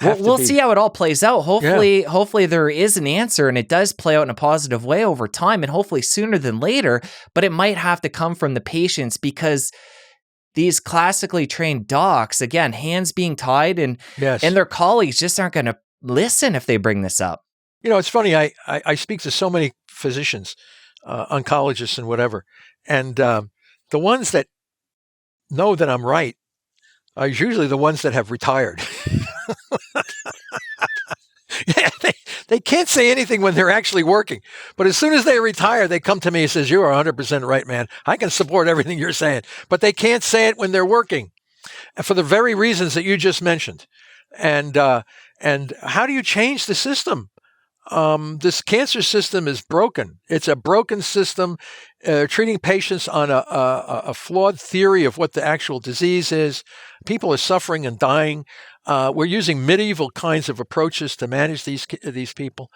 we'll see how it all plays out. Hopefully there is an answer and it does play out in a positive way over time, and hopefully sooner than later, but it might have to come from the patients, because these classically trained docs, again, hands being tied, and their colleagues just aren't going to listen if they bring this up. You know, it's funny. I speak to so many physicians, oncologists and whatever, and the ones that know that I'm right are usually the ones that have retired. They can't say anything when they're actually working. But as soon as they retire, they come to me and says, "You are 100% right, man. I can support everything you're saying." But they can't say it when they're working, for the very reasons that you just mentioned. And how do you change the system? This cancer system is broken. It's a broken system, treating patients on a flawed theory of what the actual disease is. People are suffering and dying. We're using medieval kinds of approaches to manage these people.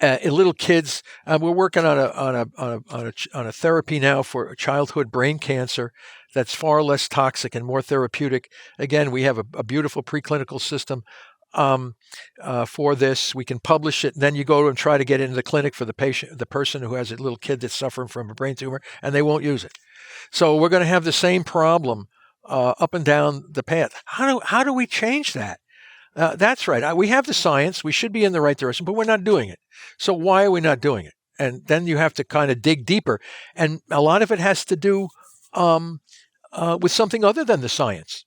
Little kids. We're working on a therapy now for childhood brain cancer that's far less toxic and more therapeutic. Again, we have a beautiful preclinical system for this. We can publish it, and then you go and try to get into the clinic for the person who has a little kid that's suffering from a brain tumor, and they won't use it. So we're going to have the same problem up and down the path. How do we change that? That's right. We have the science. We should be in the right direction, but we're not doing it. So why are we not doing it? And then you have to kind of dig deeper, and a lot of it has to do with something other than the science.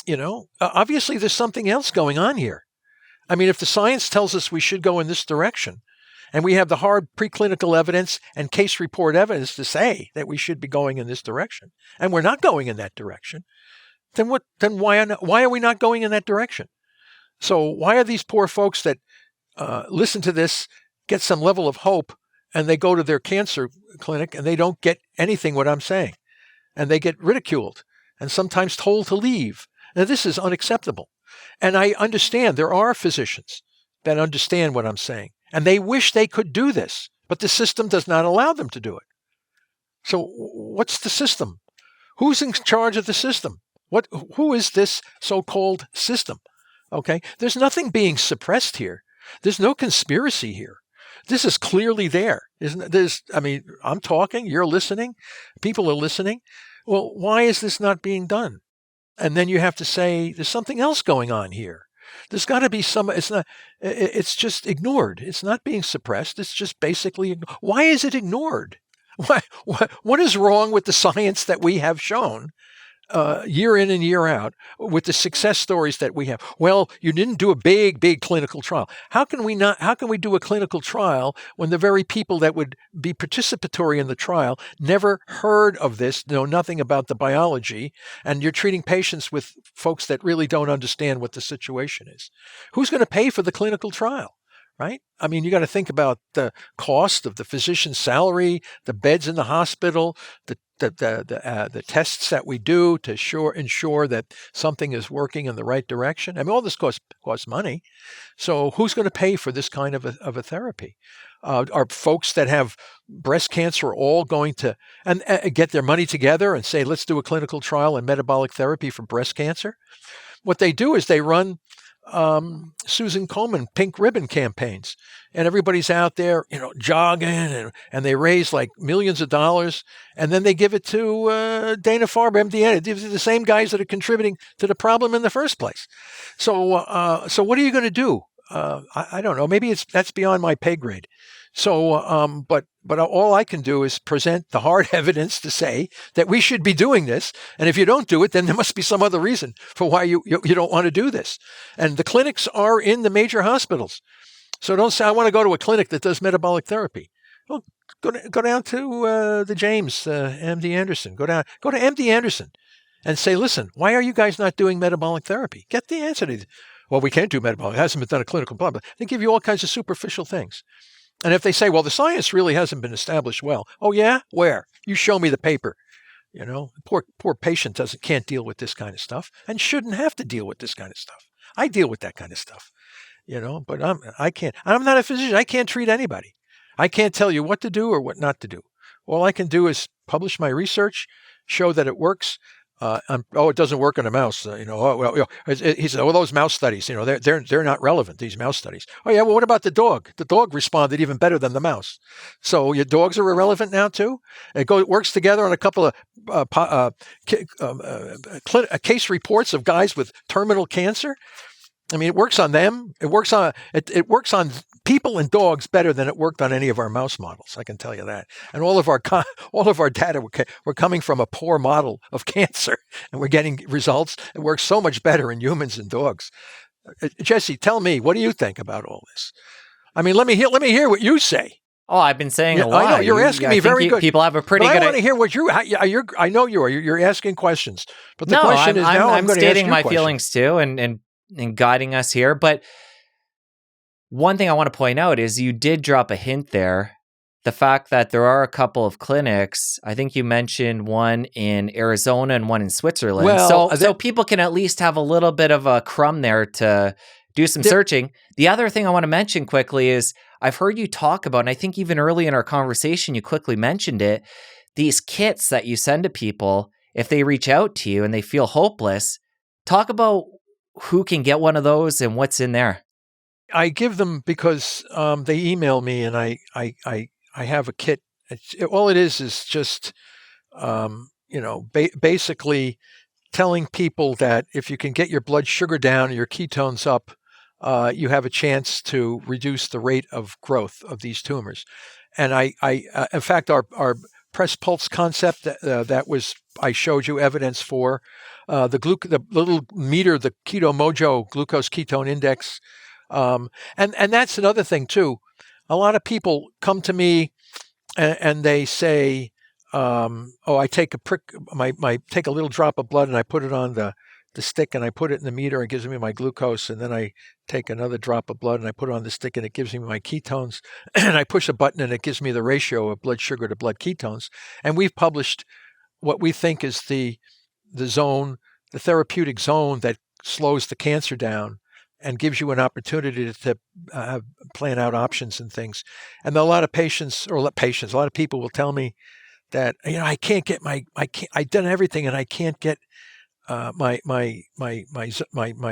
You know, obviously there's something else going on here. I mean, if the science tells us we should go in this direction, and we have the hard preclinical evidence and case report evidence to say that we should be going in this direction, and we're not going in that direction, then why are we not going in that direction? So why are these poor folks that listen to this, get some level of hope, and they go to their cancer clinic and they don't get anything what I'm saying, and they get ridiculed and sometimes told to leave? Now, this is unacceptable. And I understand there are physicians that understand what I'm saying, and they wish they could do this, but the system does not allow them to do it. So what's the system? Who's in charge of the system? Who is this so-called system? Okay, there's nothing being suppressed here. There's no conspiracy here. This is clearly there, isn't it? I'm talking, you're listening, people are listening. Well, why is this not being done? And then you have to say, there's something else going on here. There's got to be it's just ignored. It's not being suppressed. It's just basically, why is it ignored? What is wrong with the science that we have shown year in and year out, with the success stories that we have? Well, you didn't do a big clinical trial. How can we do a clinical trial when the very people that would be participatory in the trial never heard of this, know nothing about the biology, and you're treating patients with folks that really don't understand what the situation is? Who's going to pay for the clinical trial? Right? I mean, you got to think about the cost of the physician's salary, the beds in the hospital, the tests that we do to ensure that something is working in the right direction. I mean, all this costs money. So who's going to pay for this kind of a therapy? Are folks that have breast cancer all going to get their money together and say, let's do a clinical trial in metabolic therapy for breast cancer? What they do is they run Susan Komen pink ribbon campaigns, and everybody's out there, jogging, and they raise like millions of dollars, and then they give it to Dana-Farber, MD. These are the same guys that are contributing to the problem in the first place. So what are you going to do? I don't know. Maybe that's beyond my pay grade. So, but all I can do is present the hard evidence to say that we should be doing this. And if you don't do it, then there must be some other reason for why you don't want to do this. And the clinics are in the major hospitals. So don't say, I want to go to a clinic that does metabolic therapy. Well, go down to the James, MD Anderson. Go to MD Anderson and say, listen, why are you guys not doing metabolic therapy? Get the answer to, well, we can't do metabolic. It hasn't been done a clinical blah, blah. They give you all kinds of superficial things. And if they say, well, the science really hasn't been established well. Oh, yeah? Where? You show me the paper. Poor patient can't deal with this kind of stuff and shouldn't have to deal with this kind of stuff. I deal with that kind of stuff, but I can't. I'm not a physician. I can't treat anybody. I can't tell you what to do or what not to do. All I can do is publish my research, show that it works. It doesn't work on a mouse. He said, those mouse studies, they're not relevant. These mouse studies. Oh yeah, well, what about the dog? The dog responded even better than the mouse. So your dogs are irrelevant now too. It works together on a couple of case reports of guys with terminal cancer. I mean, it works on them. It works on people and dogs better than it worked on any of our mouse models. I can tell you that. And all of our data were coming from a poor model of cancer, and we're getting results. It works so much better in humans and dogs. Jesse, tell me, what do you think about all this? I mean, let me hear what you say. Oh, I've been saying a lot. I know you're asking me very good. People have a pretty good. I want to hear what I know you are. You're asking questions, but the question is now I'm going to stating my question. feelings too, and guiding us here. But one thing I want to point out is you did drop a hint there. The fact that there are a couple of clinics, I think you mentioned one in Arizona and one in Switzerland. Well, so people can at least have a little bit of a crumb there to do some searching. The other thing I want to mention quickly is I've heard you talk about, and I think even early in our conversation, you quickly mentioned it, these kits that you send to people, if they reach out to you and they feel hopeless, talk about who can get one of those and what's in there. I give them because they email me, and I have a kit. All it is just basically telling people that if you can get your blood sugar down and your ketones up, you have a chance to reduce the rate of growth of these tumors. And in fact, our press pulse concept that was I showed you evidence for the little meter, the Keto Mojo glucose ketone index. And that's another thing too. A lot of people come to me and they say, I take take a little drop of blood and I put it on the stick and I put it in the meter and it gives me my glucose. And then I take another drop of blood and I put it on the stick and it gives me my ketones. And I push a button and it gives me the ratio of blood sugar to blood ketones. And we've published what we think is the zone, the therapeutic zone that slows the cancer down and gives you an opportunity to plan out options and things. And a lot of a lot of people will tell me that, I can't get I've done everything and I can't get my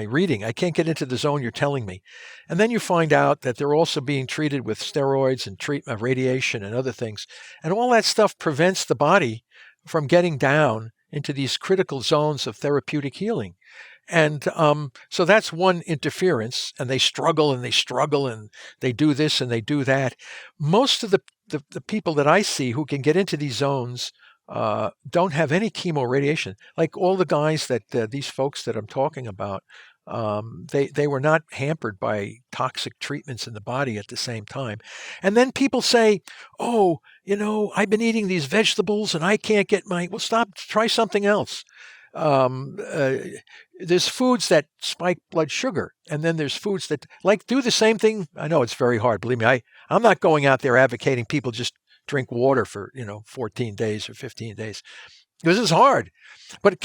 reading. I can't get into the zone you're telling me. And then you find out that they're also being treated with steroids and radiation and other things. And all that stuff prevents the body from getting down into these critical zones of therapeutic healing. And so that's one interference, and they struggle and they do this and they do that. Most of the people that I see who can get into these zones don't have any chemo radiation. Like all the guys these folks that I'm talking about, they were not hampered by toxic treatments in the body at the same time. And then people say, I've been eating these vegetables and I can't get stop, try something else. There's foods that spike blood sugar, and then there's foods that do the same thing. I know it's very hard. Believe me, I'm not going out there advocating people just drink water for 14 days or 15 days because it's hard, but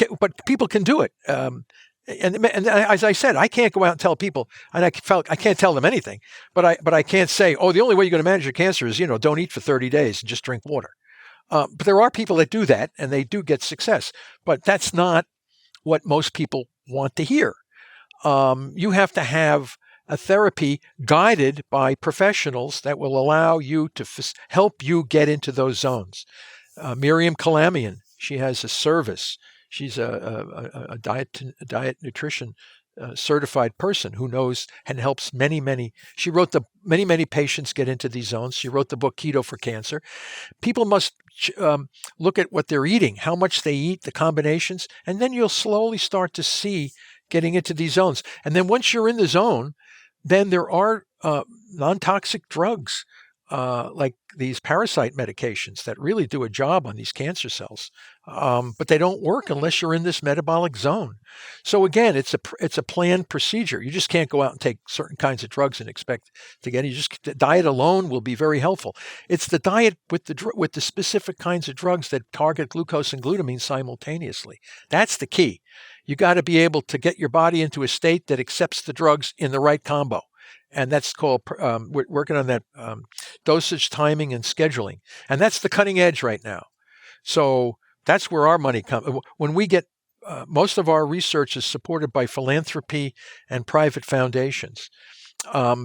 people can do it. And as I said, I can't go out and tell people, and I can't tell them anything, but I can't say, the only way you're going to manage your cancer is don't eat for 30 days and just drink water. But there are people that do that, and they do get success. But that's not what most people want to hear. You have to have a therapy guided by professionals that will allow you to help you get into those zones. Miriam Kalamian, she has a service. She's a diet nutrition certified person who knows and helps many. She wrote many patients get into these zones. She wrote the book Keto for Cancer. People must look at what they're eating, how much they eat, the combinations, and then you'll slowly start to see getting into these zones. And then once you're in the zone, then there are non-toxic drugs like these parasite medications that really do a job on these cancer cells, but they don't work unless you're in this metabolic zone. So again, it's a planned procedure. You just can't go out and take certain kinds of drugs and expect to get it. The diet alone will be very helpful. It's the diet with the specific kinds of drugs that target glucose and glutamine simultaneously. That's the key. You got to be able to get your body into a state that accepts the drugs in the right combo. And that's called, we're working on that dosage, timing, and scheduling. And that's the cutting edge right now. So that's where our money comes. When we get, most of our research is supported by philanthropy and private foundations.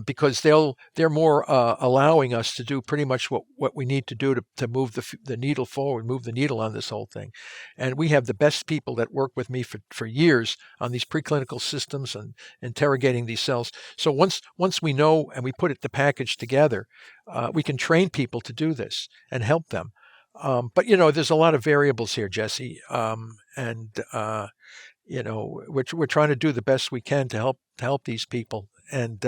Because they're more allowing us to do pretty much what we need to do to move the needle forward, move the needle on this whole thing. And we have the best people that work with me for years on these preclinical systems and interrogating these cells. So once we know and we put the package together, we can train people to do this and help them. But there's a lot of variables here, Jesse, and we're trying to do the best we can to help these people and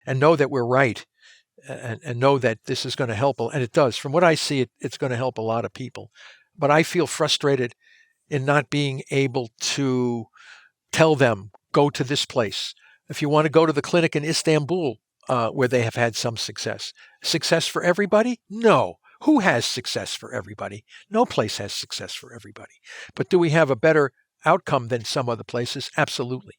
know that we're right and know that this is going to help. And it does. From what I see, it's going to help a lot of people. But I feel frustrated in not being able to tell them, go to this place. If you want to go to the clinic in Istanbul, where they have had some success. Success for everybody? No. Who has success for everybody? No place has success for everybody. But do we have a better outcome than some other places? Absolutely.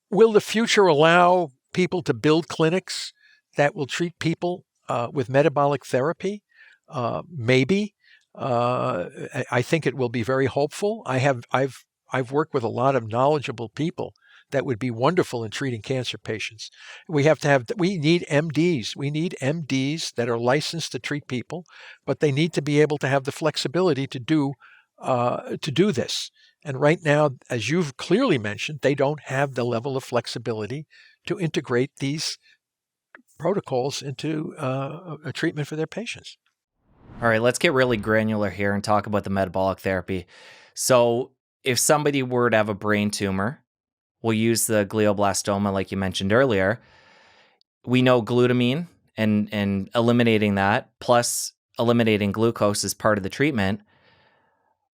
Will the future allow people to build clinics that will treat people with metabolic therapy? Maybe. I think it will be very hopeful. I've worked with a lot of knowledgeable people that would be wonderful in treating cancer patients. We need MDs. We need MDs that are licensed to treat people, but they need to be able to have the flexibility to do this. And right now, as you've clearly mentioned, they don't have the level of flexibility to integrate these protocols into a treatment for their patients. All right, let's get really granular here and talk about the metabolic therapy. So if somebody were to have a brain tumor, we'll use the glioblastoma like you mentioned earlier. We know glutamine and eliminating that, plus eliminating glucose is part of the treatment.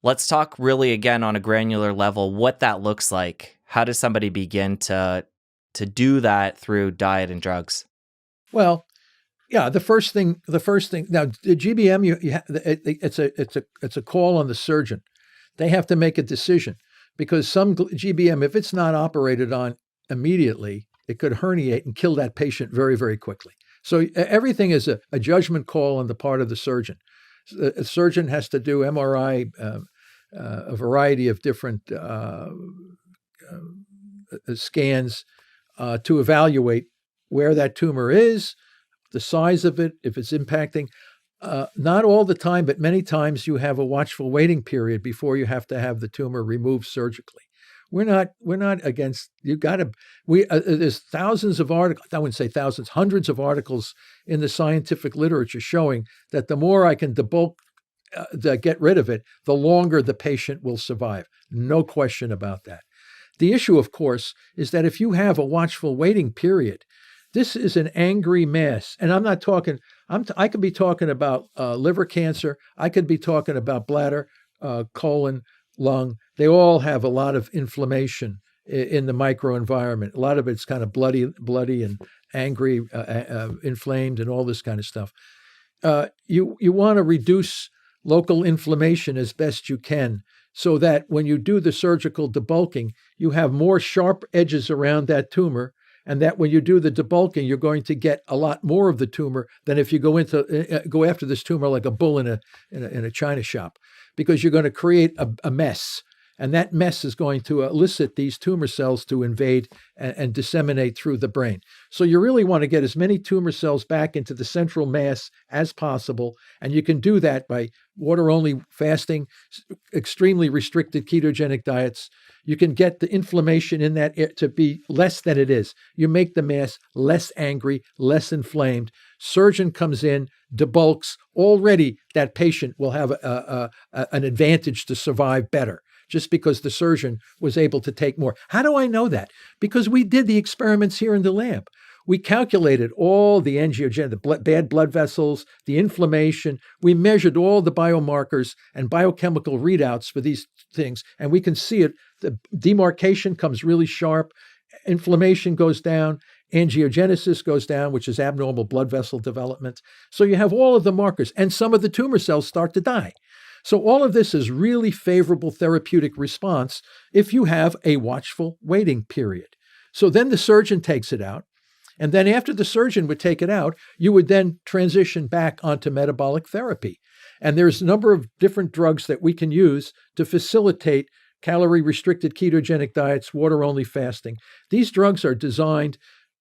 Let's talk really again on a granular level what that looks like. How does somebody begin to do that through diet and drugs? Well, yeah, the first thing. Now, the GBM, it's a call on the surgeon. They have to make a decision because some GBM, if it's not operated on immediately, it could herniate and kill that patient very, very quickly. So everything is a judgment call on the part of the surgeon. A surgeon has to do MRI, a variety of different scans to evaluate where that tumor is, the size of it, if it's impacting. Not all the time, but many times you have a watchful waiting period before you have to have the tumor removed surgically. We're not against, there's thousands of articles, I wouldn't say thousands, hundreds of articles in the scientific literature showing that the more I can debulk, get rid of it, the longer the patient will survive. No question about that. The issue, of course, is that if you have a watchful waiting period, this is an angry mass. And I'm not talking, I could be talking about liver cancer. I could be talking about bladder, colon, lung. They all have a lot of inflammation in the microenvironment. A lot of it's kind of bloody and angry, inflamed, and all this kind of stuff. You want to reduce local inflammation as best you can so that when you do the surgical debulking, you have more sharp edges around that tumor, and that when you do the debulking, you're going to get a lot more of the tumor than if you go after this tumor like a bull in a china shop, because you're going to create a mess. And that mess is going to elicit these tumor cells to invade and disseminate through the brain. So you really want to get as many tumor cells back into the central mass as possible. And you can do that by water-only fasting, extremely restricted ketogenic diets. You can get the inflammation in that to be less than it is. You make the mass less angry, less inflamed. Surgeon comes in, debulks. Already that patient will have an advantage to survive better, just because the surgeon was able to take more. How do I know that? Because we did the experiments here in the lab. we calculated all the the bad blood vessels, the inflammation. We measured all the biomarkers and biochemical readouts for these things, and we can see it. The demarcation comes really sharp. Inflammation goes down. Angiogenesis goes down, which is abnormal blood vessel development. So you have all of the markers, and some of the tumor cells start to die. So all of this is really favorable therapeutic response if you have a watchful waiting period. So then the surgeon takes it out. And then after the surgeon would take it out, you would then transition back onto metabolic therapy. And there's a number of different drugs that we can use to facilitate calorie-restricted ketogenic diets, water-only fasting. These drugs are designed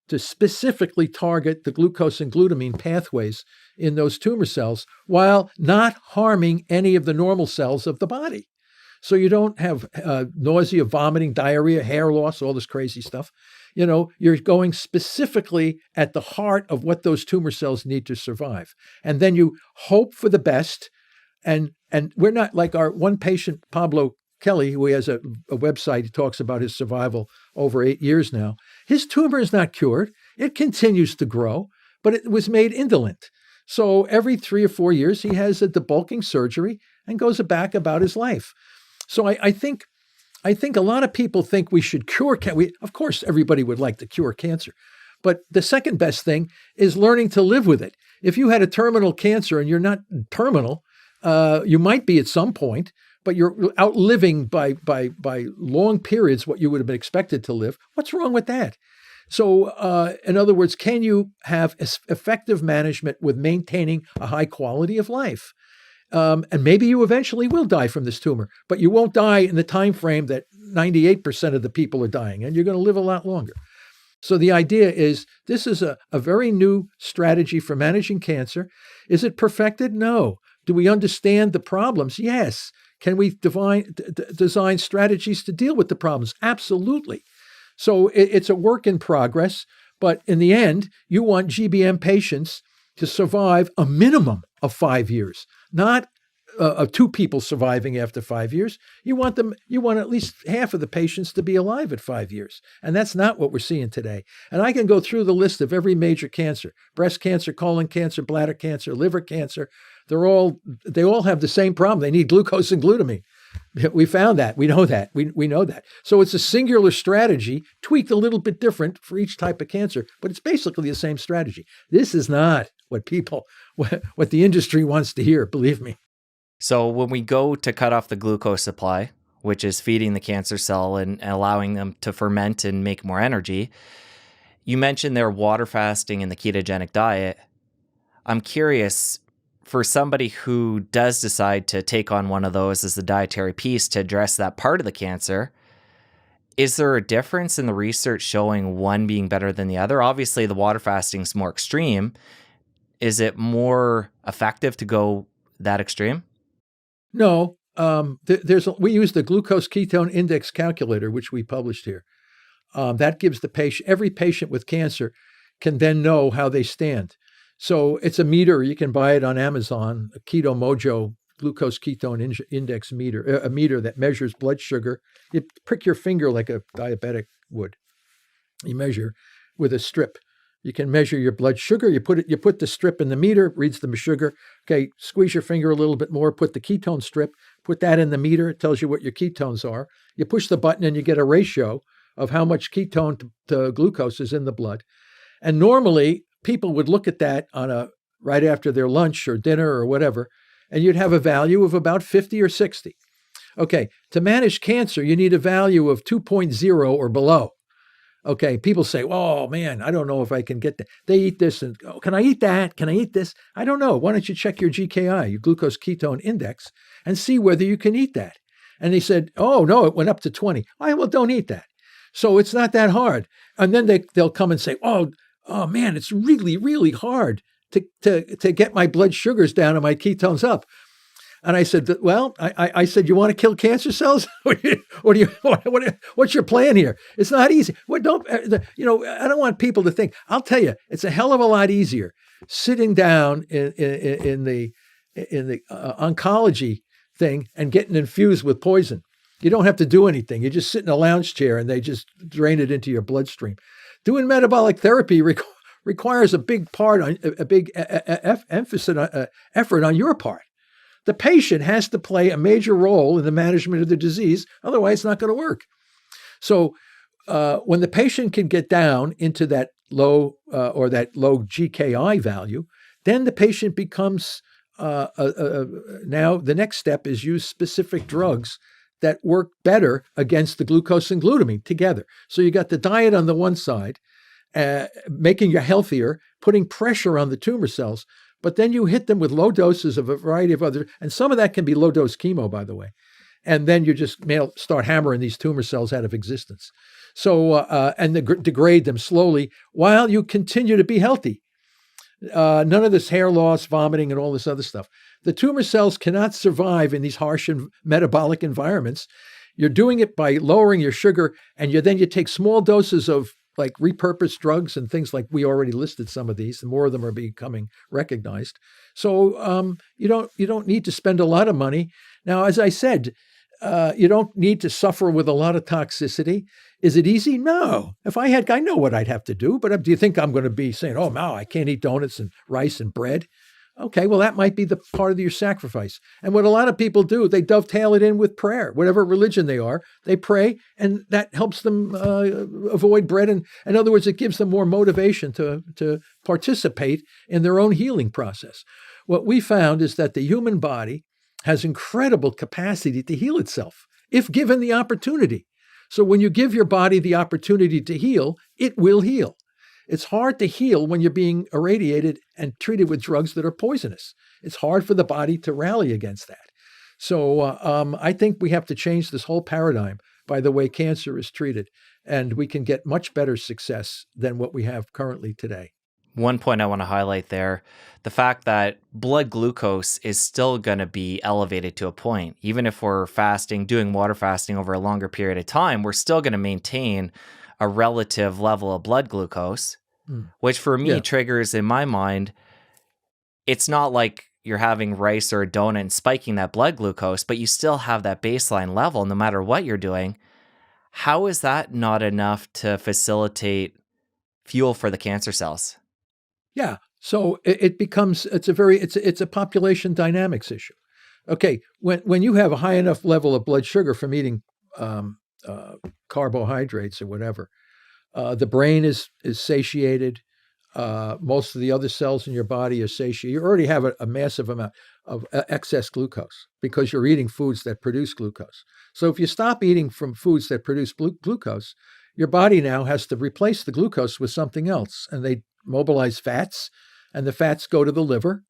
to specifically target the glucose and glutamine pathways in those tumor cells while not harming any of the normal cells of the body. So you don't have nausea, vomiting, diarrhea, hair loss, all this crazy stuff. You're going specifically at the heart of what those tumor cells need to survive. And then you hope for the best. And we're not like our one patient, Pablo Kelly, who has a website, he talks about his survival over 8 years now. His tumor is not cured. It continues to grow, but it was made indolent. So every 3 or 4 years, he has a debulking surgery and goes back about his life. So I think a lot of people think we should cure cancer. Of course, everybody would like to cure cancer. But the second best thing is learning to live with it. If you had a terminal cancer and you're not terminal, you might be at some point, but you're outliving by long periods what you would have been expected to live. What's wrong with that? So, in other words, can you have effective management with maintaining a high quality of life? And maybe you eventually will die from this tumor, but you won't die in the time frame that 98% of the people are dying, and you're going to live a lot longer. So the idea is this is a very new strategy for managing cancer. Is it perfected? No. Do we understand the problems? Yes. Can we design strategies to deal with the problems? Absolutely. So it's a work in progress, but in the end, you want GBM patients to survive a minimum of 5 years, not 2 people surviving after 5 years. You want at least half of the patients to be alive at 5 years. And that's not what we're seeing today. And I can go through the list of every major cancer: breast cancer, colon cancer, bladder cancer, liver cancer. They all have the same problem. They need glucose and glutamine. We found that. We know that. We know that. So it's a singular strategy, tweaked a little bit different for each type of cancer, but it's basically the same strategy. This is not what the industry wants to hear, believe me. So when we go to cut off the glucose supply, which is feeding the cancer cell and allowing them to ferment and make more energy, you mentioned their water fasting and the ketogenic diet. I'm curious, for somebody who does decide to take on one of those as the dietary piece to address that part of the cancer, is there a difference in the research showing one being better than the other? Obviously, the water fasting is more extreme. Is it more effective to go that extreme? No. We use the glucose ketone index calculator, which we published here. That gives every patient with cancer can then know how they stand. So it's a meter. You can buy it on Amazon, a Keto Mojo glucose ketone index meter, a meter that measures blood sugar. You prick your finger like a diabetic would. You measure with a strip. You can measure your blood sugar. You put the strip in the meter, reads the sugar. Okay, squeeze your finger a little bit more, put the ketone strip, put that in the meter. It tells you what your ketones are. You push the button and you get a ratio of how much ketone to glucose is in the blood. And normally, people would look at that right after their lunch or dinner or whatever, and you'd have a value of about 50 or 60. Okay, to manage cancer, you need a value of 2.0 or below. Okay, people say, oh man, I don't know if I can get that. They eat this and, oh, can I eat that? Can I eat this? I don't know. Why don't you check your GKI, your glucose ketone index, and see whether you can eat that? And they said, oh no, it went up to 20. Well, don't eat that. So it's not that hard. And then they'll come and say, oh man, it's really, really hard to get my blood sugars down and my ketones up. And I said, well, I said, you want to kill cancer cells? What's your plan here? It's not easy. I don't want people to think. I'll tell you, it's a hell of a lot easier sitting down in the oncology thing and getting infused with poison. You don't have to do anything. You just sit in a lounge chair and they just drain it into your bloodstream. Doing metabolic therapy requires a big part on a big emphasis effort on your part. The patient has to play a major role in the management of the disease, otherwise it's not going to work. So when the patient can get down into that low GKI value, then the patient becomes now the next step is use specific drugs that work better against the glucose and glutamine together. So you got the diet on the one side, making you healthier, putting pressure on the tumor cells, but then you hit them with low doses of a variety of other, and some of that can be low dose chemo, by the way. And then you just start hammering these tumor cells out of existence. So, and degrade them slowly while you continue to be healthy. None of this hair loss, vomiting, and all this other stuff. The tumor cells cannot survive in these harsh metabolic environments. You're doing it by lowering your sugar, and then you take small doses of like repurposed drugs and things like we already listed some of these, and more of them are becoming recognized. So you don't need to spend a lot of money. Now, as I said, you don't need to suffer with a lot of toxicity. Is it easy? No. I know what I'd have to do, but do you think I'm going to be saying, oh, no, I can't eat donuts and rice and bread? Okay, well, that might be the part of your sacrifice. And what a lot of people do, they dovetail it in with prayer. Whatever religion they are, they pray, and that helps them avoid bread. And in other words, it gives them more motivation to participate in their own healing process. What we found is that the human body has incredible capacity to heal itself if given the opportunity. So when you give your body the opportunity to heal, it will heal. It's hard to heal when you're being irradiated and treated with drugs that are poisonous. It's hard for the body to rally against that. So I think we have to change this whole paradigm by the way cancer is treated, and we can get much better success than what we have currently today. One point I want to highlight there, the fact that blood glucose is still going to be elevated to a point. Even if we're fasting, doing water fasting over a longer period of time, we're still going to maintain a relative level of blood glucose, which for me triggers in my mind, it's not like you're having rice or a donut and spiking that blood glucose, but you still have that baseline level no matter what you're doing. How is that not enough to facilitate fuel for the cancer cells? Yeah. So it's a population dynamics issue. Okay. When you have a high enough level of blood sugar from eating carbohydrates or whatever, the brain is satiated. Most of the other cells in your body are satiated. You already have a massive amount of excess glucose because you're eating foods that produce glucose. So if you stop eating from foods that produce glucose, your body now has to replace the glucose with something else. And they mobilize fats, and the fats go to the liver,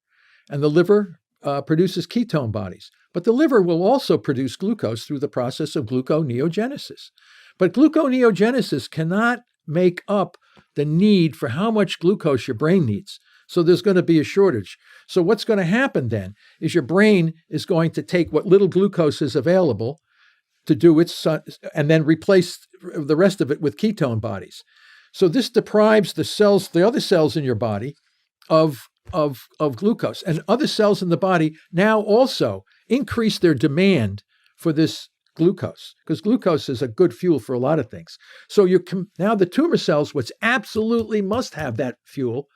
and the liver produces ketone bodies. But the liver will also produce glucose through the process of gluconeogenesis. But gluconeogenesis cannot make up the need for how much glucose your brain needs. So there's going to be a shortage. So what's going to happen then is your brain is going to take what little glucose is available to do its, and then replace the rest of it with ketone bodies. So this deprives the other cells in your body of glucose. And other cells in the body now also increase their demand for this glucose, because glucose is a good fuel for a lot of things. So now the tumor cells, which absolutely must have that fuel,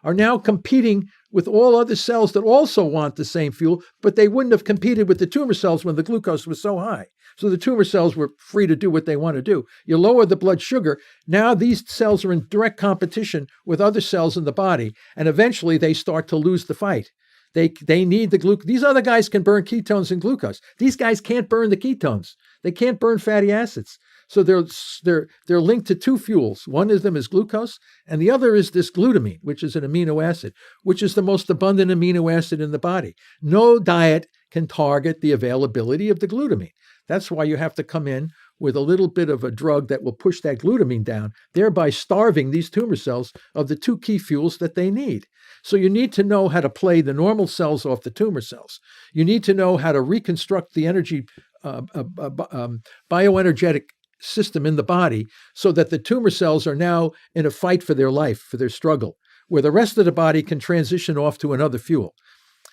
are now competing with all other cells that also want the same fuel, but they wouldn't have competed with the tumor cells when the glucose was so high. So the tumor cells were free to do what they want to do. You lower the blood sugar, now these cells are in direct competition with other cells in the body, and eventually they start to lose the fight. They need the glucose. These other guys can burn ketones and glucose. These guys can't burn the ketones. They can't burn fatty acids. So they're linked to two fuels. One of them is glucose, and the other is this glutamine, which is an amino acid, which is the most abundant amino acid in the body. No diet can target the availability of the glutamine. That's why you have to come in with a little bit of a drug that will push that glutamine down, thereby starving these tumor cells of the two key fuels that they need. So you need to know how to play the normal cells off the tumor cells. You need to know how to reconstruct the energy, bioenergetic system in the body so that the tumor cells are now in a fight for their life, for their struggle, where the rest of the body can transition off to another fuel.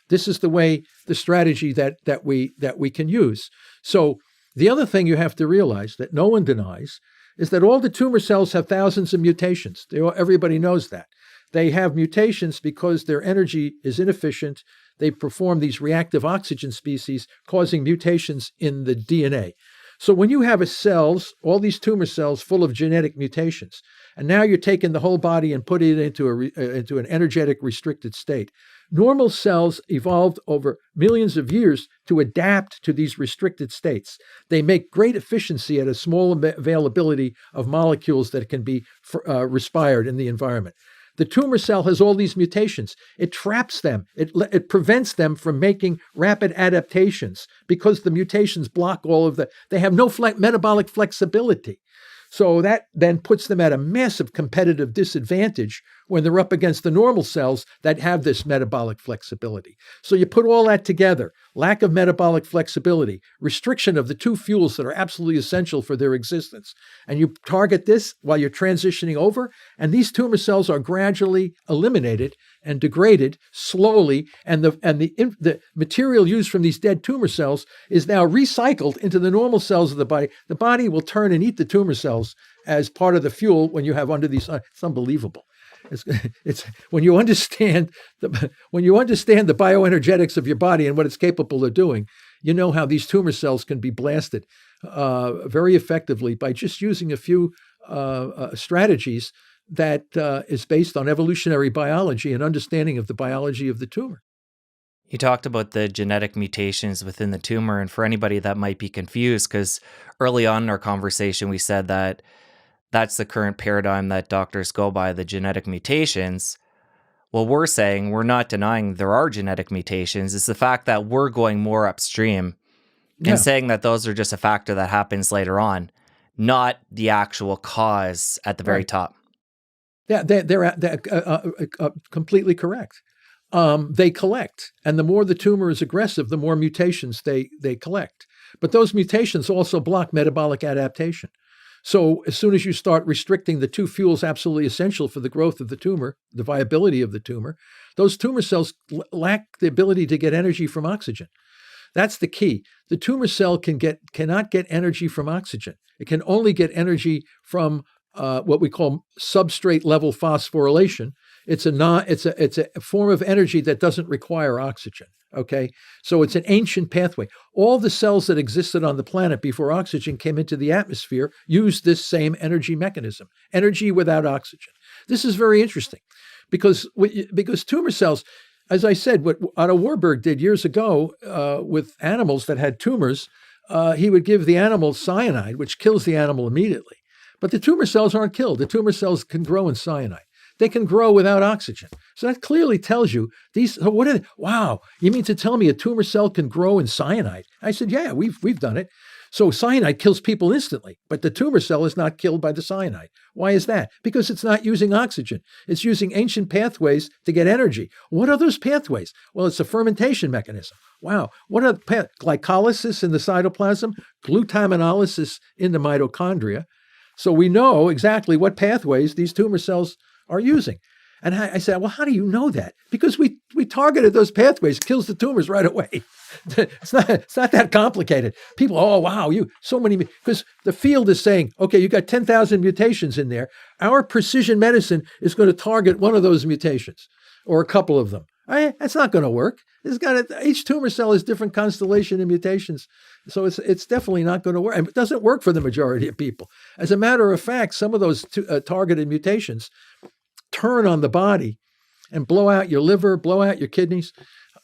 This is the strategy that we can use. So the other thing you have to realize that no one denies is that all the tumor cells have thousands of mutations. Everybody knows that. They have mutations because their energy is inefficient. They perform these reactive oxygen species, causing mutations in the DNA. So when you have all these tumor cells full of genetic mutations, and now you're taking the whole body and putting it into an energetic restricted state. Normal cells evolved over millions of years to adapt to these restricted states. They make great efficiency at a small availability of molecules that can be respired in the environment. The tumor cell has all these mutations. It traps them. It prevents them from making rapid adaptations because the mutations block they have no metabolic flexibility. So that then puts them at a massive competitive disadvantage when they're up against the normal cells that have this metabolic flexibility. So you put all that together, lack of metabolic flexibility, restriction of the two fuels that are absolutely essential for their existence, and you target this while you're transitioning over, and these tumor cells are gradually eliminated and degraded slowly, and the material used from these dead tumor cells is now recycled into the normal cells of the body. The body will turn and eat the tumor cells as part of the fuel when you have under these. It's unbelievable. It's when you understand the bioenergetics of your body and what it's capable of doing, you know how these tumor cells can be blasted very effectively by just using a few strategies that is based on evolutionary biology and understanding of the biology of the tumor. You talked about the genetic mutations within the tumor, and for anybody that might be confused, because early on in our conversation we said that that's the current paradigm that doctors go by, the genetic mutations. Well, we're saying, we're not denying there are genetic mutations. It's the fact that we're going more upstream and saying that those are just a factor that happens later on, not the actual cause at the very top. Yeah, they're completely correct. They collect, and the more the tumor is aggressive, the more mutations they collect. But those mutations also block metabolic adaptation. So as soon as you start restricting the two fuels absolutely essential for the growth of the tumor, the viability of the tumor, those tumor cells lack the ability to get energy from oxygen. That's the key. The tumor cell cannot get energy from oxygen. It can only get energy from what we call substrate level phosphorylation. It's a form of energy that doesn't require oxygen. Okay, so it's an ancient pathway. All the cells that existed on the planet before oxygen came into the atmosphere used this same energy mechanism, energy without oxygen. This is very interesting because tumor cells, as I said, what Otto Warburg did years ago with animals that had tumors, he would give the animal cyanide, which kills the animal immediately. But the tumor cells aren't killed. The tumor cells can grow in cyanide. They can grow without oxygen. So that clearly tells you wow, you mean to tell me a tumor cell can grow in cyanide? I said, yeah, we've done it. So cyanide kills people instantly, but the tumor cell is not killed by the cyanide. Why is that? Because it's not using oxygen. It's using ancient pathways to get energy. What are those pathways? Well, it's a fermentation mechanism. Wow. What are glycolysis in the cytoplasm, glutaminolysis in the mitochondria. So we know exactly what pathways these tumor cells are using. And I said, well, how do you know that? Because we targeted those pathways, kills the tumors right away. It's not that complicated. People, oh, wow, because the field is saying, okay, you got 10,000 mutations in there. Our precision medicine is going to target one of those mutations or a couple of them. That's not going to work. Each tumor cell has different constellation of mutations. So it's definitely not going to work. And it doesn't work for the majority of people. As a matter of fact, some of those targeted mutations turn on the body and blow out your liver, blow out your kidneys.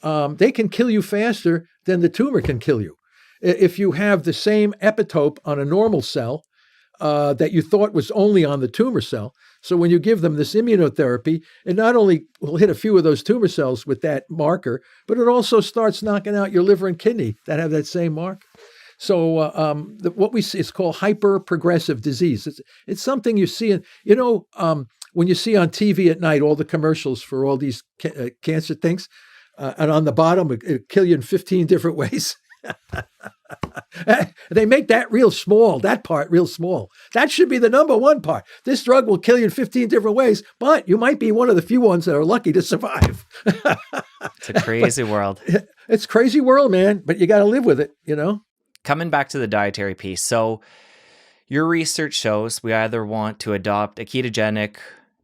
They can kill you faster than the tumor can kill you. If you have the same epitope on a normal cell that you thought was only on the tumor cell, so when you give them this immunotherapy, it not only will hit a few of those tumor cells with that marker, but it also starts knocking out your liver and kidney that have that same marker. So what we see is called hyper-progressive disease. It's something you see when you see on TV at night all the commercials for all these cancer things, and on the bottom, it'll kill you in 15 different ways. They make that part real small. That should be the number one part. This drug will kill you in 15 different ways, but you might be one of the few ones that are lucky to survive. It's a crazy world. It's a crazy world, man, but you got to live with it, Coming back to the dietary piece. So Your research shows we either want to adopt a ketogenic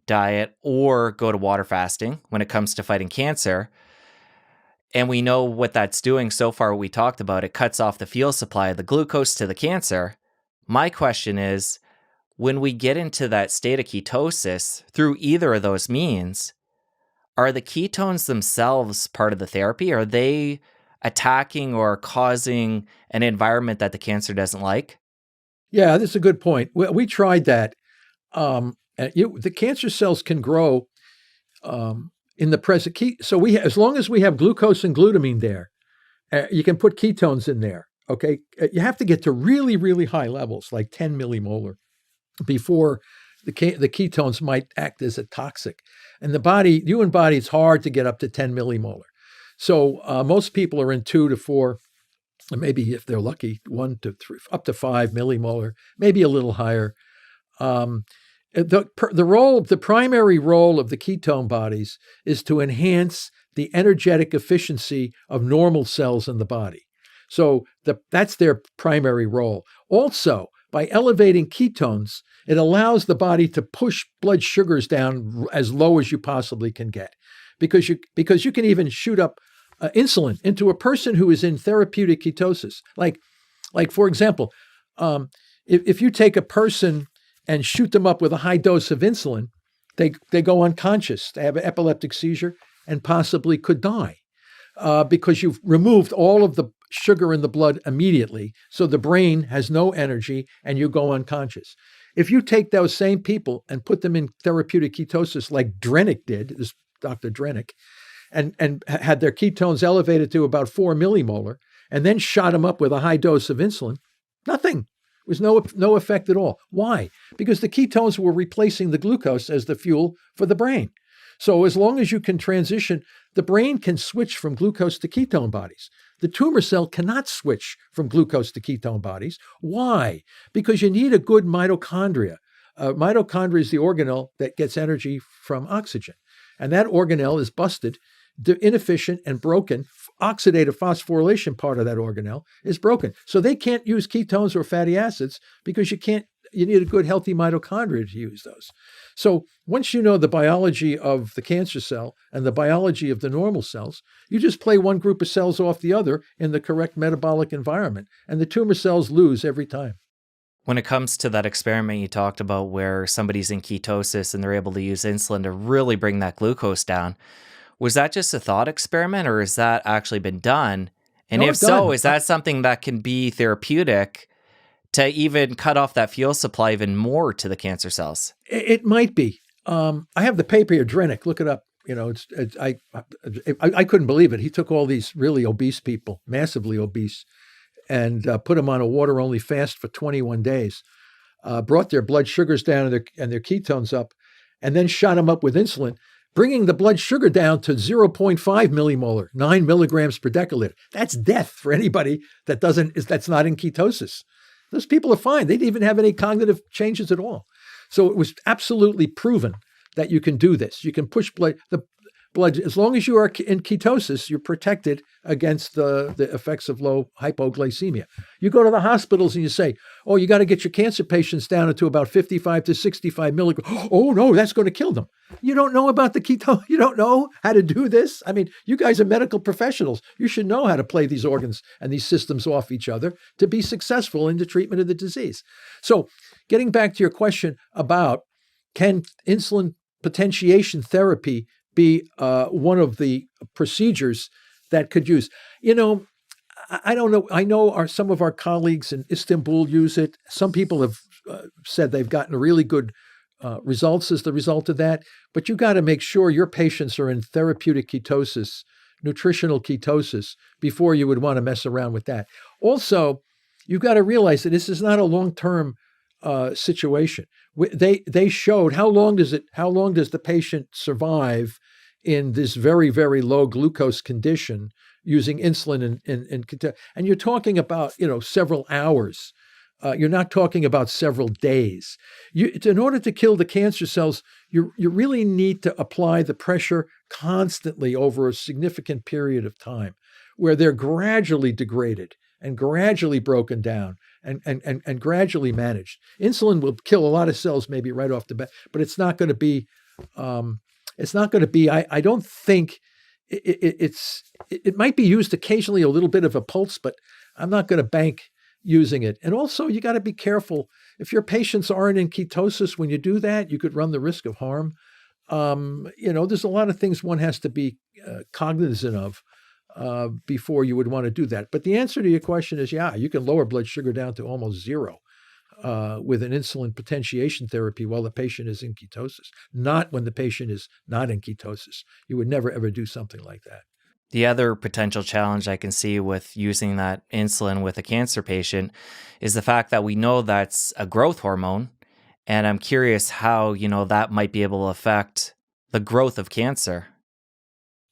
diet or go to water fasting when it comes to fighting cancer. And we know what that's doing so far. What we talked about, it cuts off the fuel supply of the glucose to the cancer. My question is, when we get into that state of ketosis through either of those means, are the ketones themselves part of the therapy? Are they attacking or causing an environment that the cancer doesn't like? Yeah, that's a good point. We tried that. The cancer cells can grow in the present so as long as we have glucose and glutamine there, you can put ketones in there. Okay, you have to get to really, really high levels, like 10 millimolar, before the ketones might act as a toxic. And the human body, it's hard to get up to 10 millimolar. So most people are in 2 to 4, maybe if they're lucky, 1 to 3, up to 5 millimolar, maybe a little higher. The primary role of the ketone bodies is to enhance the energetic efficiency of normal cells in the body. So that's their primary role. Also, by elevating ketones, it allows the body to push blood sugars down as low as you possibly can get, because you can even shoot up insulin into a person who is in therapeutic ketosis. Like for example, if you take a person and shoot them up with a high dose of insulin, they go unconscious, they have an epileptic seizure, and possibly could die because you've removed all of the sugar in the blood immediately, so the brain has no energy and you go unconscious. If you take those same people and put them in therapeutic ketosis like Drenick did, this Dr. Drenick, and had their ketones elevated to about 4 millimolar, and then shot them up with a high dose of insulin, nothing. There was no effect at all. Why? Because the ketones were replacing the glucose as the fuel for the brain. So as long as you can transition, the brain can switch from glucose to ketone bodies. The tumor cell cannot switch from glucose to ketone bodies. Why? Because you need a good mitochondria. Mitochondria is the organelle that gets energy from oxygen. And that organelle is busted, inefficient and broken. Oxidative phosphorylation part of that organelle is broken. So they can't use ketones or fatty acids because you need a good healthy mitochondria to use those. So once you know the biology of the cancer cell and the biology of the normal cells, you just play one group of cells off the other in the correct metabolic environment, and the tumor cells lose every time. When it comes to that experiment you talked about where somebody's in ketosis and they're able to use insulin to really bring that glucose down, was that just a thought experiment or has that actually been done? And if so, is that something that can be therapeutic to even cut off that fuel supply even more to the cancer cells? It might be. I have the paper here, Drenick. Look it up. I couldn't believe it. He took all these really obese people, massively obese, and put them on a water-only fast for 21 days, brought their blood sugars down and their ketones up, and then shot them up with insulin, bringing the blood sugar down to 0.5 millimolar, 9 milligrams per deciliter. That's death for anybody that's not in ketosis. Those people are fine. They didn't even have any cognitive changes at all. So it was absolutely proven that you can do this. You can push blood, as long as you are in ketosis, you're protected against the effects of low hypoglycemia. You go to the hospitals and you say, oh, you got to get your cancer patients down to about 55 to 65 milligrams. Oh, no, that's going to kill them. You don't know about the keto. You don't know how to do this. I mean, you guys are medical professionals. You should know how to play these organs and these systems off each other to be successful in the treatment of the disease. So getting back to your question about can insulin potentiation therapy be one of the procedures that could use. I don't know. I know some of our colleagues in Istanbul use it. Some people have said they've gotten really good results as the result of that. But you got to make sure your patients are in therapeutic ketosis, nutritional ketosis, before you would want to mess around with that. Also, you've got to realize that this is not a long-term situation. They showed how long does the patient survive in this very, very low glucose condition using insulin and you're talking about several hours. You're not talking about several days. In order to kill the cancer cells, you really need to apply the pressure constantly over a significant period of time, where they're gradually degraded and gradually broken down and gradually managed. Insulin will kill a lot of cells maybe right off the bat, but it's not going to be. It's not going to be. I don't think it might be used occasionally, a little bit of a pulse, but I'm not going to bank using it. And also, you got to be careful. If your patients aren't in ketosis when you do that, you could run the risk of harm. There's a lot of things one has to be cognizant of before you would want to do that. But the answer to your question is, yeah, you can lower blood sugar down to almost zero with an insulin potentiation therapy while the patient is in ketosis, not when the patient is not in ketosis. You would never, ever do something like that. The other potential challenge I can see with using that insulin with a cancer patient is the fact that we know that's a growth hormone. And I'm curious how, that might be able to affect the growth of cancer.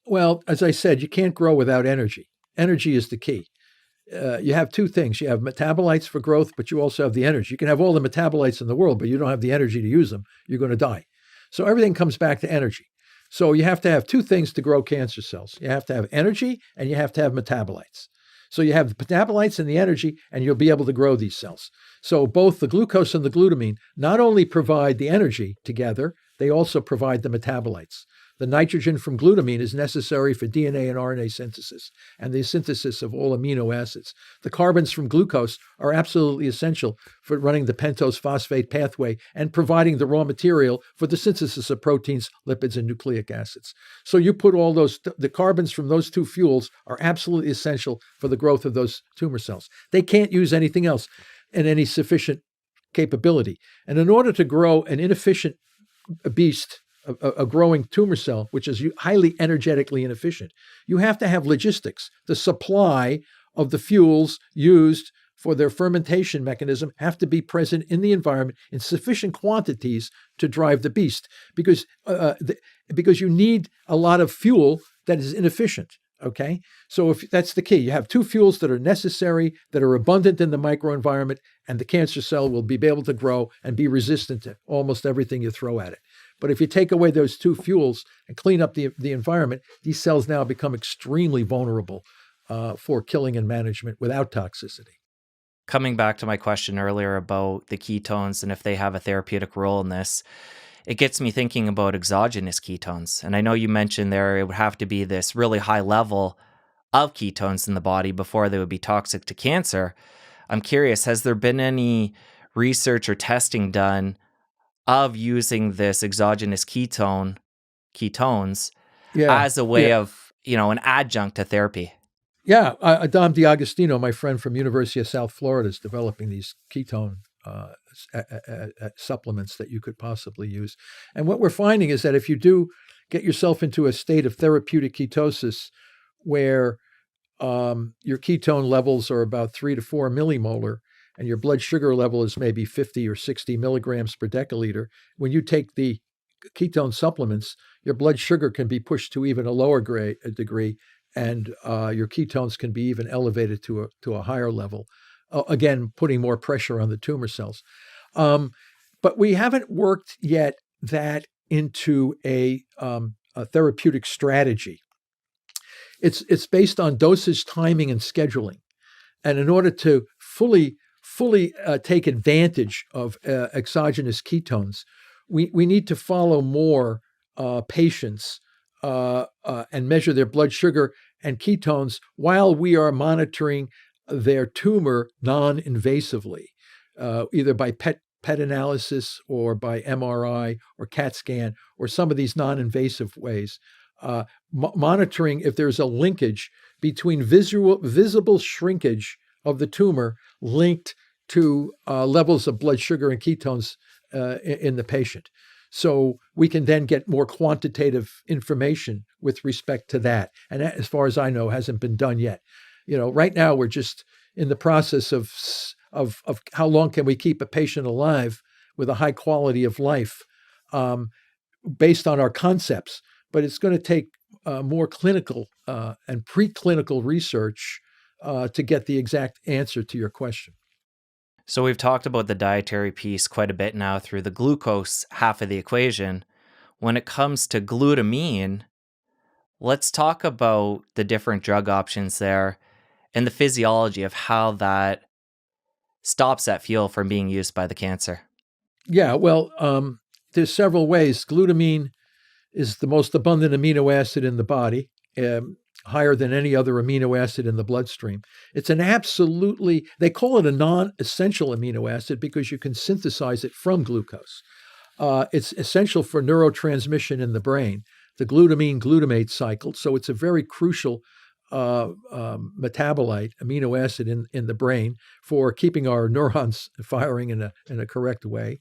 Well, as I said, you can't grow without energy. Energy is the key. You have two things. You have metabolites for growth, but you also have the energy. You can have all the metabolites in the world, but you don't have the energy to use them. You're going to die. So everything comes back to energy. So you have to have two things to grow cancer cells. You have to have energy and you have to have metabolites. So you have the metabolites and the energy, and you'll be able to grow these cells. So both the glucose and the glutamine not only provide the energy together, they also provide the metabolites. The nitrogen from glutamine is necessary for DNA and RNA synthesis and the synthesis of all amino acids. The carbons from glucose are absolutely essential for running the pentose phosphate pathway and providing the raw material for the synthesis of proteins, lipids, and nucleic acids. So you put all those, the carbons from those two fuels are absolutely essential for the growth of those tumor cells. They can't use anything else in any sufficient capability. And in order to grow an inefficient beast, a growing tumor cell, which is highly energetically inefficient, you have to have logistics. The supply of the fuels used for their fermentation mechanism have to be present in the environment in sufficient quantities to drive the beast, because you need a lot of fuel that is inefficient. Okay, so if that's the key, you have two fuels that are necessary, that are abundant in the microenvironment, and the cancer cell will be able to grow and be resistant to almost everything you throw at it. But if you take away those two fuels and clean up the environment, these cells now become extremely vulnerable for killing and management without toxicity. Coming back to my question earlier about the ketones and if they have a therapeutic role in this, it gets me thinking about exogenous ketones. And I know you mentioned there it would have to be this really high level of ketones in the body before they would be toxic to cancer. I'm curious, has there been any research or testing done of using this exogenous ketones as a way of, an adjunct to therapy? Yeah, Dom D'Agostino, my friend from University of South Florida, is developing these ketone supplements that you could possibly use. And what we're finding is that if you do get yourself into a state of therapeutic ketosis where your ketone levels are about 3 to 4 millimolar, and your blood sugar level is maybe 50 or 60 milligrams per deciliter, when you take the ketone supplements, your blood sugar can be pushed to even a lower degree, and your ketones can be even elevated to a higher level. Again, putting more pressure on the tumor cells. But we haven't worked yet that into a therapeutic strategy. It's based on dosage, timing, and scheduling. And in order to fully take advantage of exogenous ketones, we need to follow more patients and measure their blood sugar and ketones while we are monitoring their tumor non-invasively, either by PET analysis or by MRI or CAT scan or some of these non-invasive ways, monitoring if there's a linkage between visible shrinkage of the tumor linked to levels of blood sugar and ketones in the patient. So we can then get more quantitative information with respect to that. And that, as far as I know, hasn't been done yet. Right now we're just in the process of how long can we keep a patient alive with a high quality of life based on our concepts. But it's going to take more clinical and preclinical research to get the exact answer to your question. So we've talked about the dietary piece quite a bit now through the glucose half of the equation. When it comes to glutamine, let's talk about the different drug options there and the physiology of how that stops that fuel from being used by the cancer? Yeah, well, there's several ways. Glutamine is the most abundant amino acid in the body, higher than any other amino acid in the bloodstream. It's an absolutely, they call it a non essential amino acid because you can synthesize it from glucose. It's essential for neurotransmission in the brain, the glutamine glutamate cycle. So it's a very crucial metabolite, amino acid in the brain for keeping our neurons firing in a correct way.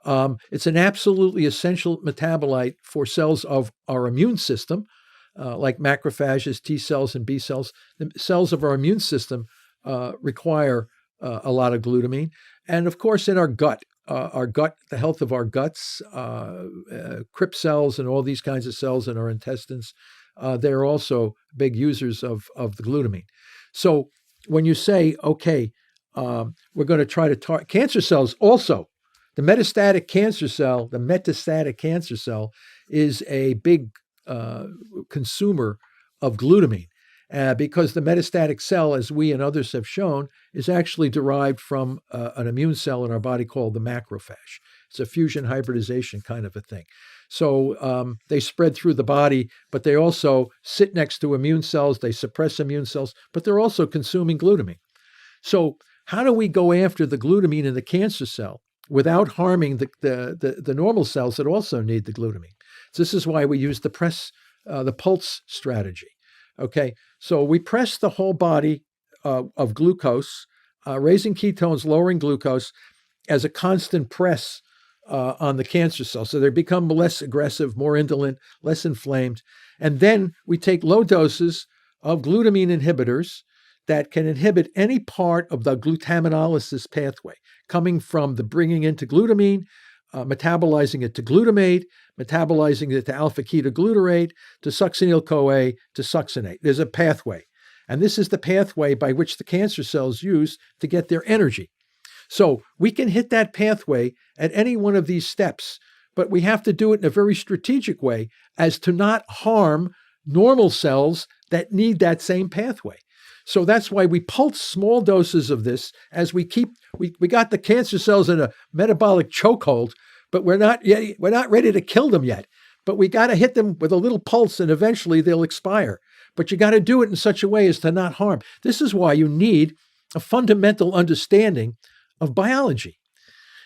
It's an absolutely essential metabolite for cells of our immune system, like macrophages, T cells, and B cells. The cells of our immune system require a lot of glutamine. And of course, in our gut, the health of our guts, crypt cells, and all these kinds of cells in our intestines, they're also big users of the glutamine. So when you say, okay, we're going to try to target cancer cells also, the metastatic cancer cell is a big consumer of glutamine because the metastatic cell, as we and others have shown, is actually derived from an immune cell in our body called the macrophage. It's a fusion hybridization kind of a thing. So they spread through the body, but they also sit next to immune cells. They suppress immune cells, but they're also consuming glutamine. So how do we go after the glutamine in the cancer cell without harming the normal cells that also need the glutamine? So this is why we use the pulse strategy. Okay, so we press the whole body of glucose, raising ketones, lowering glucose as a constant press on the cancer cells. So they become less aggressive, more indolent, less inflamed. And then we take low doses of glutamine inhibitors that can inhibit any part of the glutaminolysis pathway, coming from the bringing into glutamine, metabolizing it to glutamate, metabolizing it to alpha-ketoglutarate, to succinyl-CoA, to succinate. There's a pathway. And this is the pathway by which the cancer cells use to get their energy. So we can hit that pathway at any one of these steps, but we have to do it in a very strategic way as to not harm normal cells that need that same pathway. So that's why we pulse small doses of this as we got the cancer cells in a metabolic chokehold, but we're not ready to kill them yet. But we got to hit them with a little pulse and eventually they'll expire. But you got to do it in such a way as to not harm. This is why you need a fundamental understanding of biology.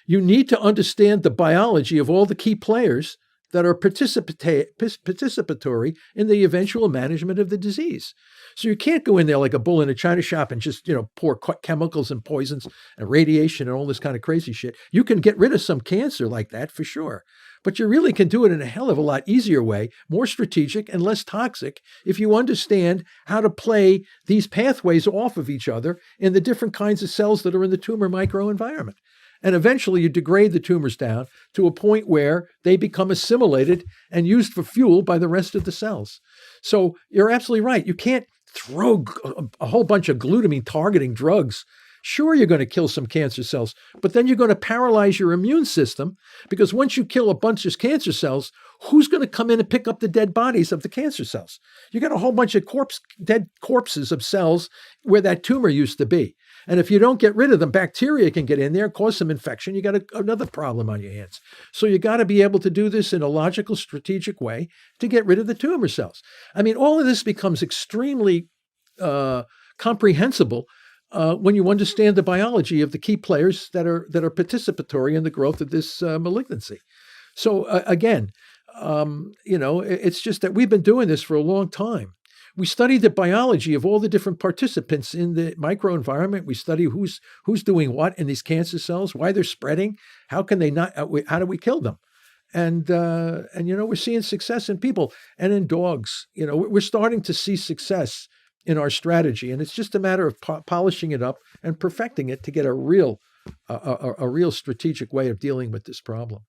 You need to understand the biology of all the key players that are participatory in the eventual management of the disease. So you can't go in there like a bull in a china shop and just, pour chemicals and poisons and radiation and all this kind of crazy shit. You can get rid of some cancer like that for sure. But you really can do it in a hell of a lot easier way, more strategic and less toxic, if you understand how to play these pathways off of each other in the different kinds of cells that are in the tumor microenvironment. And eventually you degrade the tumors down to a point where they become assimilated and used for fuel by the rest of the cells. So you're absolutely right. You can't throw a whole bunch of glutamine targeting drugs. Sure, you're going to kill some cancer cells, but then you're going to paralyze your immune system because once you kill a bunch of cancer cells, who's going to come in and pick up the dead bodies of the cancer cells? You got a whole bunch of dead corpses of cells where that tumor used to be. And if you don't get rid of them, bacteria can get in there, cause some infection. You got another problem on your hands. So you got to be able to do this in a logical, strategic way to get rid of the tumor cells. I mean, all of this becomes extremely comprehensible when you understand the biology of the key players that are participatory in the growth of this malignancy. So again, it's just that we've been doing this for a long time. We study the biology of all the different participants in the microenvironment. We study who's doing what in these cancer cells, why they're spreading, how can they not, how do we kill them? And we're seeing success in people and in dogs. We're starting to see success in our strategy, and it's just a matter of polishing it up and perfecting it to get a real strategic way of dealing with this problem.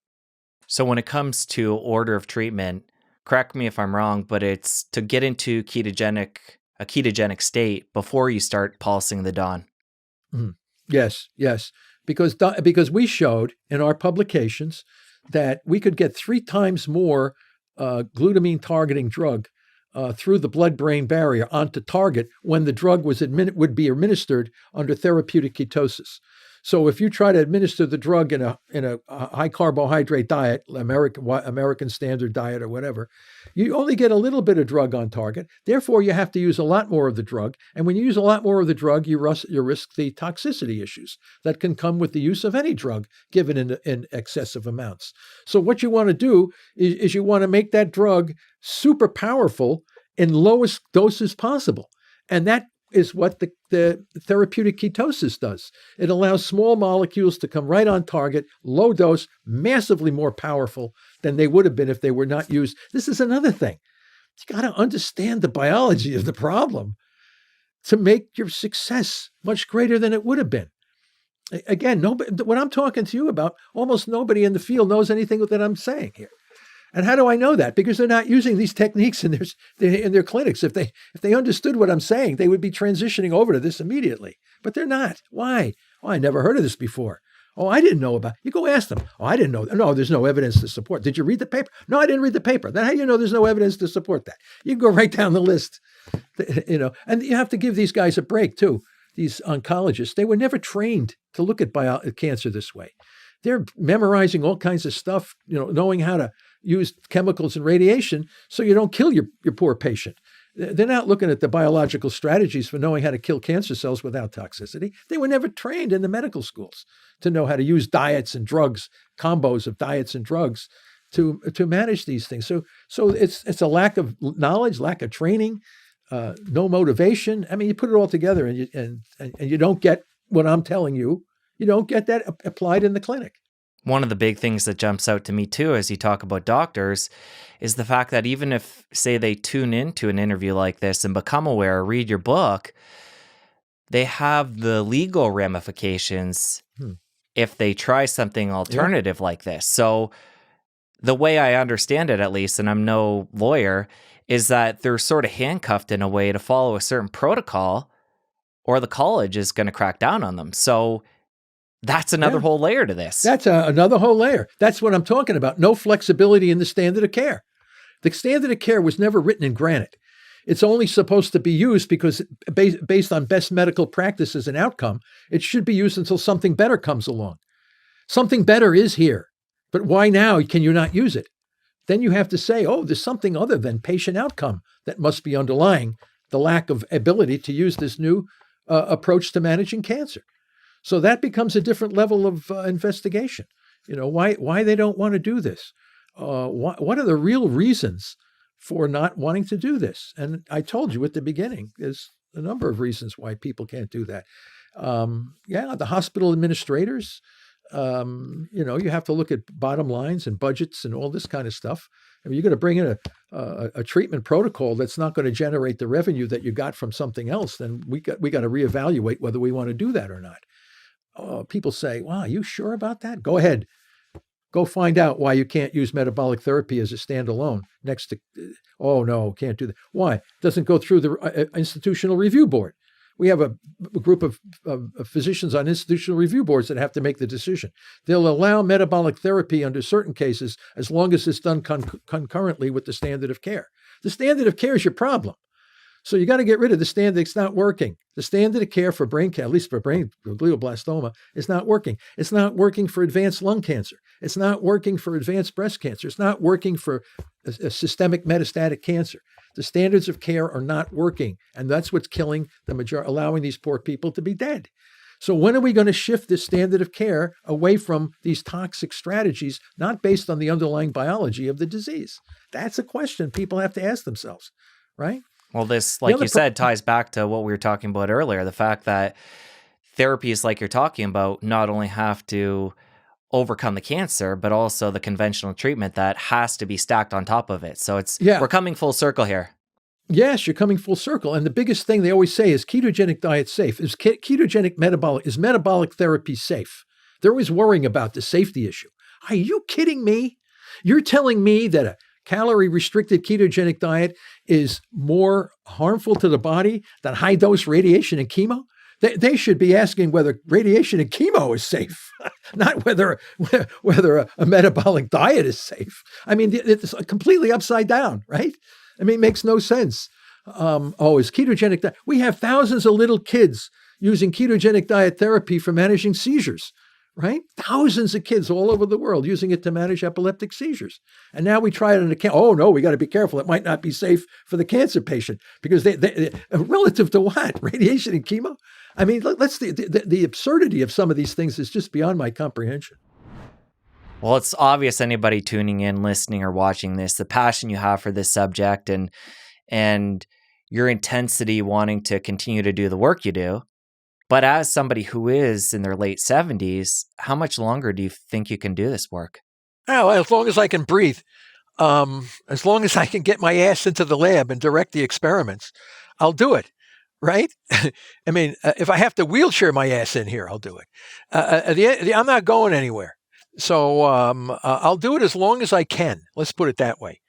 So when it comes to order of treatment, correct me if I'm wrong, but it's to get into a ketogenic state before you start pulsing the dawn. Mm-hmm. Yes, because we showed in our publications that we could get 3 times more glutamine targeting drug through the blood-brain barrier onto target when the drug would be administered under therapeutic ketosis. So if you try to administer the drug in a high carbohydrate diet, American standard diet or whatever, you only get a little bit of drug on target. Therefore, you have to use a lot more of the drug. And when you use a lot more of the drug, you risk the toxicity issues that can come with the use of any drug given in excessive amounts. So what you want to do is you want to make that drug super powerful in lowest doses possible. And that is what the therapeutic ketosis does. It allows small molecules to come right on target, low dose, massively more powerful than they would have been if they were not used. This is another thing. You got to understand the biology of the problem to make your success much greater than it would have been. Again, what I'm talking to you about, almost nobody in the field knows anything that I'm saying here. And how do I know that? Because they're not using these techniques in their clinics. If they understood what I'm saying, they would be transitioning over to this immediately. But they're not. Why? Oh, I never heard of this before. Oh, I didn't know about it. You go ask them. Oh, I didn't know. No, there's no evidence to support. Did you read the paper? No, I didn't read the paper. Then how do you know there's no evidence to support that? You can go right down the list. And you have to give these guys a break too. These oncologists, they were never trained to look at cancer this way. They're memorizing all kinds of stuff, knowing how to use chemicals and radiation so you don't kill your poor patient. They're not looking at the biological strategies for knowing how to kill cancer cells without toxicity. They were never trained in the medical schools to know how to use diets and drugs, combos of diets and drugs to manage these things. So it's a lack of knowledge, lack of training, no motivation. I mean, you put it all together and you don't get what I'm telling you. You don't get that applied in the clinic. One of the big things that jumps out to me too, as you talk about doctors, is the fact that even if, say, they tune into an interview like this and become aware, or read your book, they have the legal ramifications if they try something alternative like this. So the way I understand it, at least, and I'm no lawyer, is that they're sort of handcuffed in a way to follow a certain protocol, or the college is going to crack down on them. So that's another whole layer to this. That's another whole layer. That's what I'm talking about. No flexibility in the standard of care. The standard of care was never written in granite. It's only supposed to be used because based on best medical practices and outcome, it should be used until something better comes along. Something better is here, but why now can you not use it? Then you have to say, oh, there's something other than patient outcome that must be underlying the lack of ability to use this new approach to managing cancer. So that becomes a different level of investigation. Why they don't want to do this. What are the real reasons for not wanting to do this? And I told you at the beginning, there's a number of reasons why people can't do that. The hospital administrators, you have to look at bottom lines and budgets and all this kind of stuff. I mean, you're going to bring in a treatment protocol that's not going to generate the revenue that you got from something else, then we got to reevaluate whether we want to do that or not. People say, wow, are you sure about that? Go ahead. Go find out why you can't use metabolic therapy as a standalone next to, oh, no, can't do that. Why? It doesn't go through the institutional review board. We have a group of physicians on institutional review boards that have to make the decision. They'll allow metabolic therapy under certain cases as long as it's done concurrently with the standard of care. The standard of care is your problem. So you got to get rid of the standard. It's not working. The standard of care for brain cancer, at least for glioblastoma, is not working. It's not working for advanced lung cancer. It's not working for advanced breast cancer. It's not working for a systemic metastatic cancer. The standards of care are not working, and that's what's killing the majority, allowing these poor people to be dead. So when are we going to shift this standard of care away from these toxic strategies, not based on the underlying biology of the disease? That's a question people have to ask themselves, right? Well, this, like you said, ties back to what we were talking about earlier, the fact that therapies like you're talking about not only have to overcome the cancer, but also the conventional treatment that has to be stacked on top of it. So we're coming full circle here. Yes, you're coming full circle. And the biggest thing they always say is ketogenic diet safe. Is metabolic therapy safe? They're always worrying about the safety issue. Are you kidding me? You're telling me that a calorie-restricted ketogenic diet is more harmful to the body than high-dose radiation and chemo? They should be asking whether radiation and chemo is safe, not whether a metabolic diet is safe. I mean, it's completely upside down, right? I mean, it makes no sense. Is ketogenic diet? We have thousands of little kids using ketogenic diet therapy for managing seizures, right? Thousands of kids all over the world using it to manage epileptic seizures. And now we try it in a cancer. Oh, no, we got to be careful. It might not be safe for the cancer patient because they relative to what? Radiation and chemo? I mean, the absurdity of some of these things is just beyond my comprehension. Well, it's obvious anybody tuning in, listening, or watching this, the passion you have for this subject and your intensity wanting to continue to do the work you do. But as somebody who is in their late 70s, how much longer do you think you can do this work? Oh, as long as I can breathe, as long as I can get my ass into the lab and direct the experiments, I'll do it. Right? I mean, if I have to wheelchair my ass in here, I'll do it. I'm not going anywhere. So I'll do it as long as I can. Let's put it that way.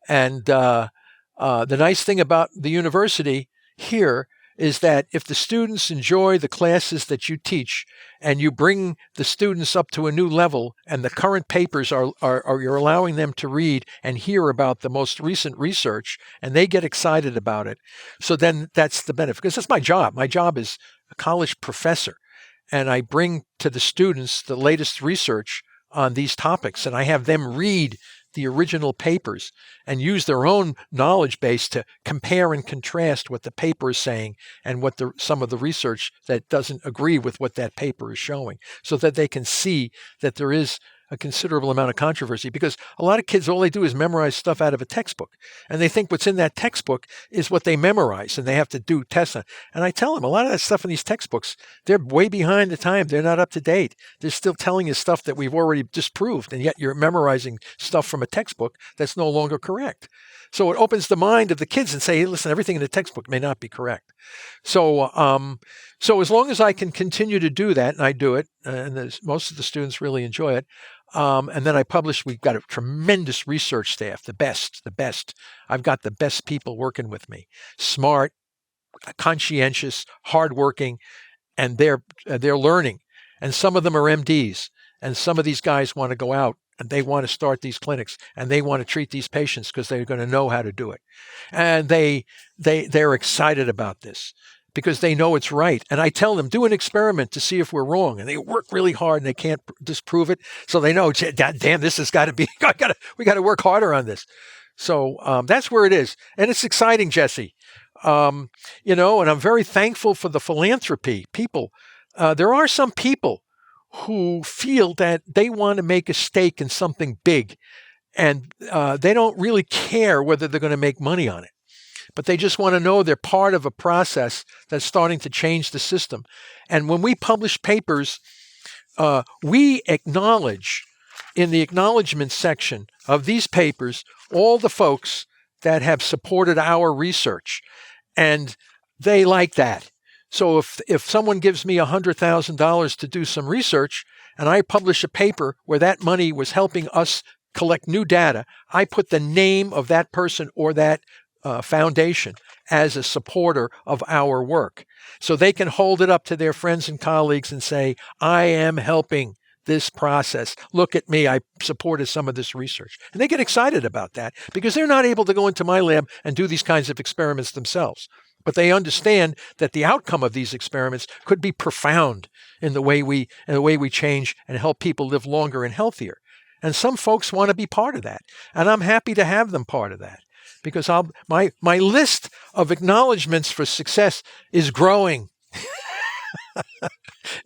And the nice thing about the university here is that if the students enjoy the classes that you teach and you bring the students up to a new level and the current papers are you're allowing them to read and hear about the most recent research and they get excited about it. So then that's the benefit, because that's my job. My job is a college professor, and I bring to the students the latest research on these topics, and I have them read the original papers and use their own knowledge base to compare and contrast what the paper is saying and what some of the research that doesn't agree with what that paper is showing, so that they can see that there is a considerable amount of controversy. Because a lot of kids, all they do is memorize stuff out of a textbook, and they think what's in that textbook is what they memorize, and they have to do tests on. And I tell them, a lot of that stuff in these textbooks, they're way behind the time. They're not up to date. They're still telling you stuff that we've already disproved, and yet you're memorizing stuff from a textbook that's no longer correct. So it opens the mind of the kids and say, hey, listen, everything in the textbook may not be correct. So as long as I can continue to do that, and I do it, and most of the students really enjoy it, and then I publish. We've got a tremendous research staff, the best. I've got the best people working with me, smart, conscientious, hardworking, and they're learning. And some of them are MDs, and some of these guys want to go out and they want to start these clinics and they want to treat these patients because they're going to know how to do it. And they're excited about this because they know it's right. And I tell them, do an experiment to see if we're wrong. And they work really hard and they can't disprove it. So they know, damn, this has got to be, we got to work harder on this. So that's where it is. And it's exciting, Jesse. And I'm very thankful for the philanthropy. People, there are some people who feel that they want to make a stake in something big, and they don't really care whether they're going to make money on it. But they just want to know they're part of a process that's starting to change the system. And when we publish papers, we acknowledge in the acknowledgement section of these papers all the folks that have supported our research. And they like that. So if someone gives me $100,000 to do some research and I publish a paper where that money was helping us collect new data, I put the name of that person or that foundation as a supporter of our work. So they can hold it up to their friends and colleagues and say, I am helping this process. Look at me. I supported some of this research. And they get excited about that because they're not able to go into my lab and do these kinds of experiments themselves. But they understand that the outcome of these experiments could be profound in the way we change and help people live longer and healthier. And some folks want to be part of that. And I'm happy to have them part of that because my list of acknowledgments for success is growing.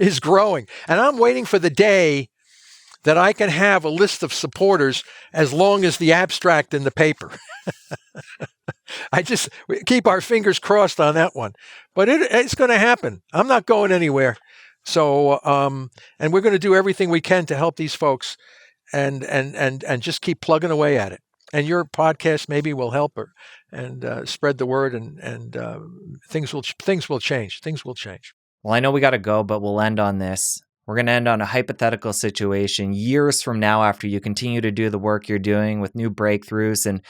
Is growing. And I'm waiting for the day that I can have a list of supporters as long as the abstract in the paper. I just keep our fingers crossed on that one. But it's going to happen. I'm not going anywhere. So, and we're going to do everything we can to help these folks and just keep plugging away at it. And your podcast maybe will help her and spread the word and things will change. Things will change. Well, I know we got to go, but we'll end on this. We're going to end on a hypothetical situation years from now after you continue to do the work you're doing with new breakthroughs and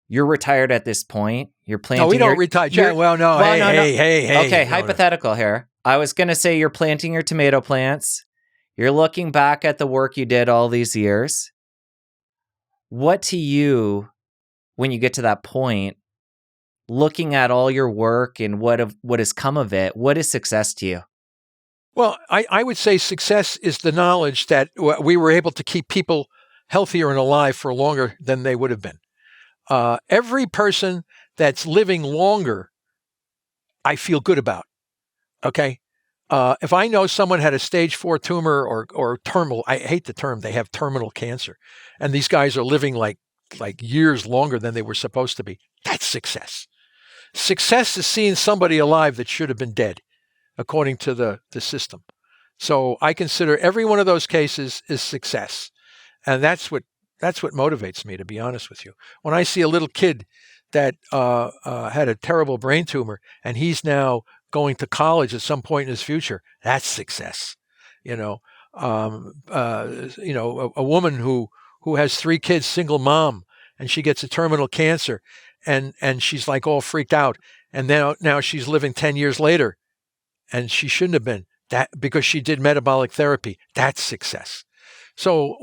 you're retired at this point. You're planting. No, we don't retire. Hey. Okay, hypothetical here. I was going to say you're planting your tomato plants. You're looking back at the work you did all these years. What to you when you get to that point, looking at all your work and what has come of it, what is success to you? Well, I would say success is the knowledge that we were able to keep people healthier and alive for longer than they would have been. Every person that's living longer, I feel good about. Okay. If I know someone had a stage 4 tumor or terminal, I hate the term, they have terminal cancer, and these guys are living like years longer than they were supposed to be, that's success. Success is seeing somebody alive that should have been dead, according to the system. So I consider every one of those cases is success. And that's what motivates me, to be honest with you. When I see a little kid that had a terrible brain tumor and he's now going to college at some point in his future, that's success. A woman who has 3 kids, single mom, and she gets a terminal cancer, and she's like all freaked out, and now she's living 10 years later, and she shouldn't have been, that because she did metabolic therapy. That's success. So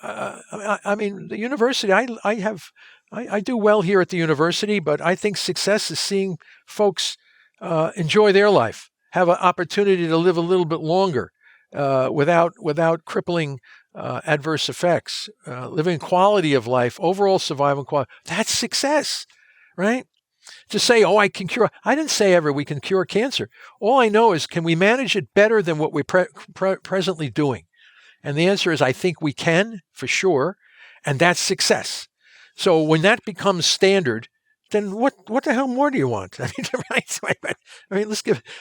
I mean, the university, I do well here at the university, but I think success is seeing folks enjoy their life, have an opportunity to live a little bit longer without crippling adverse effects, living quality of life, overall survival quality. That's success, right? To say, I can cure. I didn't say ever we can cure cancer. All I know is, can we manage it better than what we're presently doing? And the answer is, I think we can, for sure, and that's success. So when that becomes standard, then what the hell more do you want? I mean,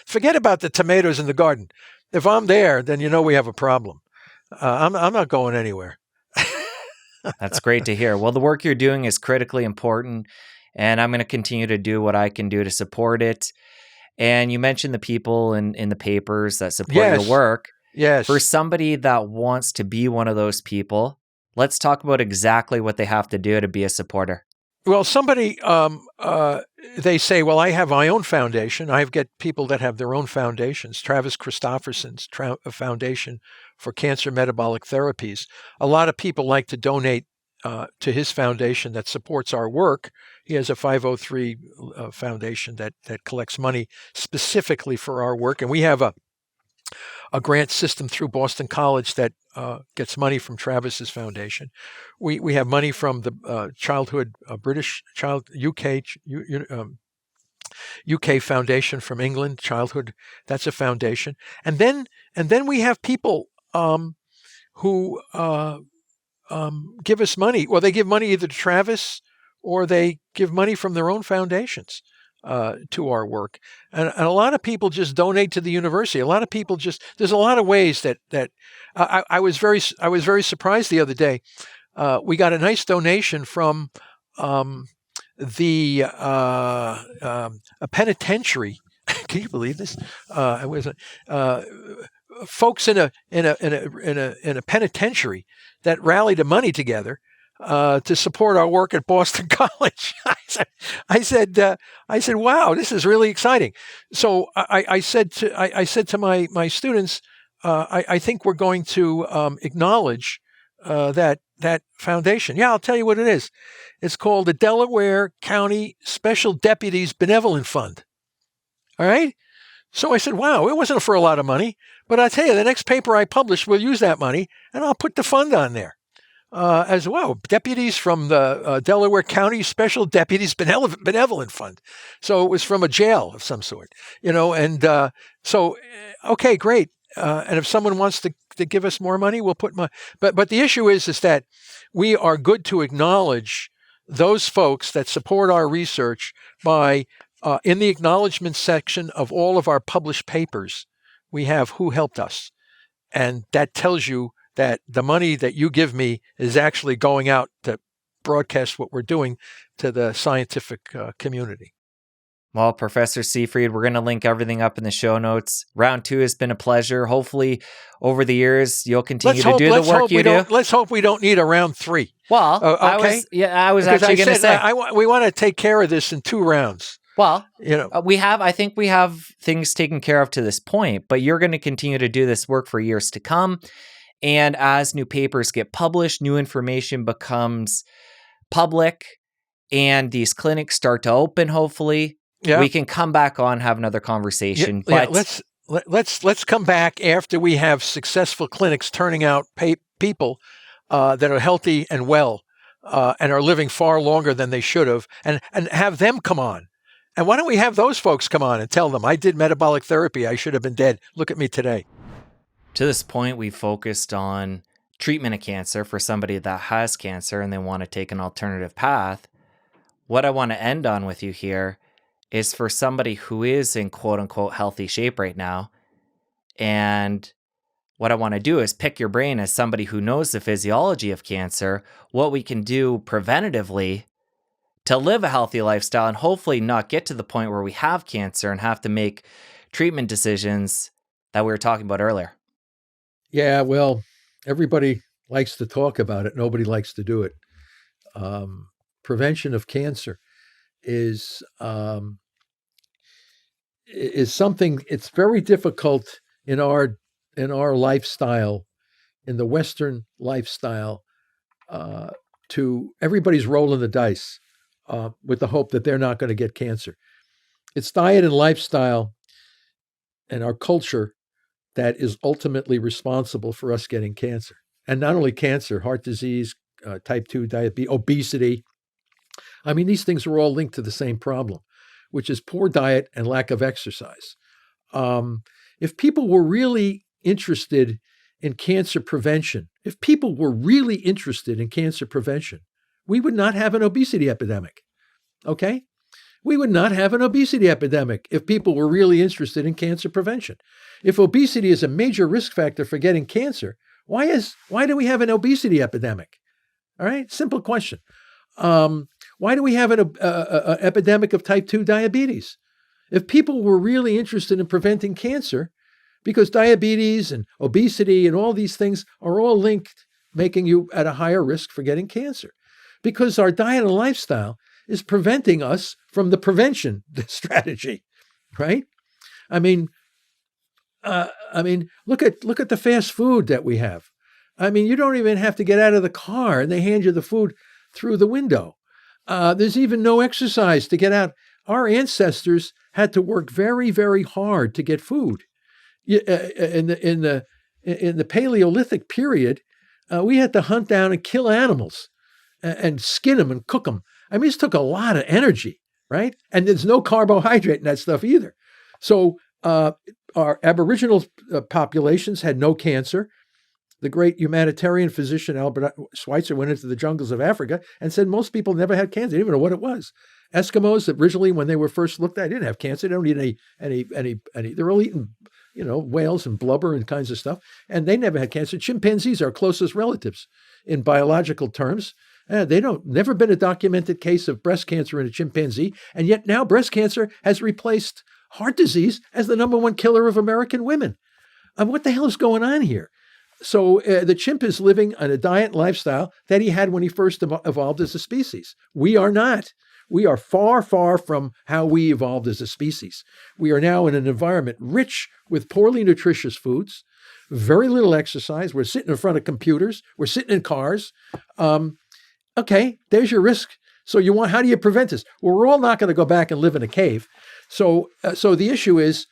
forget about the tomatoes in the garden. If I'm there, then we have a problem. I'm not going anywhere. That's great to hear. Well, the work you're doing is critically important, and I'm going to continue to do what I can do to support it. And you mentioned the people in the papers that support your work. Yes. For somebody that wants to be one of those people, let's talk about exactly what they have to do to be a supporter. Well, somebody, they say, well, I have my own foundation. I get people that have their own foundations. Travis Christofferson's Foundation for Cancer Metabolic Therapies. A lot of people like to donate to his foundation that supports our work. He has a 503 foundation that collects money specifically for our work. And we have a grant system through Boston College that gets money from Travis's foundation. We have money from the UK Foundation from England, Childhood. That's a foundation, and then we have people who give us money. Well, they give money either to Travis or they give money from their own foundations to our work. And a lot of people just donate to the university. A lot of people there's a lot of ways that I was very surprised the other day. We got a nice donation from a penitentiary. Can you believe this? It was folks in a penitentiary that rallied the money together to support our work at Boston College. I said, wow, this is really exciting. So I said to my students, I think we're going to acknowledge that foundation. Yeah, I'll tell you what it is. It's called the Delaware County Special Deputies Benevolent Fund. All right. So I said, wow, it wasn't for a lot of money, but I'll tell you, the next paper I publish will use that money, and I'll put the fund on there. As well, deputies from the Delaware County Special Deputies Benevolent Fund. So it was from a jail of some sort, and so, okay, great. And if someone wants to give us more money, we'll put money. But the issue is that we are good to acknowledge those folks that support our research by, in the acknowledgement section of all of our published papers, we have who helped us. And that tells you that the money that you give me is actually going out to broadcast what we're doing to the scientific community. Well, Professor Seyfried, we're going to link everything up in the show notes. Round 2 has been a pleasure. Hopefully, over the years, you'll continue to do the work you do. Let's hope we don't need a round 3. Well, okay? I was actually going to say. We want to take care of this in 2 rounds. Well, I think we have things taken care of to this point, but you're going to continue to do this work for years to come. And as new papers get published, new information becomes public, and these clinics start to open, hopefully, we can come back on, have another conversation. Let's come back after we have successful clinics turning out people that are healthy and well and are living far longer than they should have, and have them come on. And why don't we have those folks come on and tell them, I did metabolic therapy, I should have been dead. Look at me today. To this point, we focused on treatment of cancer for somebody that has cancer and they want to take an alternative path. What I want to end on with you here is for somebody who is in quote unquote healthy shape right now. And what I want to do is pick your brain as somebody who knows the physiology of cancer, what we can do preventatively to live a healthy lifestyle and hopefully not get to the point where we have cancer and have to make treatment decisions that we were talking about earlier. Yeah, well, everybody likes to talk about it. Nobody likes to do it. Prevention of cancer is something. It's very difficult in our lifestyle, in the Western lifestyle. Everybody's rolling the dice with the hope that they're not going to get cancer. It's diet and lifestyle and our culture that is ultimately responsible for us getting cancer. And not only cancer, heart disease, type 2 diabetes, obesity. I mean, these things are all linked to the same problem, which is poor diet and lack of exercise. If people were really interested in cancer prevention, we would not have an obesity epidemic. Okay? We would not have an obesity epidemic if people were really interested in cancer prevention. If obesity is a major risk factor for getting cancer, why do we have an obesity epidemic? All right, simple question. Why do we have an epidemic of type 2 diabetes? If people were really interested in preventing cancer, because diabetes and obesity and all these things are all linked, making you at a higher risk for getting cancer. Because our diet and lifestyle is preventing us from the prevention strategy, right? I mean, look at the fast food that we have. I mean, you don't even have to get out of the car and they hand you the food through the window. There's even no exercise to get out. Our ancestors had to work very, very hard to get food. In the Paleolithic period, we had to hunt down and kill animals and skin them and cook them. I mean, this took a lot of energy, right? And there's no carbohydrate in that stuff either. So our Aboriginal populations had no cancer. The great humanitarian physician Albert Schweitzer went into the jungles of Africa and said most people never had cancer. They didn't even know what it was. Eskimos, originally, when they were first looked at, didn't have cancer. They don't eat any. They're all eating, whales and blubber and kinds of stuff, and they never had cancer. Chimpanzees are our closest relatives in biological terms. Never been a documented case of breast cancer in a chimpanzee, and yet now breast cancer has replaced heart disease as the number one killer of American women. What the hell is going on here? So the chimp is living on a diet and lifestyle that he had when he first evolved as a species. We are not. We are far, far from how we evolved as a species. We are now in an environment rich with poorly nutritious foods, very little exercise. We're sitting in front of computers. We're sitting in cars. Okay, there's your risk. So how do you prevent this? Well, we're all not going to go back and live in a cave. So the issue is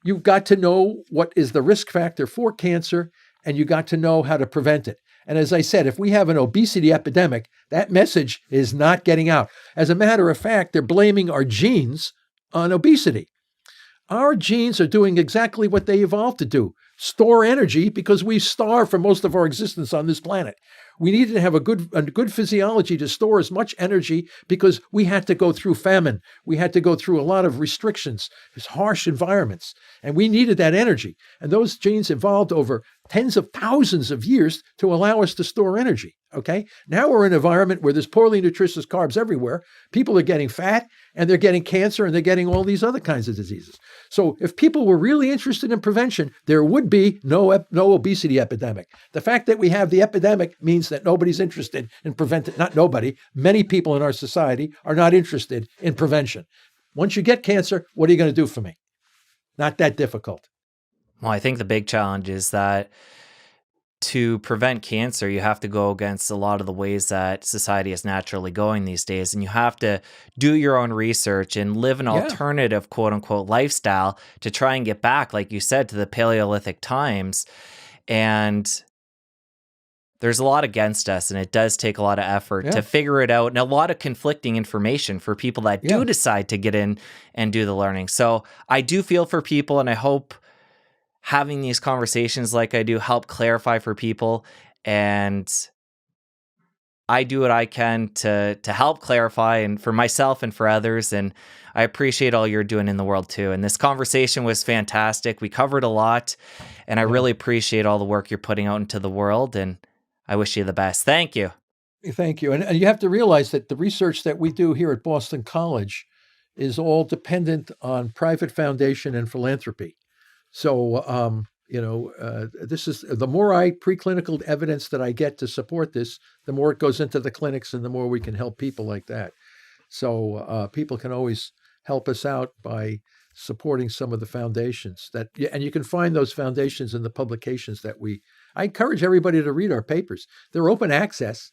you've got to know what is the risk factor for cancer, and you got to know how to prevent it. And as I said, if we have an obesity epidemic, that message is not getting out. As a matter of fact, they're blaming our genes on obesity. Our genes are doing exactly what they evolved to do: store energy, because we starve for most of our existence on this planet. We needed to have a good physiology to store as much energy because we had to go through famine. We had to go through a lot of restrictions, harsh environments, and we needed that energy. And those genes evolved over tens of thousands of years to allow us to store energy. Okay. Now we're in an environment where there's poorly nutritious carbs everywhere. People are getting fat and they're getting cancer and they're getting all these other kinds of diseases. So if people were really interested in prevention, there would be no obesity epidemic. The fact that we have the epidemic means that nobody's interested in preventing. Not nobody. Many people in our society are not interested in prevention. Once you get cancer, what are you going to do for me? Not that difficult. Well, I think the big challenge is that to prevent cancer, you have to go against a lot of the ways that society is naturally going these days. And you have to do your own research and live an alternative, quote unquote, lifestyle to try and get back, like you said, to the Paleolithic times. And there's a lot against us, and it does take a lot of effort to figure it out, and a lot of conflicting information for people that do decide to get in and do the learning. So I do feel for people, and I hope having these conversations like I do help clarify for people, and I do what I can to help clarify, and for myself and for others, and I appreciate all you're doing in the world too. And this conversation was fantastic. We covered a lot, and I really appreciate all the work you're putting out into the world, and I wish you the best. Thank you. Thank you. And you have to realize that the research that we do here at Boston College is all dependent on private foundation and philanthropy. So, this is the more preclinical evidence that I get to support this, the more it goes into the clinics and the more we can help people like that. So people can always help us out by supporting some of the foundations and you can find those foundations in the publications I encourage everybody to read our papers. They're open access.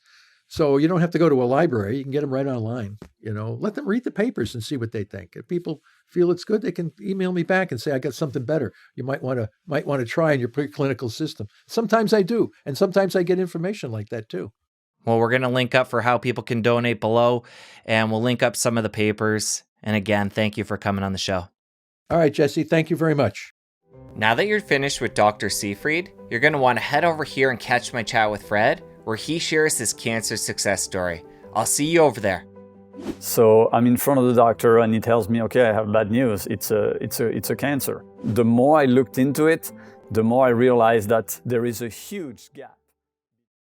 So you don't have to go to a library. You can get them right online. Let them read the papers and see what they think. If people feel it's good, they can email me back and say, I got something better you might want to try in your preclinical system. Sometimes I do. And sometimes I get information like that too. Well, we're going to link up for how people can donate below, and we'll link up some of the papers. And again, thank you for coming on the show. All right, Jesse, thank you very much. Now that you're finished with Dr. Seyfried, you're going to want to head over here and catch my chat with Fred, where he shares his cancer success story. I'll see you over there. So I'm in front of the doctor and he tells me, okay, I have bad news. It's a cancer. The more I looked into it, the more I realized that there is a huge gap.